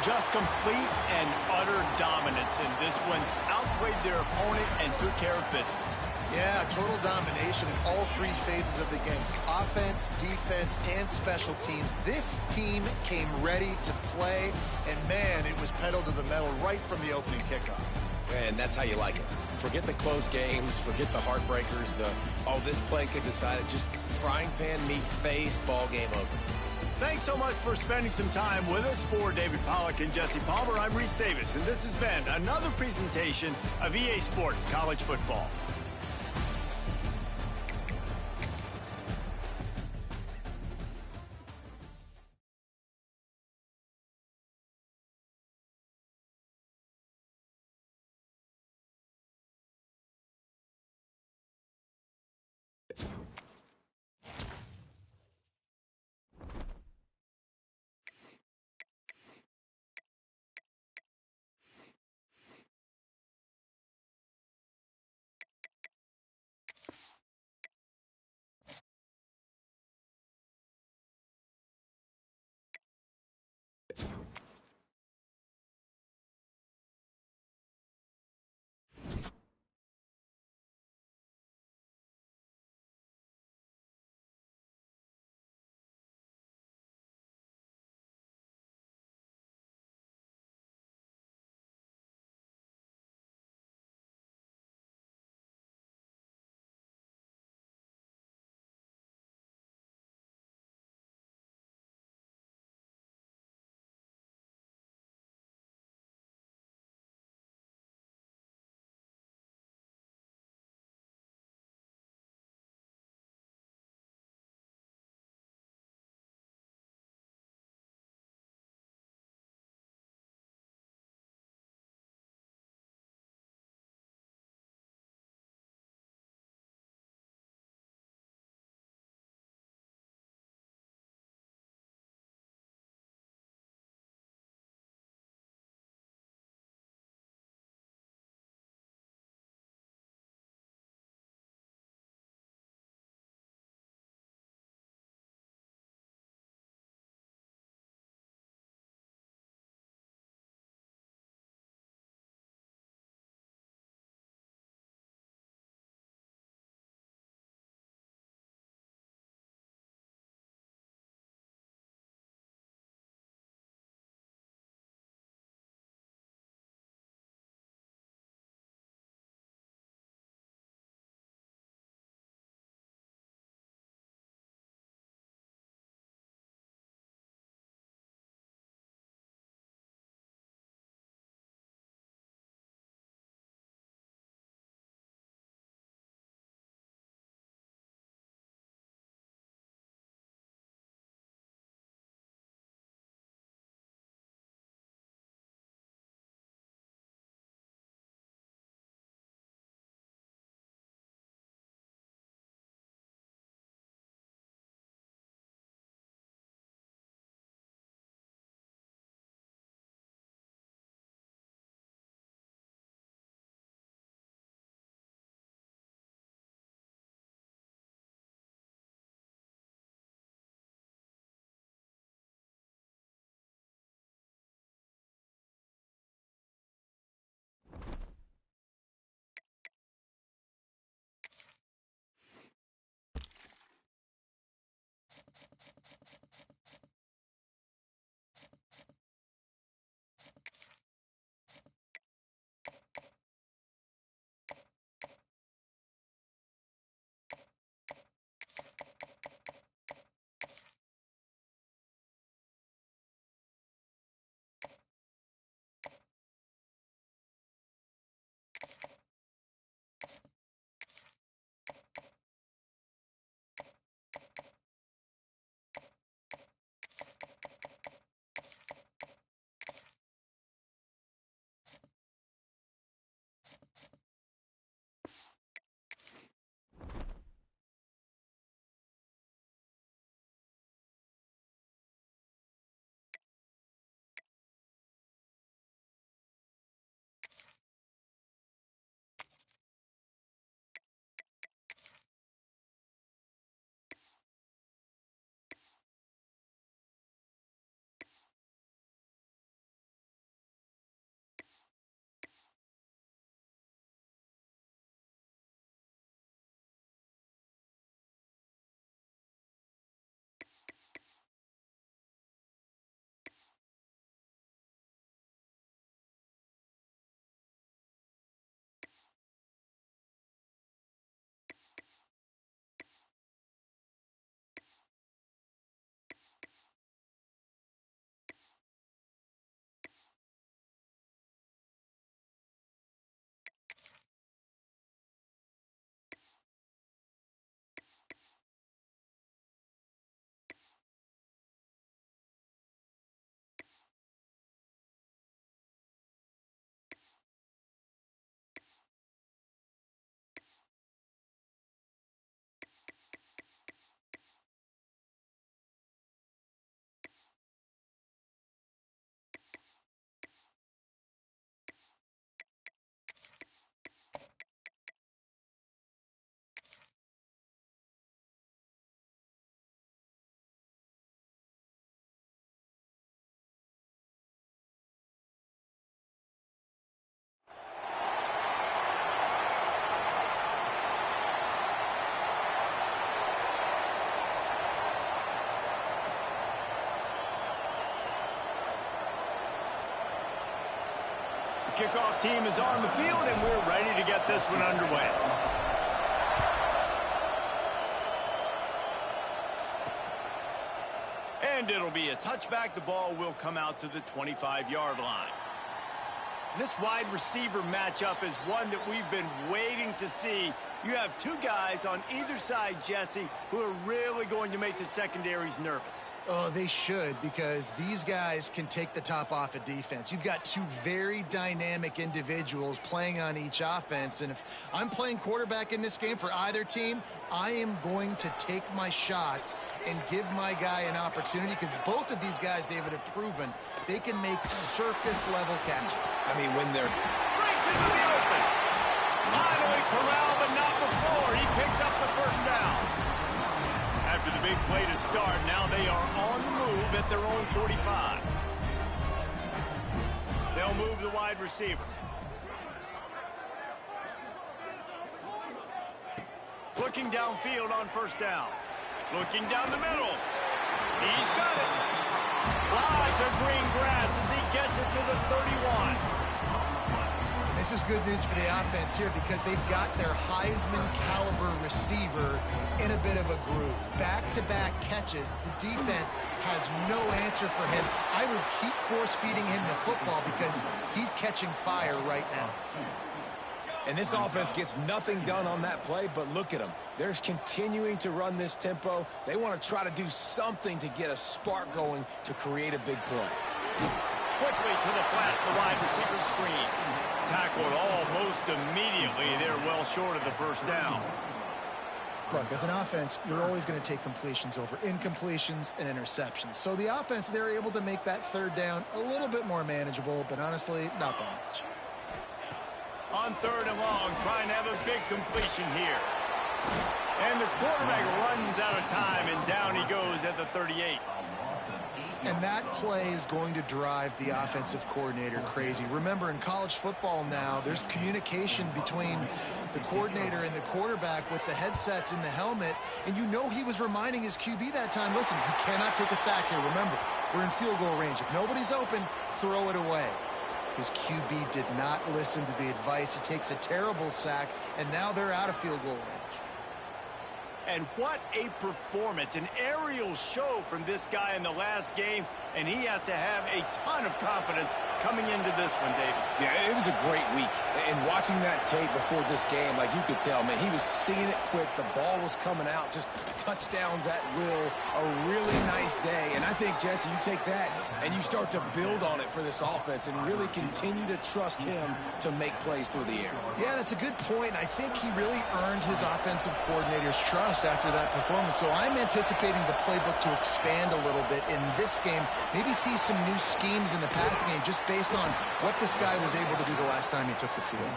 Just complete and utter dominance in this one. Outplayed their opponent and took care of business. Yeah, total domination in all 3 phases of the game. Offense, defense, and special teams. This team came ready to play, and man, it was pedal to the metal right from the opening kickoff. And that's how you like it. Forget the close games, forget the heartbreakers, this play could decide it. Just frying pan meet face, ball game over. Thanks so much for spending some time with us. For David Pollack and Jesse Palmer, I'm Reese Davis, and this has been another presentation of EA Sports College Football. kickoff team is on the field, and we're ready to get this one underway. And it'll be a touchback. The ball will come out to the 25-yard line. This wide receiver matchup is one that we've been waiting to see. You have two guys on either side, Jesse, who are really going to make the secondaries nervous. Oh, they should, because these guys can take the top off of defense. You've got two very dynamic individuals playing on each offense, and if I'm playing quarterback in this game for either team, I am going to take my shots and give my guy an opportunity, because both of these guys, David, have proven they can make circus-level catches. I mean, when they're... Breaks into the open. Finally corralled, but not before. He picks up the first down. After the big play to start, now they are on the move at their own 45. They'll move the wide receiver. Looking downfield on first down. Looking down the middle. He's got it. Lots of green grass as he gets it to the 31. This is good news for the offense here, because they've got their Heisman-caliber receiver in a bit of a groove. Back-to-back catches. The defense has no answer for him. I will keep force-feeding him the football because he's catching fire right now. And this offense gets nothing done on that play, but look at them. They're continuing to run this tempo. They want to try to do something to get a spark going to create a big play. Quickly to the flat, the wide receiver screen. Tackled almost immediately. They're well short of the first down. Look, as an offense, you're always going to take completions over incompletions and interceptions. So the offense, they're able to make that third down a little bit more manageable, but honestly, not by much. On third and long, trying to have a big completion here. And the quarterback runs out of time, and down he goes at the 38. And that play is going to drive the offensive coordinator crazy. Remember, in college football now, there's communication between the coordinator and the quarterback with the headsets in the helmet, and you know he was reminding his QB that time, listen, you cannot take a sack here. Remember, we're in field goal range. If nobody's open, throw it away. His QB did not listen to the advice. He takes a terrible sack, and now they're out of field goal range. And what a performance, an aerial show from this guy in the last game, and he has to have a ton of confidence coming into this one, David. Yeah, it was a great week. And watching that tape before this game, like you could tell, man, he was seeing it quick. The ball was coming out, just touchdowns at will. A really nice day. And I think, Jesse, you take that and you start to build on it for this offense and really continue to trust him to make plays through the air. Yeah, that's a good point. I think he really earned his offensive coordinator's trust after that performance. So I'm anticipating the playbook to expand a little bit in this game. Maybe see some new schemes in the passing game just based on what this guy was able to do the last time he took the field.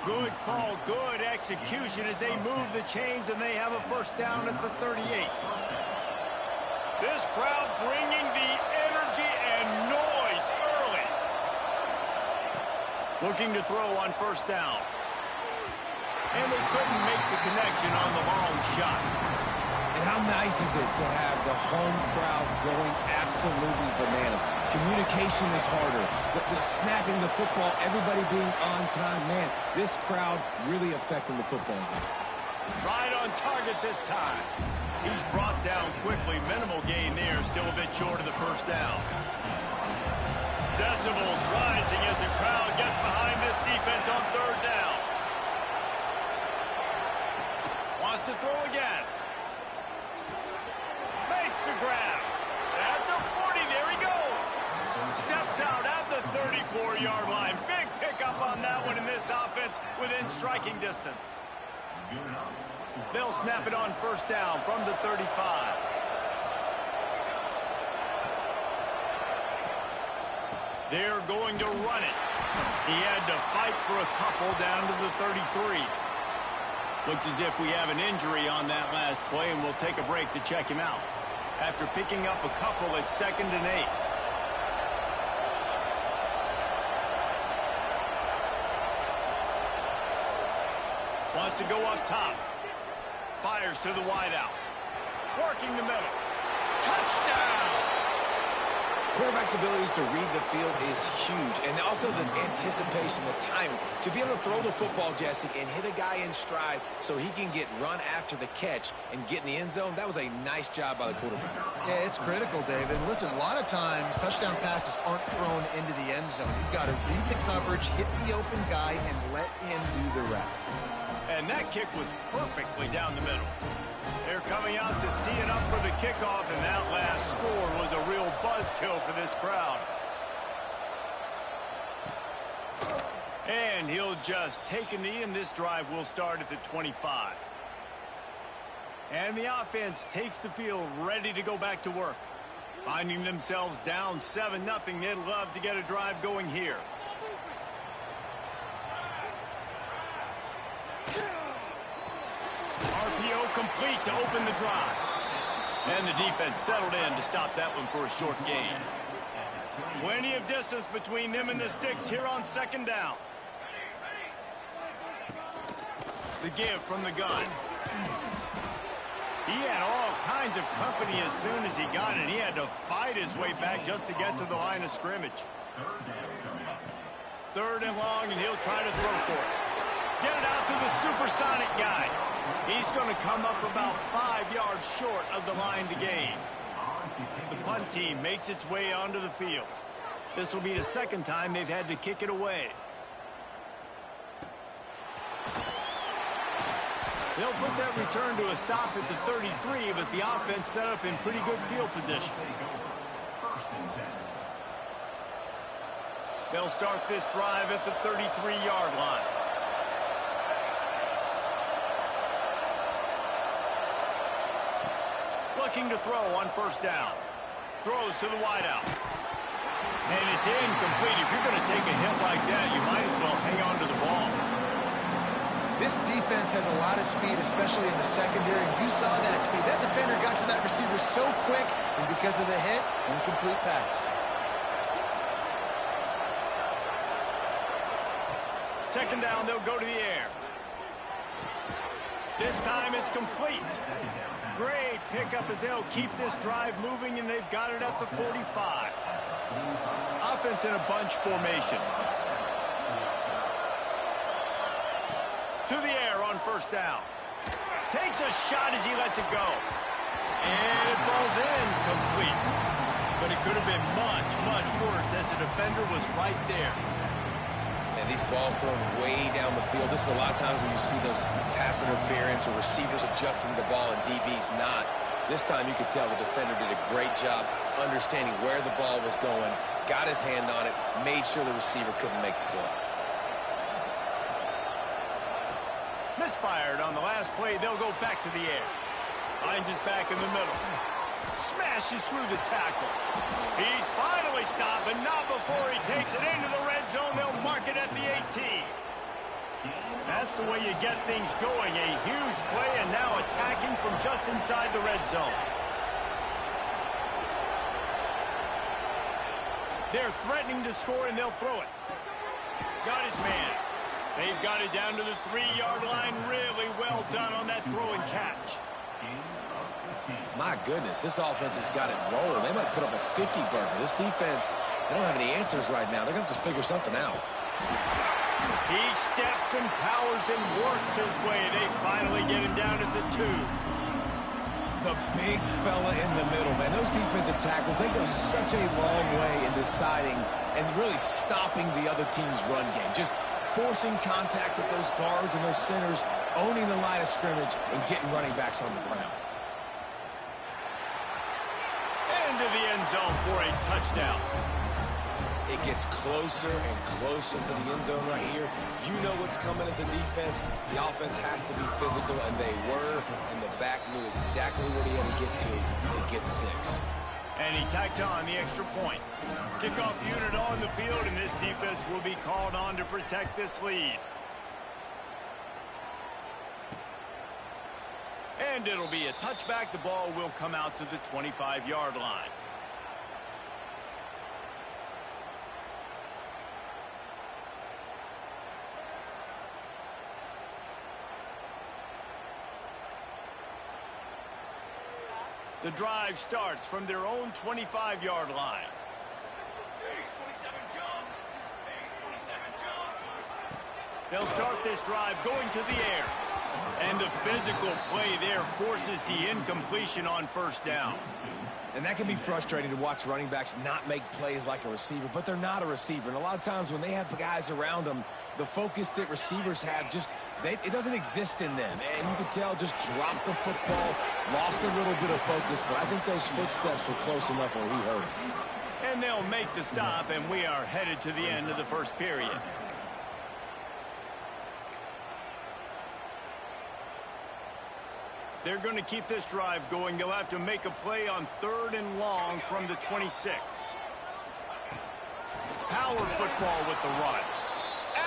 Good call, good execution as they move the chains and they have a first down at the 38. This crowd bringing the energy and noise early. Looking to throw on first down. And they couldn't make the connection on the long shot. And how nice is it to have the home crowd going absolutely bananas? Communication is harder. The snapping the football, everybody being on time. Man, this crowd really affecting the football game. Right on target this time. He's brought down quickly. Minimal gain there. Still a bit short of the first down. Decibels rising as the crowd gets behind this defense on third down. Wants to throw again. Makes the grab. At the 40, there he goes. Steps out at the 34-yard line. Big pickup on that one in this offense within striking distance. They'll snap it on first down from the 35. They're going to run it. He had to fight for a couple down to the 33. Looks as if we have an injury on that last play, and we'll take a break to check him out. After picking up a couple at 2nd and 8. Wants to go up top. Fires to the wideout. Working the middle. Touchdown! quarterback's abilities to read the field is huge. And also the anticipation, the timing. To be able to throw the football, Jesse, and hit a guy in stride so he can get run after the catch and get in the end zone, that was a nice job by the quarterback. Yeah, it's critical, David. And listen, a lot of times touchdown passes aren't thrown into the end zone. You've got to read the coverage, hit the open guy, and let him do the rest. And that kick was perfectly down the middle. They're coming out to tee it up for the kickoff, and that last score was a real buzzkill for this crowd. And he'll just take a knee, and this drive will start at the 25. And the offense takes the field ready to go back to work. Finding themselves down 7-0, they'd love to get a drive going here. RPO complete to open the drive. And the defense settled in to stop that one for a short gain. Plenty of distance between them and the sticks here on second down. The give from the gun. He had all kinds of company as soon as he got it. He had to fight his way back just to get to the line of scrimmage. 3rd and long, and he'll try to throw for it. Get it out to the supersonic guy. He's going to come up about 5 yards short of the line to gain. The punt team makes its way onto the field. This will be the 2nd time they've had to kick it away. They'll put that return to a stop at the 33, but the offense set up in pretty good field position. They'll start this drive at the 33-yard line. Looking to throw on 1st down. Throws to the wideout. And it's incomplete. If you're going to take a hit like that, you might as well hang on to the ball. This defense has a lot of speed, especially in the secondary, and you saw that speed. That defender got to that receiver so quick, and because of the hit, incomplete pass. Second down, they'll go to the air. This time it's complete. Great pickup as they'll keep this drive moving, and they've got it at the 45. Offense in a bunch formation. To the air on 1st down. Takes a shot as he lets it go. And it falls in complete. But it could have been much, much worse as the defender was right there. And these balls thrown way down the field. This is a lot of times when you see those pass interference or receivers adjusting the ball and DBs not. This time you could tell the defender did a great job understanding where the ball was going, got his hand on it, made sure the receiver couldn't make the play. Misfired on the last play. They'll go back to the air. Finds his back in the middle. Smashes through the tackle. He's finally stopped, but not before he takes it into the red zone. They'll mark it at the 18. That's the way you get things going. A huge play, and now attacking from just inside the red zone. They're threatening to score, and they'll throw it. Got his man. They've got it down to the 3-yard line. Really well done on that throw and catch. My goodness, this offense has got it rolling. They might put up a 50-burger. This defense, they don't have any answers right now. They're going to have to figure something out. He steps and powers and works his way. They finally get him down at the 2. The big fella in the middle, man. Those defensive tackles, they go such a long way in deciding and really stopping the other team's run game. Just forcing contact with those guards and those centers, owning the line of scrimmage, and getting running backs on the ground. Into the end zone for a touchdown. It gets closer and closer to the end zone right here. You know what's coming as a defense. The offense has to be physical, and they were, and the back knew exactly what he had to get 6. And he tacked on the extra point. Kickoff unit on the field, and this defense will be called on to protect this lead. And it'll be a touchback. The ball will come out to the 25-yard line. The drive starts from their own 25-yard line. They'll start this drive going to the air. And the physical play there forces the incompletion on first down. And that can be frustrating to watch running backs not make plays like a receiver, but they're not a receiver. And a lot of times when they have guys around them, the focus that receivers have it doesn't exist in them. And you can tell just dropped the football, lost a little bit of focus, but I think those footsteps were close enough where he hurt him. And they'll make the stop, and we are headed to the end of the first period. They're going to keep this drive going. They'll have to make a play on 3rd and long from the 26. Power football with the run.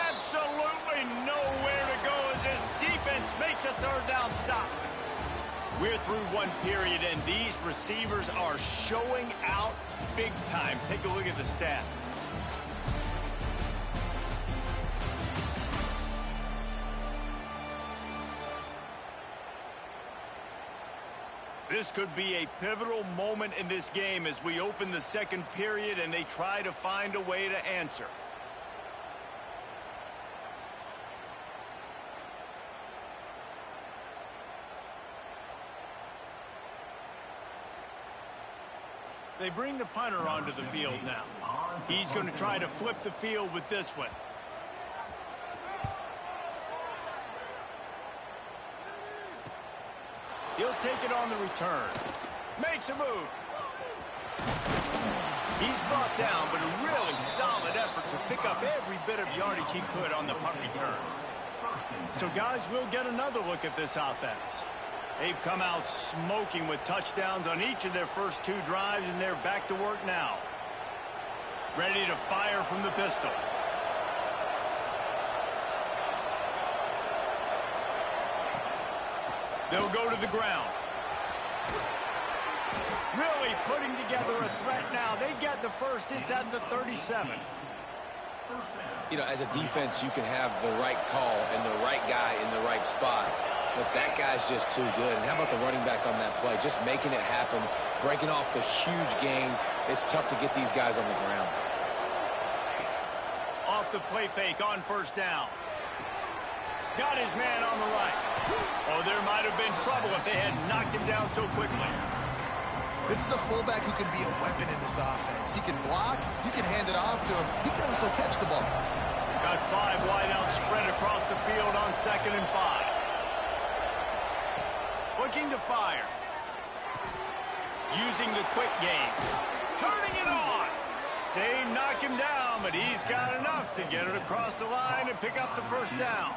Absolutely nowhere to go as this defense makes a 3rd down stop. We're through one period, and these receivers are showing out big time. Take a look at the stats. This could be a pivotal moment in this game as we open the second period and they try to find a way to answer. They bring the punter onto the field now. He's going to try to flip the field with this one. He'll take it on the return. Makes a move. He's brought down, but a really solid effort to pick up every bit of yardage he could on the punt return. So, guys, we'll get another look at this offense. They've come out smoking with touchdowns on each of their first 2 drives, and they're back to work now. Ready to fire from the pistol. They'll go to the ground. Really putting together a threat now. They get the first. It's at the 37. You know, as a defense, you can have the right call and the right guy in the right spot. But that guy's just too good. And how about the running back on that play? Just making it happen, breaking off the huge gain. It's tough to get these guys on the ground. Off the play fake on first down. Got his man on the right. Oh, there might have been trouble if they had knocked him down so quickly. This is a fullback who can be a weapon in this offense. He can block. You can hand it off to him. He can also catch the ball. Got 5 wide out spread across the field on 2nd and 5. Looking to fire. Using the quick game. Turning it on. They knock him down, but he's got enough to get it across the line and pick up the first down.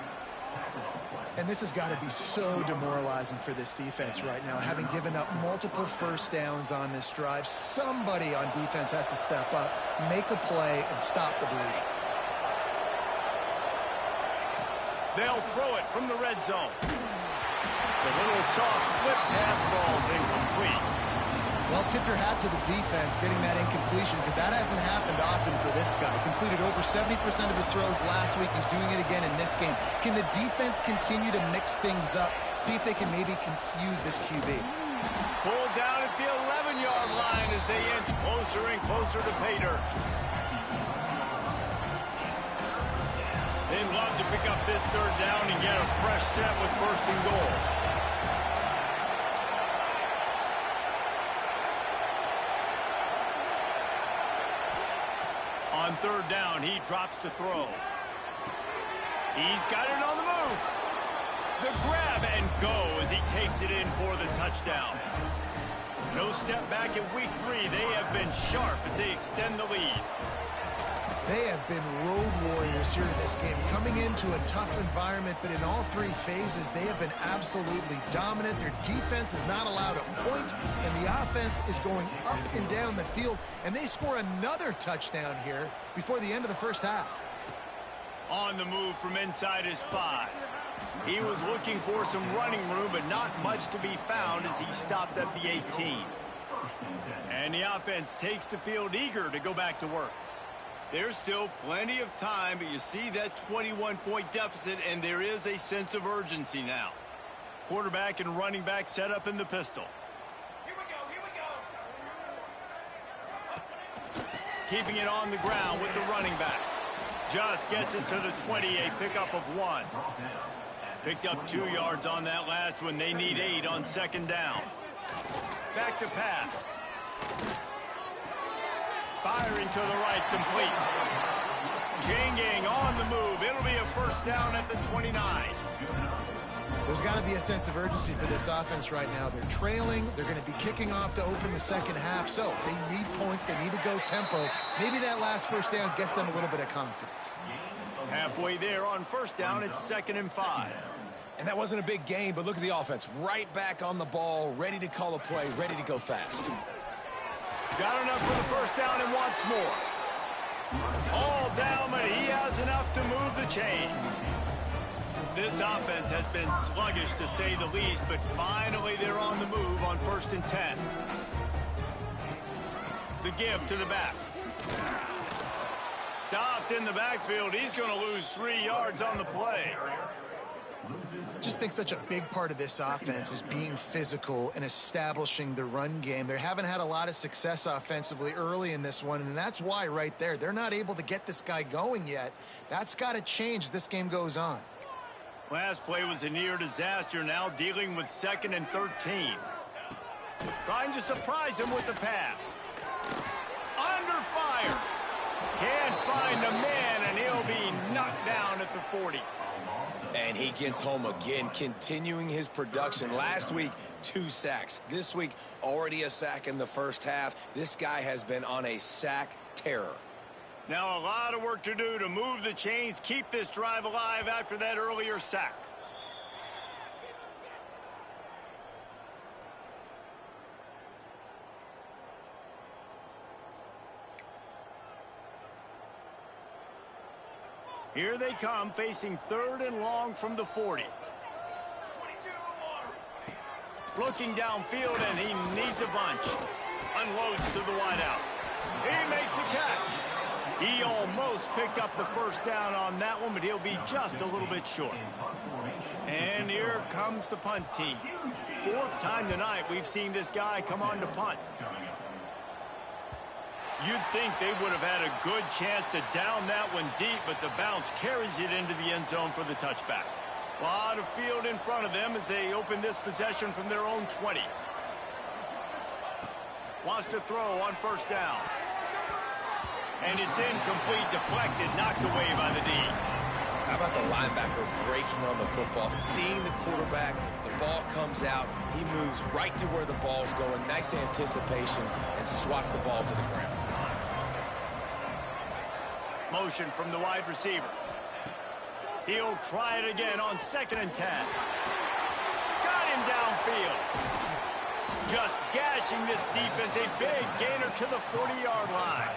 And this has got to be so demoralizing for this defense right now, having given up multiple first downs on this drive. Somebody on defense has to step up, make a play, and stop the bleeding. They'll throw it from the red zone. The little soft flip pass falls incomplete. Well, tip your hat to the defense getting that incompletion, because that hasn't happened often for this guy. Completed over 70% of his throws last week. He's doing it again in this game. Can the defense continue to mix things up? See if they can maybe confuse this QB. Pulled down at the 11-yard line as they inch closer and closer to pay dirt. They'd love to pick up this 3rd down and get a fresh set with 1st and goal. On 3rd down, he drops to throw. He's got it on the move. The grab and go as he takes it in for the touchdown. No step back in week 3. They have been sharp as they extend the lead. They have been road warriors here in this game, coming into a tough environment, but in all 3 phases, they have been absolutely dominant. Their defense is not allowed a point, and the offense is going up and down the field, and they score another touchdown here before the end of the first half. On the move from inside his 5. He was looking for some running room, but not much to be found as he stopped at the 18. And the offense takes the field eager to go back to work. There's still plenty of time, but you see that 21-point deficit, and there is a sense of urgency now. Quarterback and running back set up in the pistol. Here we go. Keeping it on the ground with the running back. Just gets it to the 20, a pickup of 1. Picked up 2 yards on that last one. They need 8 on second down. Back to pass. Firing to the right, complete. Chain gang on the move. It'll be a first down at the 29. There's got to be a sense of urgency for this offense right now. They're trailing. They're going to be kicking off to open the second half. So they need points. They need to go tempo. Maybe that last first down gets them a little bit of confidence. Halfway there on first down, it's 2nd and 5. And that wasn't a big gain, but look at the offense. Right back on the ball, ready to call a play, ready to go fast. Got enough for the first down and wants more. All down, but he has enough to move the chains. This offense has been sluggish, to say the least, but finally they're on the move on 1st and 10. The give to the back. Stopped in the backfield. He's going to lose 3 yards on the play. Just think such a big part of this offense is being physical and establishing the run game. They haven't had a lot of success offensively early in this one, and that's why right there, they're not able to get this guy going yet. That's got to change as this game goes on. Last play was a near disaster, now dealing with 2nd and 13. Trying to surprise him with the pass. Under fire. Can't find a man, and he'll be knocked down at the 40. And he gets home again, continuing his production. Last week, 2 sacks. This week, already a sack in the first half. This guy has been on a sack terror. Now a lot of work to do to move the chains, keep this drive alive after that earlier sack. Here they come, facing 3rd and long from the 40. Looking downfield, and he needs a bunch. Unloads to the wideout. He makes a catch. He almost picked up the first down on that one, but he'll be just a little bit short. And here comes the punt team. 4th time tonight we've seen this guy come on to punt. You'd think they would have had a good chance to down that one deep, but the bounce carries it into the end zone for the touchback. A lot of field in front of them as they open this possession from their own 20. Wants to throw on first down. And it's incomplete, deflected, knocked away by the D. How about the linebacker breaking on the football, seeing the quarterback, the ball comes out, he moves right to where the ball's going, nice anticipation, and swats the ball to the ground. Motion from the wide receiver. He'll try it again on 2nd and 10. Got him downfield. Just gashing this defense, a big gainer to the 40-yard line.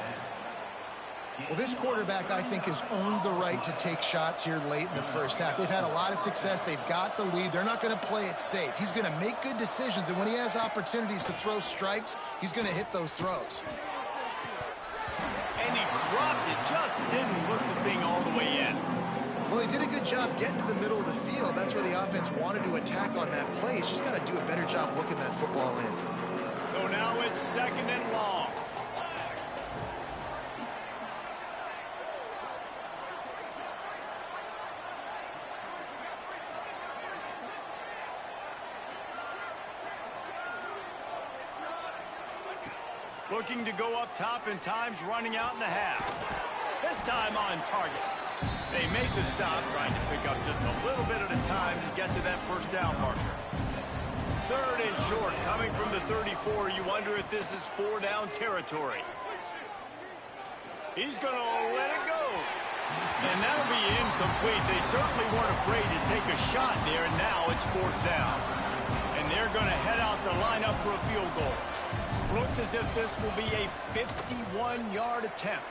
Well, this quarterback, I think, has earned the right to take shots here late in the first half. They've had a lot of success. They've got the lead. They're not going to play it safe. He's going to make good decisions, and when he has opportunities to throw strikes, he's going to hit those throws. And he dropped it, just didn't look the thing all the way in. Well, he did a good job getting to the middle of the field. That's where the offense wanted to attack on that play. He's just got to do a better job looking that football in. So now it's 2nd and long. Looking to go up top, and time's running out in the half. This time on target. They make the stop, trying to pick up just a little bit at a time to get to that first down marker. 3rd and short, coming from the 34. You wonder if this is 4-down territory. He's going to let it go. And that'll be incomplete. They certainly weren't afraid to take a shot there, and now it's 4th down. And they're going to head out to line up for a field goal. Looks as if this will be a 51-yard attempt.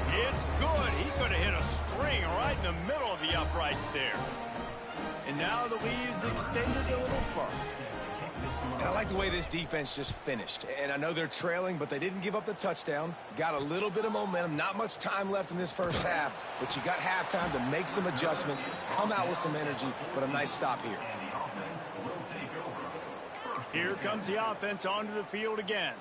It's good. He could have hit a string right in the middle of the uprights there. And now the lead is extended a little further. And I like the way this defense just finished. And I know they're trailing, but they didn't give up the touchdown. Got a little bit of momentum. Not much time left in this first half, but you got halftime to make some adjustments, come out with some energy, but a nice stop here. Here comes the offense onto the field again.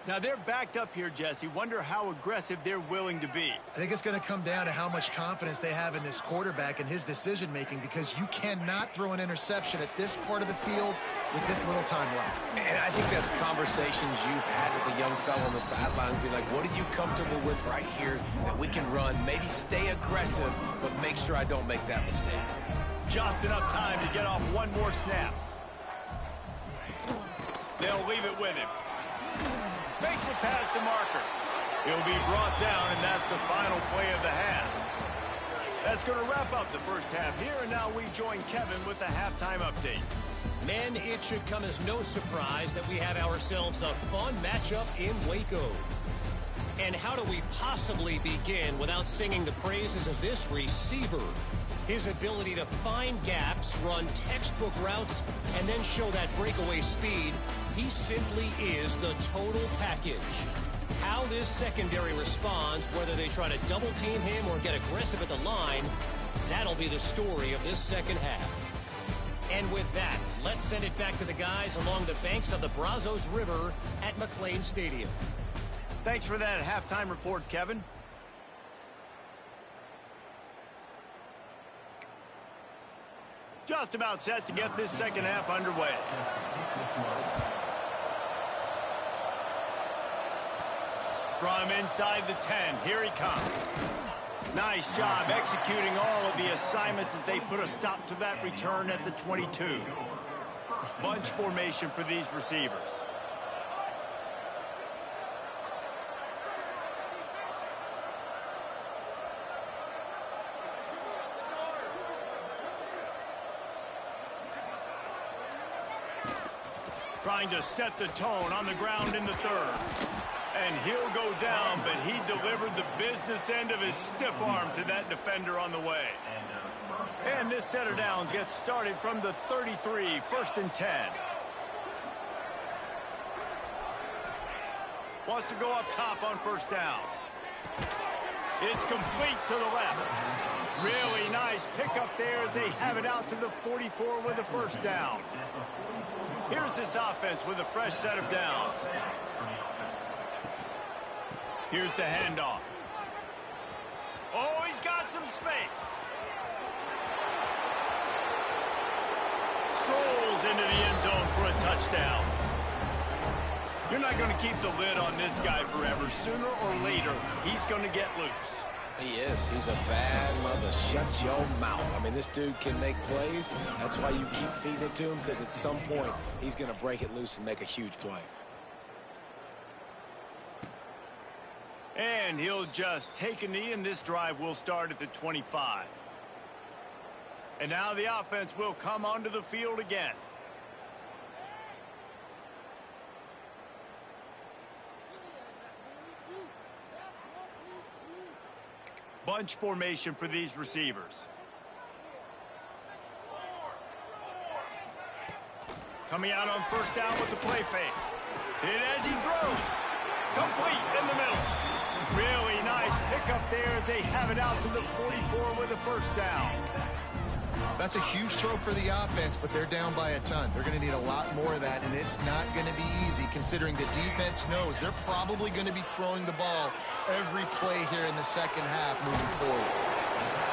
Now they're backed up here, Jesse. Wonder how aggressive they're willing to be. I think it's going to come down to how much confidence they have in this quarterback and his decision-making, because you cannot throw an interception at this part of the field with this little time left. And I think that's conversations you've had with the young fellow on the sidelines. Be like, what are you comfortable with right here that we can run? Maybe stay aggressive, but make sure I don't make that mistake. Just enough time to get off one more snap. They'll leave it with him. Makes it past the marker. He'll be brought down, and that's the final play of the half. That's going to wrap up the first half here, and now we join Kevin with the halftime update. Men, it should come as no surprise that we have ourselves a fun matchup in Waco. And how do we possibly begin without singing the praises of this receiver? His ability to find gaps, run textbook routes, and then show that breakaway speed. He simply is the total package. How this secondary responds, whether they try to double team him or get aggressive at the line, that'll be the story of this second half. And with that, let's send it back to the guys along the banks of the Brazos River at McLean Stadium. Thanks for that halftime report, Kevin. Just about set to get this second half underway. From inside the 10, here he comes. Nice job executing all of the assignments as they put a stop to that return at the 22. Bunch formation for these receivers. Trying to set the tone on the ground in the third. And he'll go down, but he delivered the business end of his stiff arm to that defender on the way. And this set of downs gets started from the 33, 1st and 10. Wants to go up top on first down. It's complete to the left. Really nice pickup there as they have it out to the 44 with a first down. Here's this offense with a fresh set of downs. Here's the handoff. Oh, he's got some space. Strolls into the end zone for a touchdown. You're not going to keep the lid on this guy forever. Sooner or later, he's going to get loose. He is. He's a bad mother. Shut your mouth. I mean, this dude can make plays. That's why you keep feeding it to him, because at some point, he's going to break it loose and make a huge play. And he'll just take a knee, and this drive will start at the 25. And now the offense will come onto the field again. Bunch formation for these receivers. Coming out on first down with the play fake. Hit as he throws. Complete in the middle. Really nice pickup there as they have it out to the 44 with a first down. That's a huge throw for the offense, but they're down by a ton. They're going to need a lot more of that, and it's not going to be easy considering the defense knows they're probably going to be throwing the ball every play here in the second half moving forward.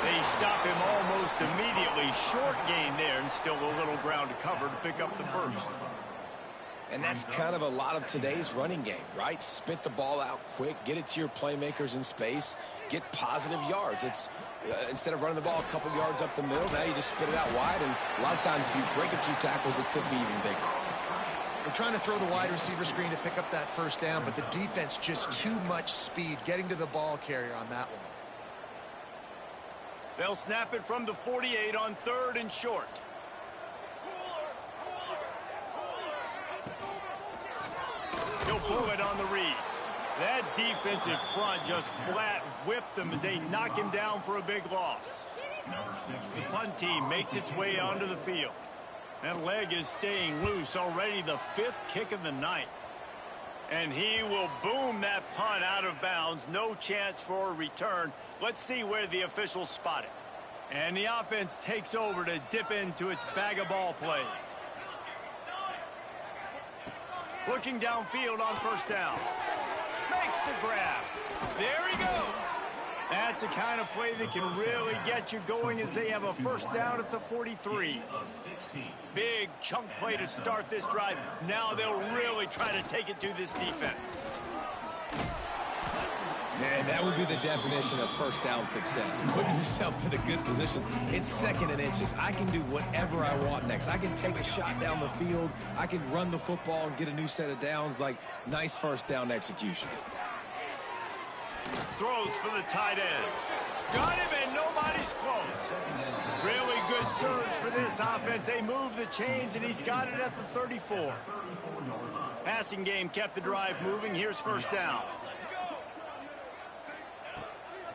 They stop him almost immediately. Short gain there, and still a little ground to cover to pick up the first. And that's kind of a lot of today's running game, right? Spit the ball out quick, get it to your playmakers in space, get positive yards. It's instead of running the ball a couple yards up the middle, now you just spit it out wide, and a lot of times if you break a few tackles, it could be even bigger. They're trying to throw the wide receiver screen to pick up that first down, but the defense just too much speed getting to the ball carrier on that one. They'll snap it from the 48 on 3rd and short. He'll pull it on the read. That defensive front just flat whipped them as they knock him down for a big loss. The punt team makes its way onto the field. That leg is staying loose, already the 5th kick of the night. And he will boom that punt out of bounds. No chance for a return. Let's see where the officials spot it. And the offense takes over to dip into its bag of ball plays. Looking downfield on first down. Makes the grab. There he goes. That's the kind of play that can really get you going as they have a first down at the 43. Big chunk play to start this drive. Now they'll really try to take it to this defense. And that would be the definition of first down success. Putting yourself in a good position. It's second and inches. I can do whatever I want next. I can take a shot down the field. I can run the football and get a new set of downs. Like, nice first down execution. Throws for the tight end. Got him, and nobody's close. Really good surge for this offense. They move the chains, and he's got it at the 34. Passing game kept the drive moving. Here's first down.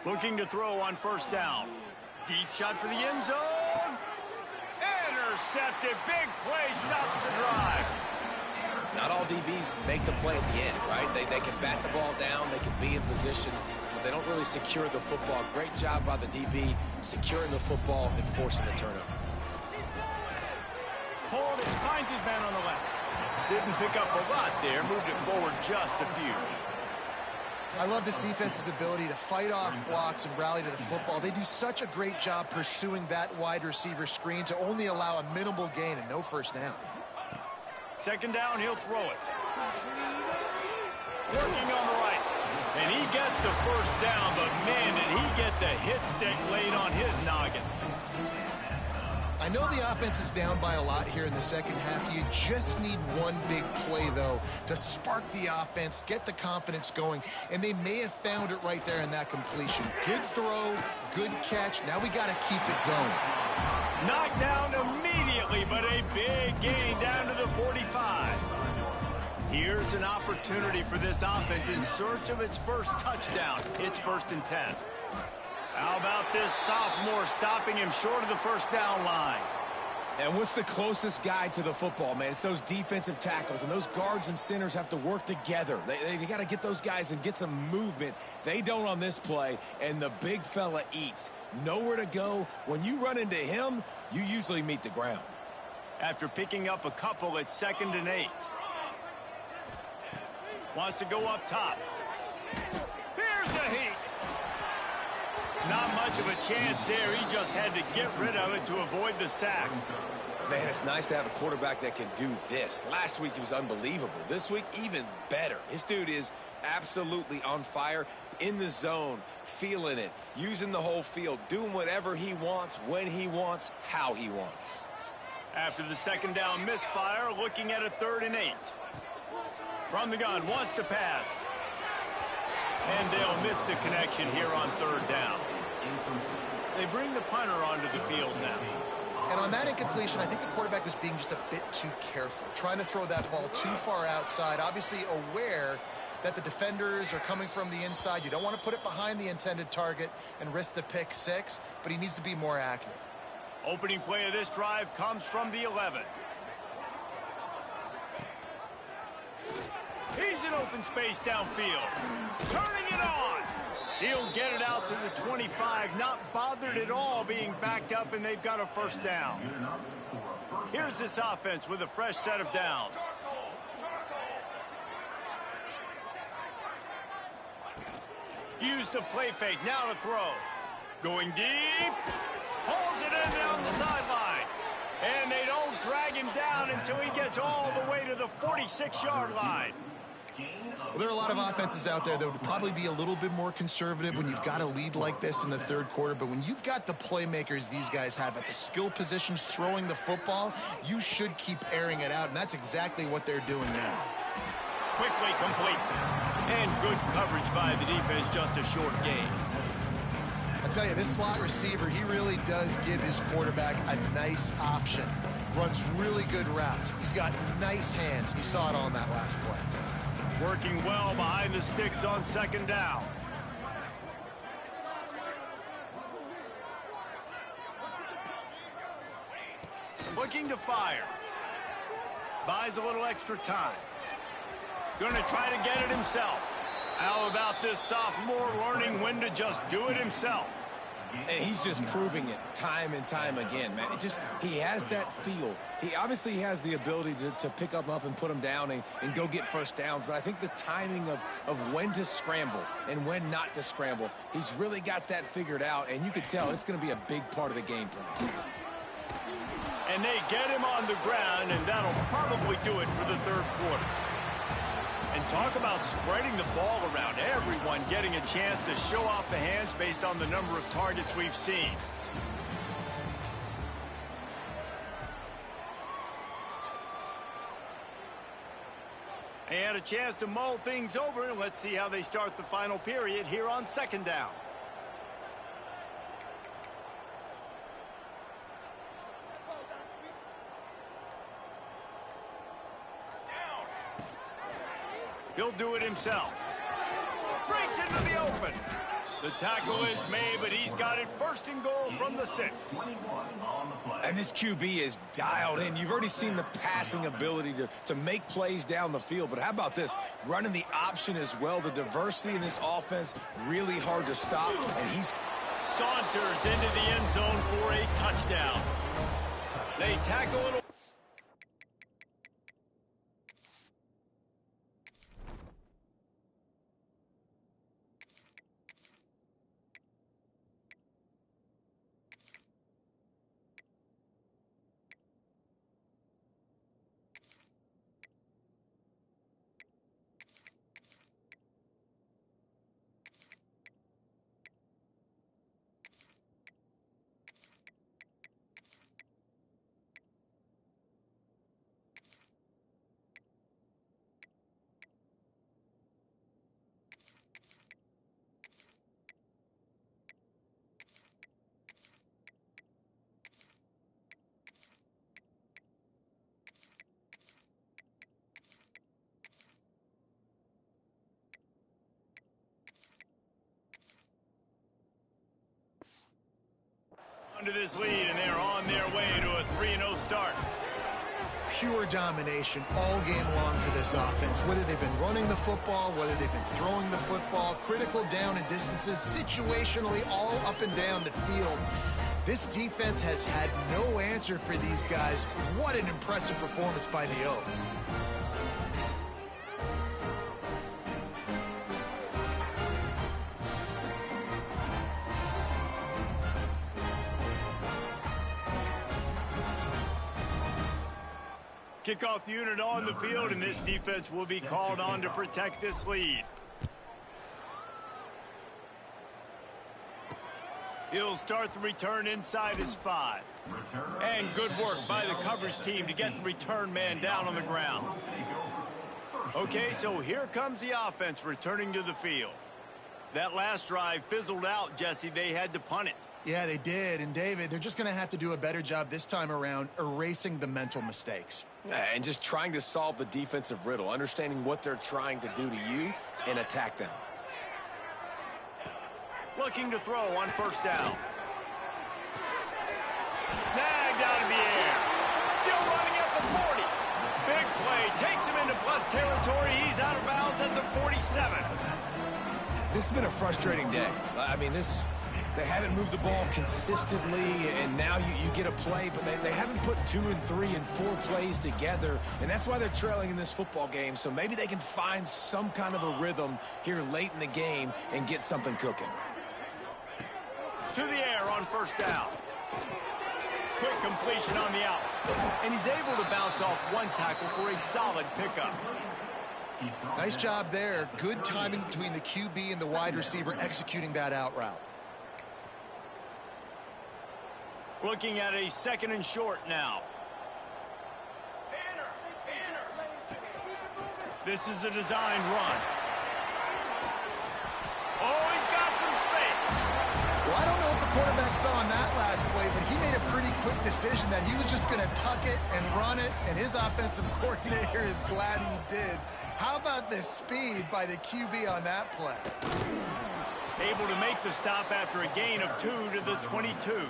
Looking to throw on first down. Deep shot for the end zone. Intercepted. Big play stops the drive. Not all DBs make the play at the end, right? They can bat the ball down. They can be in position, but they don't really secure the football. Great job by the DB securing the football and forcing the turnover. Pulled it. Finds his man on the left. Didn't pick up a lot there. Moved it forward just a few. I love this defense's ability to fight off blocks and rally to the football. They do such a great job pursuing that wide receiver screen to only allow a minimal gain and no first down. Second down, he'll throw it. Working on the right. And he gets the first down, but man, did he get the hit stick laid on his noggin. I know the offense is down by a lot here in the second half. You just need one big play, though, to spark the offense, get the confidence going, and they may have found it right there in that completion. Good throw, good catch. Now we got to keep it going. Knocked down immediately, but a big gain down to the 45. Here's an opportunity for this offense in search of its first touchdown. It's 1st and 10. How about this sophomore stopping him short of the first down line? And what's the closest guy to the football, man? It's those defensive tackles, and those guards and centers have to work together. They got to get those guys and get some movement. They don't on this play, and the big fella eats. Nowhere to go. When you run into him, you usually meet the ground. After picking up a couple, it's 2nd and 8. Wants to go up top. Here's a heat. Not much of a chance there. He just had to get rid of it to avoid the sack. Man, it's nice to have a quarterback that can do this. Last week, he was unbelievable. This week, even better. This dude is absolutely on fire, in the zone, feeling it, using the whole field, doing whatever he wants, when he wants, how he wants. After the second down misfire, looking at a 3rd and 8. From the gun, wants to pass. And they'll miss the connection here on 3rd down. They bring the punter onto the field now. And on that incompletion, I think the quarterback was being just a bit too careful, trying to throw that ball too far outside, obviously aware that the defenders are coming from the inside. You don't want to put it behind the intended target and risk the pick 6, but he needs to be more accurate. Opening play of this drive comes from the 11. He's in open space downfield. Turning it on. He'll get it out to the 25. Not bothered at all being backed up, and they've got a first down. Here's this offense with a fresh set of downs. Use the play fake. Now to throw. Going deep. Pulls it in down the sideline. And they don't drag him down until he gets all the way to the 46-yard line. Well, there are a lot of offenses out there that would probably be a little bit more conservative when you've got a lead like this in the 3rd quarter. But when you've got the playmakers these guys have at the skill positions throwing the football, you should keep airing it out. And that's exactly what they're doing now. Quickly complete. And good coverage by the defense, just a short gain. I tell you, this slot receiver, he really does give his quarterback a nice option. Runs really good routes. He's got nice hands. You saw it on that last play. Working well behind the sticks on 2nd down. Looking to fire. Buys a little extra time. Going to try to get it himself. How about this sophomore learning when to just do it himself? And he's just proving it time and time again, man. He has that feel. He obviously has the ability to pick up and put him down and go get first downs. But I think the timing of when to scramble and when not to scramble, he's really got that figured out. And you can tell it's going to be a big part of the game plan. And they get him on the ground, and that'll probably do it for the third quarter. And talk about spreading the ball around, everyone getting a chance to show off the hands based on the number of targets we've seen. And a chance to mull things over, and let's see how they start the final period here on second down. He'll do it himself. Breaks into the open. The tackle is made, but he's got it first and goal from the 6. And this QB is dialed in. You've already seen the passing ability to make plays down the field. But how about this? Running the option as well. The diversity in this offense, really hard to stop. And he's saunters into the end zone for a touchdown. They tackle it. Under this lead, and they're on their way to a 3-0 start. Pure domination all game long for this offense. Whether they've been running the football, whether they've been throwing the football, critical down and distances, situationally all up and down the field. This defense has had no answer for these guys. What an impressive performance by the O. Kickoff unit on the field, and this defense will be called on to protect this lead. He'll start the return inside his 5. And good work by the coverage team to get the return man down on the ground. Okay, so here comes the offense returning to the field. That last drive fizzled out, Jesse. They had to punt it. Yeah, they did. And, David, they're just going to have to do a better job this time around erasing the mental mistakes. And just trying to solve the defensive riddle, understanding what they're trying to do to you and attack them. Looking to throw on first down. Snagged out of the air. Still running at the 40. Big play. Takes him into plus territory. He's out of bounds at the 47. This has been a frustrating day. I mean, they haven't moved the ball consistently, and now you get a play, but they haven't put 2 and 3 and 4 plays together, and that's why they're trailing in this football game. So maybe they can find some kind of a rhythm here late in the game and get something cooking. To the air on first down. Quick completion on the out. And he's able to bounce off one tackle for a solid pickup. Nice job there. Good timing between the QB and the wide receiver executing that out route. Looking at a second and short now. This is a designed run. Oh, he's got some space. Well, I don't know what the quarterback saw on that last play, but he made a pretty quick decision that he was just going to tuck it and run it, and his offensive coordinator is glad he did. How about the speed by the QB on that play? Able to make the stop after a gain of 2 to the 22.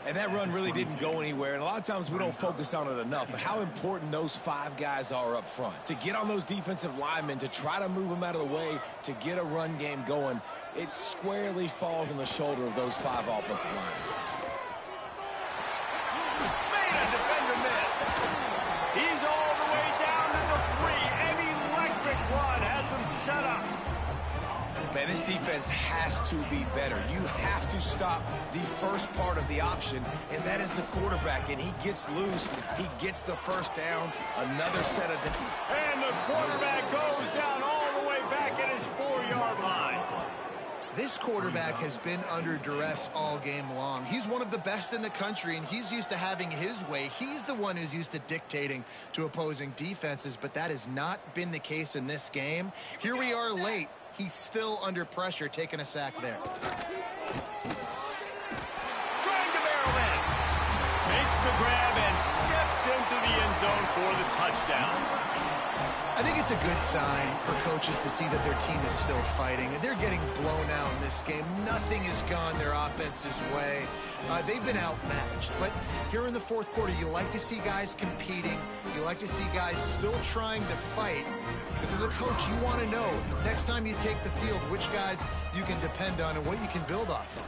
And that run really didn't go anywhere, and a lot of times we don't focus on it enough, but how important those 5 guys are up front. To get on those defensive linemen, to try to move them out of the way, to get a run game going, it squarely falls on the shoulder of those 5 offensive linemen. Made a defender miss. He's all the way down to the 3. An electric run has him set up. Man, this defense has to be better. You have to stop the first part of the option, and that is the quarterback. And he gets loose. He gets the first down. Another set of... And the quarterback goes down all the way back at his 4-yard line. This quarterback has been under duress all game long. He's one of the best in the country, and he's used to having his way. He's the one who's used to dictating to opposing defenses, but that has not been the case in this game. Here we are late. He's still under pressure, taking a sack there. Trying to barrel in. Makes the grab and steps into the end zone for the touchdown. I think it's a good sign for coaches to see that their team is still fighting. They're getting blown out in this game. Nothing has gone their offense's way. They've been outmatched. But here in the fourth quarter, you like to see guys competing. You like to see guys still trying to fight. Because as a coach, you want to know next time you take the field which guys you can depend on and what you can build off of.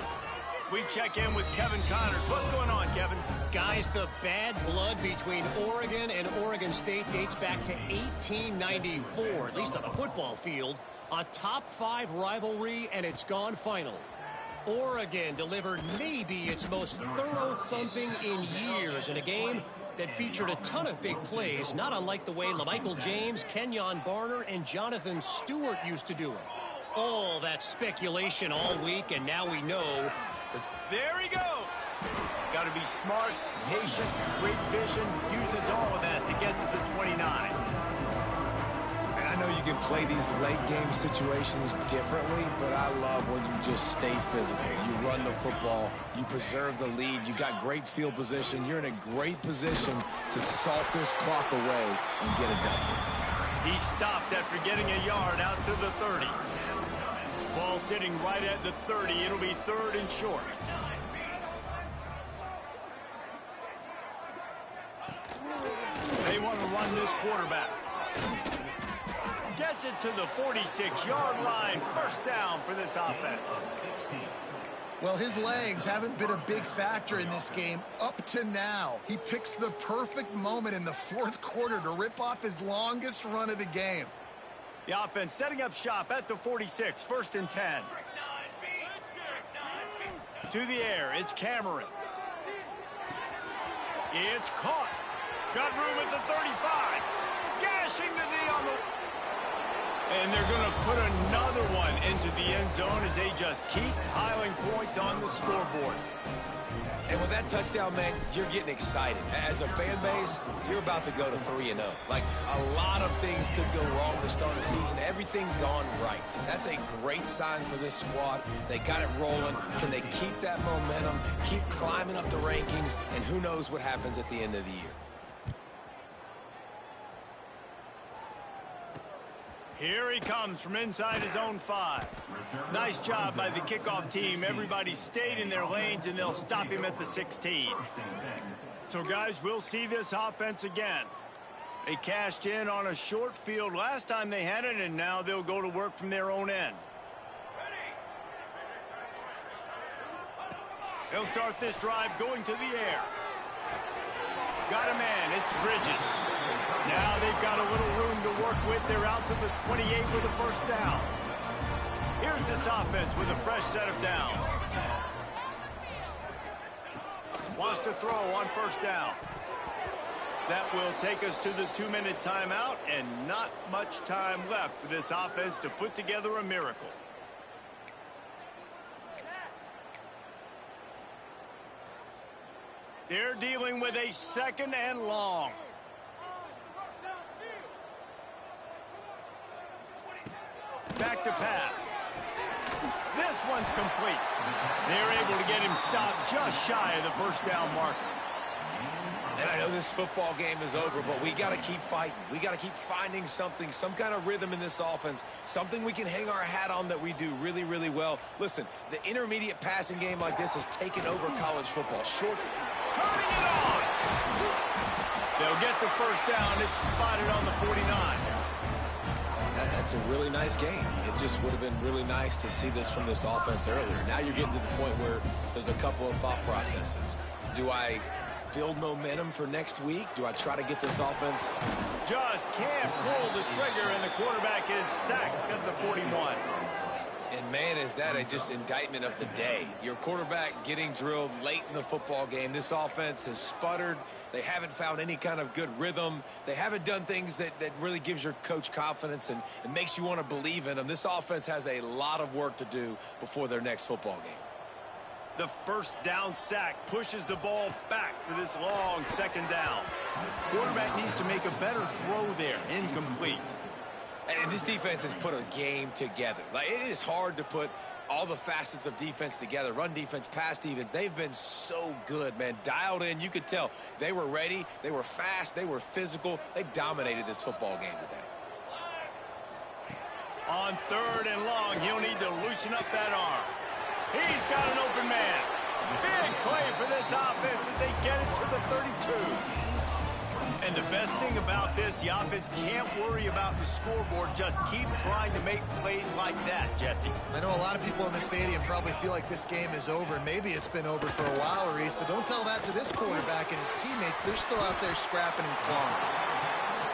We check in with Kevin Connors. What's going on, Kevin? Guys, the bad blood between Oregon and Oregon State dates back to 1894, at least on the football field. A top-5 rivalry, and it's gone final. Oregon delivered maybe its most thorough thumping in years in a game that featured a ton of big plays, not unlike the way LaMichael James, Kenyon Barner, and Jonathan Stewart used to do it. All that speculation all week, and now we know. There he goes. Got to be smart, patient, great vision. Uses all of that to get to the 29. And I know you can play these late game situations differently, but I love when you just stay physical. You run the football, you preserve the lead, you got great field position. You're in a great position to salt this clock away and get it done. He stopped after getting a yard out to the 30. Ball sitting right at the 30. It'll be 3rd and short. They want to run this quarterback. Gets it to the 46-yard line. First down for this offense. Well, his legs haven't been a big factor in this game up to now. He picks the perfect moment in the fourth quarter to rip off his longest run of the game. The offense setting up shop at the 46, 1st and 10. To the air, it's Cameron. It's caught. Got room at the 35. Gashing the knee on the... And they're going to put another one into the end zone as they just keep piling points on the scoreboard. And with that touchdown, man, you're getting excited. As a fan base, you're about to go to 3-0. Like, a lot of things could go wrong to start the season. Everything gone right. That's a great sign for this squad. They got it rolling. Can they keep that momentum, keep climbing up the rankings, and who knows what happens at the end of the year? Here he comes from inside his own 5. Nice job by the kickoff team. Everybody stayed in their lanes, and they'll stop him at the 16. So, guys, we'll see this offense again. They cashed in on a short field last time they had it, and now they'll go to work from their own end. They'll start this drive going to the air. Got a man. It's Bridges. Now they've got a little room to work with. They're out to the 28 with a first down. Here's this offense with a fresh set of downs. Wants to throw on first down. That will take us to the 2-minute timeout, and not much time left for this offense to put together a miracle. They're dealing with a 2nd and long. Back to pass. This one's complete. They're able to get him stopped just shy of the first down marker. And I know this football game is over, but we got to keep fighting. We got to keep finding something, some kind of rhythm in this offense, something we can hang our hat on that we do really, really well. Listen, the intermediate passing game like this has taken over college football. Short, turning it on. They'll get the first down. It's spotted on the 49. That's a really nice game. It just would have been really nice to see this from this offense earlier. Now you're getting to the point where there's a couple of thought processes. Do I build momentum for next week? Do I try to get this offense? Just can't pull the trigger, and the quarterback is sacked at the 41. And, man, is that a just indictment of the day. Your quarterback getting drilled late in the football game. This offense has sputtered. They haven't found any kind of good rhythm. They haven't done things that really gives your coach confidence and makes you want to believe in them. This offense has a lot of work to do before their next football game. The first down sack pushes the ball back for this long second down. Quarterback needs to make a better throw there. Incomplete. And this defense has put a game together. Like, it is hard to put all the facets of defense together. Run defense, pass defense. They've been so good, man. Dialed in. You could tell they were ready. They were fast. They were physical. They dominated this football game today. On 3rd and long, he'll need to loosen up that arm. He's got an open man. Big play for this offense as they get it to the 32. And the best thing about this, the offense can't worry about the scoreboard. Just keep trying to make plays like that, Jesse. I know a lot of people in the stadium probably feel like this game is over. Maybe it's been over for a while, Reese, but don't tell that to this quarterback and his teammates. They're still out there scrapping and clawing.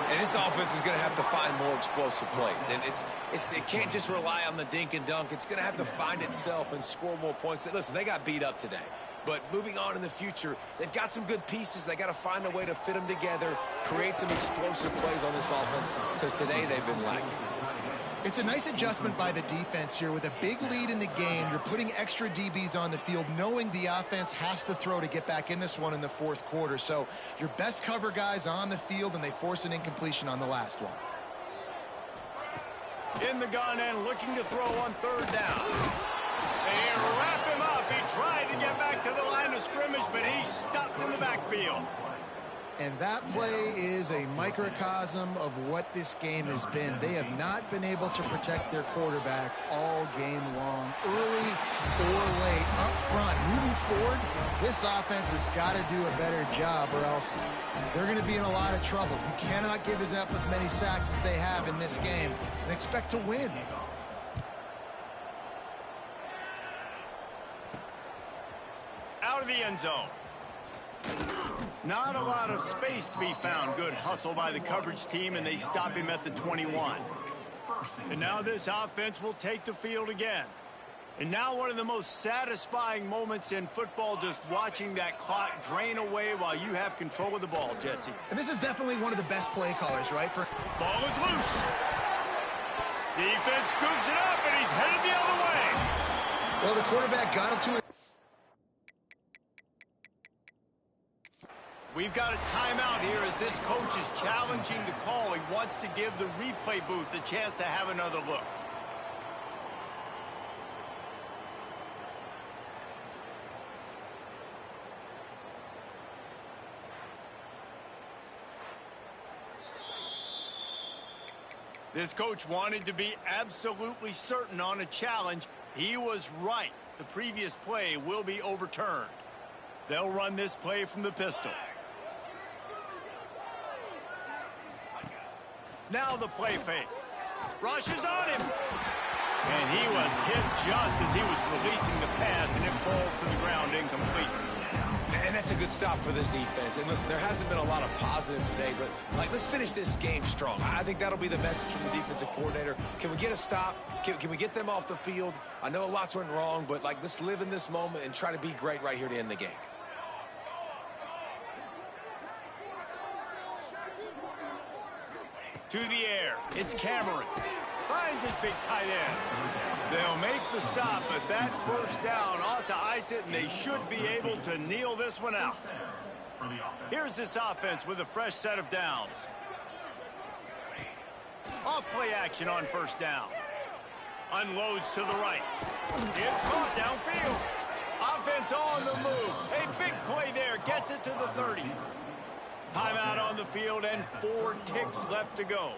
And this offense is going to have to find more explosive plays. And it can't just rely on the dink and dunk. It's going to have to find itself and score more points. Listen, they got beat up today. But moving on in the future, they've got some good pieces. They got to find a way to fit them together, create some explosive plays on this offense, because today they've been lacking. It's a nice adjustment by the defense here. With a big lead in the game, you're putting extra DBs on the field, knowing the offense has to throw to get back in this one in the 4th quarter. So your best cover guys on the field, and they force an incompletion on the last one. In the gun and looking to throw on 3rd down. They wrap him up. He tried to get back to the line of scrimmage, but he's stopped in the backfield. And that play is a microcosm of what this game has been. They have not been able to protect their quarterback all game long, early or late, up front. Moving forward, this offense has got to do a better job, or else they're going to be in a lot of trouble. You cannot give up as many sacks as they have in this game and expect to win. Out of the end zone. Not a lot of space to be found. Good hustle by the coverage team, and they stop him at the 21. And now this offense will take the field again. And now one of the most satisfying moments in football, just watching that clock drain away while you have control of the ball, Jesse. And this is definitely one of the best play callers, right? Ball is loose. Defense scoops it up, and he's headed the other way. Well, the quarterback got it to it. We've got a timeout here as this coach is challenging the call. He wants to give the replay booth a chance to have another look. This coach wanted to be absolutely certain on a challenge. He was right. The previous play will be overturned. They'll run this play from the pistol. Now the play fake. Rushes on him. And he was hit just as he was releasing the pass, and it falls to the ground incomplete. And that's a good stop for this defense. And listen, there hasn't been a lot of positive today, but let's finish this game strong. I think that'll be the message from the defensive coordinator. Can we get a stop? Can we get them off the field? I know lots went wrong, but let's live in this moment and try to be great right here to end the game. To the air, it's Cameron. Finds his big tight end. They'll make the stop, but that first down ought to ice it, and they should be able to kneel this one out. Here's this offense with a fresh set of downs. Off play action on first down. Unloads to the right. It's caught downfield. Offense on the move. A big play there. Gets it to the 30. Timeout on the field and 4 ticks left to go.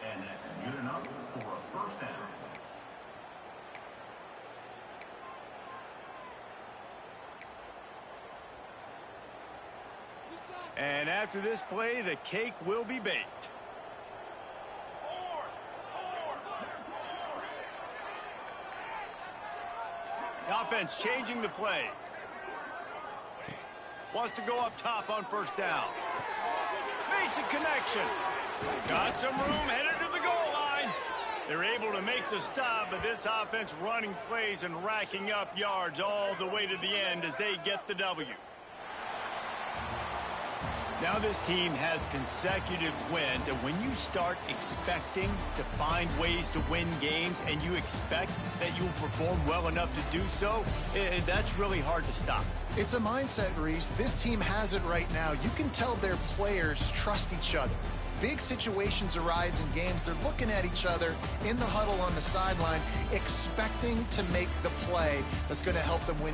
And that's good enough for a first down. And after this play, the cake will be baked. The offense changing the play. Wants to go up top on first down. Makes a connection. Got some room, headed to the goal line. They're able to make the stop, but this offense running plays and racking up yards all the way to the end as they get the W. Now this team has consecutive wins, and when you start expecting to find ways to win games and you expect that you will perform well enough to do so, that's really hard to stop. It's a mindset, Reese. This team has it right now. You can tell their players trust each other. Big situations arise in games. They're looking at each other in the huddle on the sideline, expecting to make the play that's going to help them win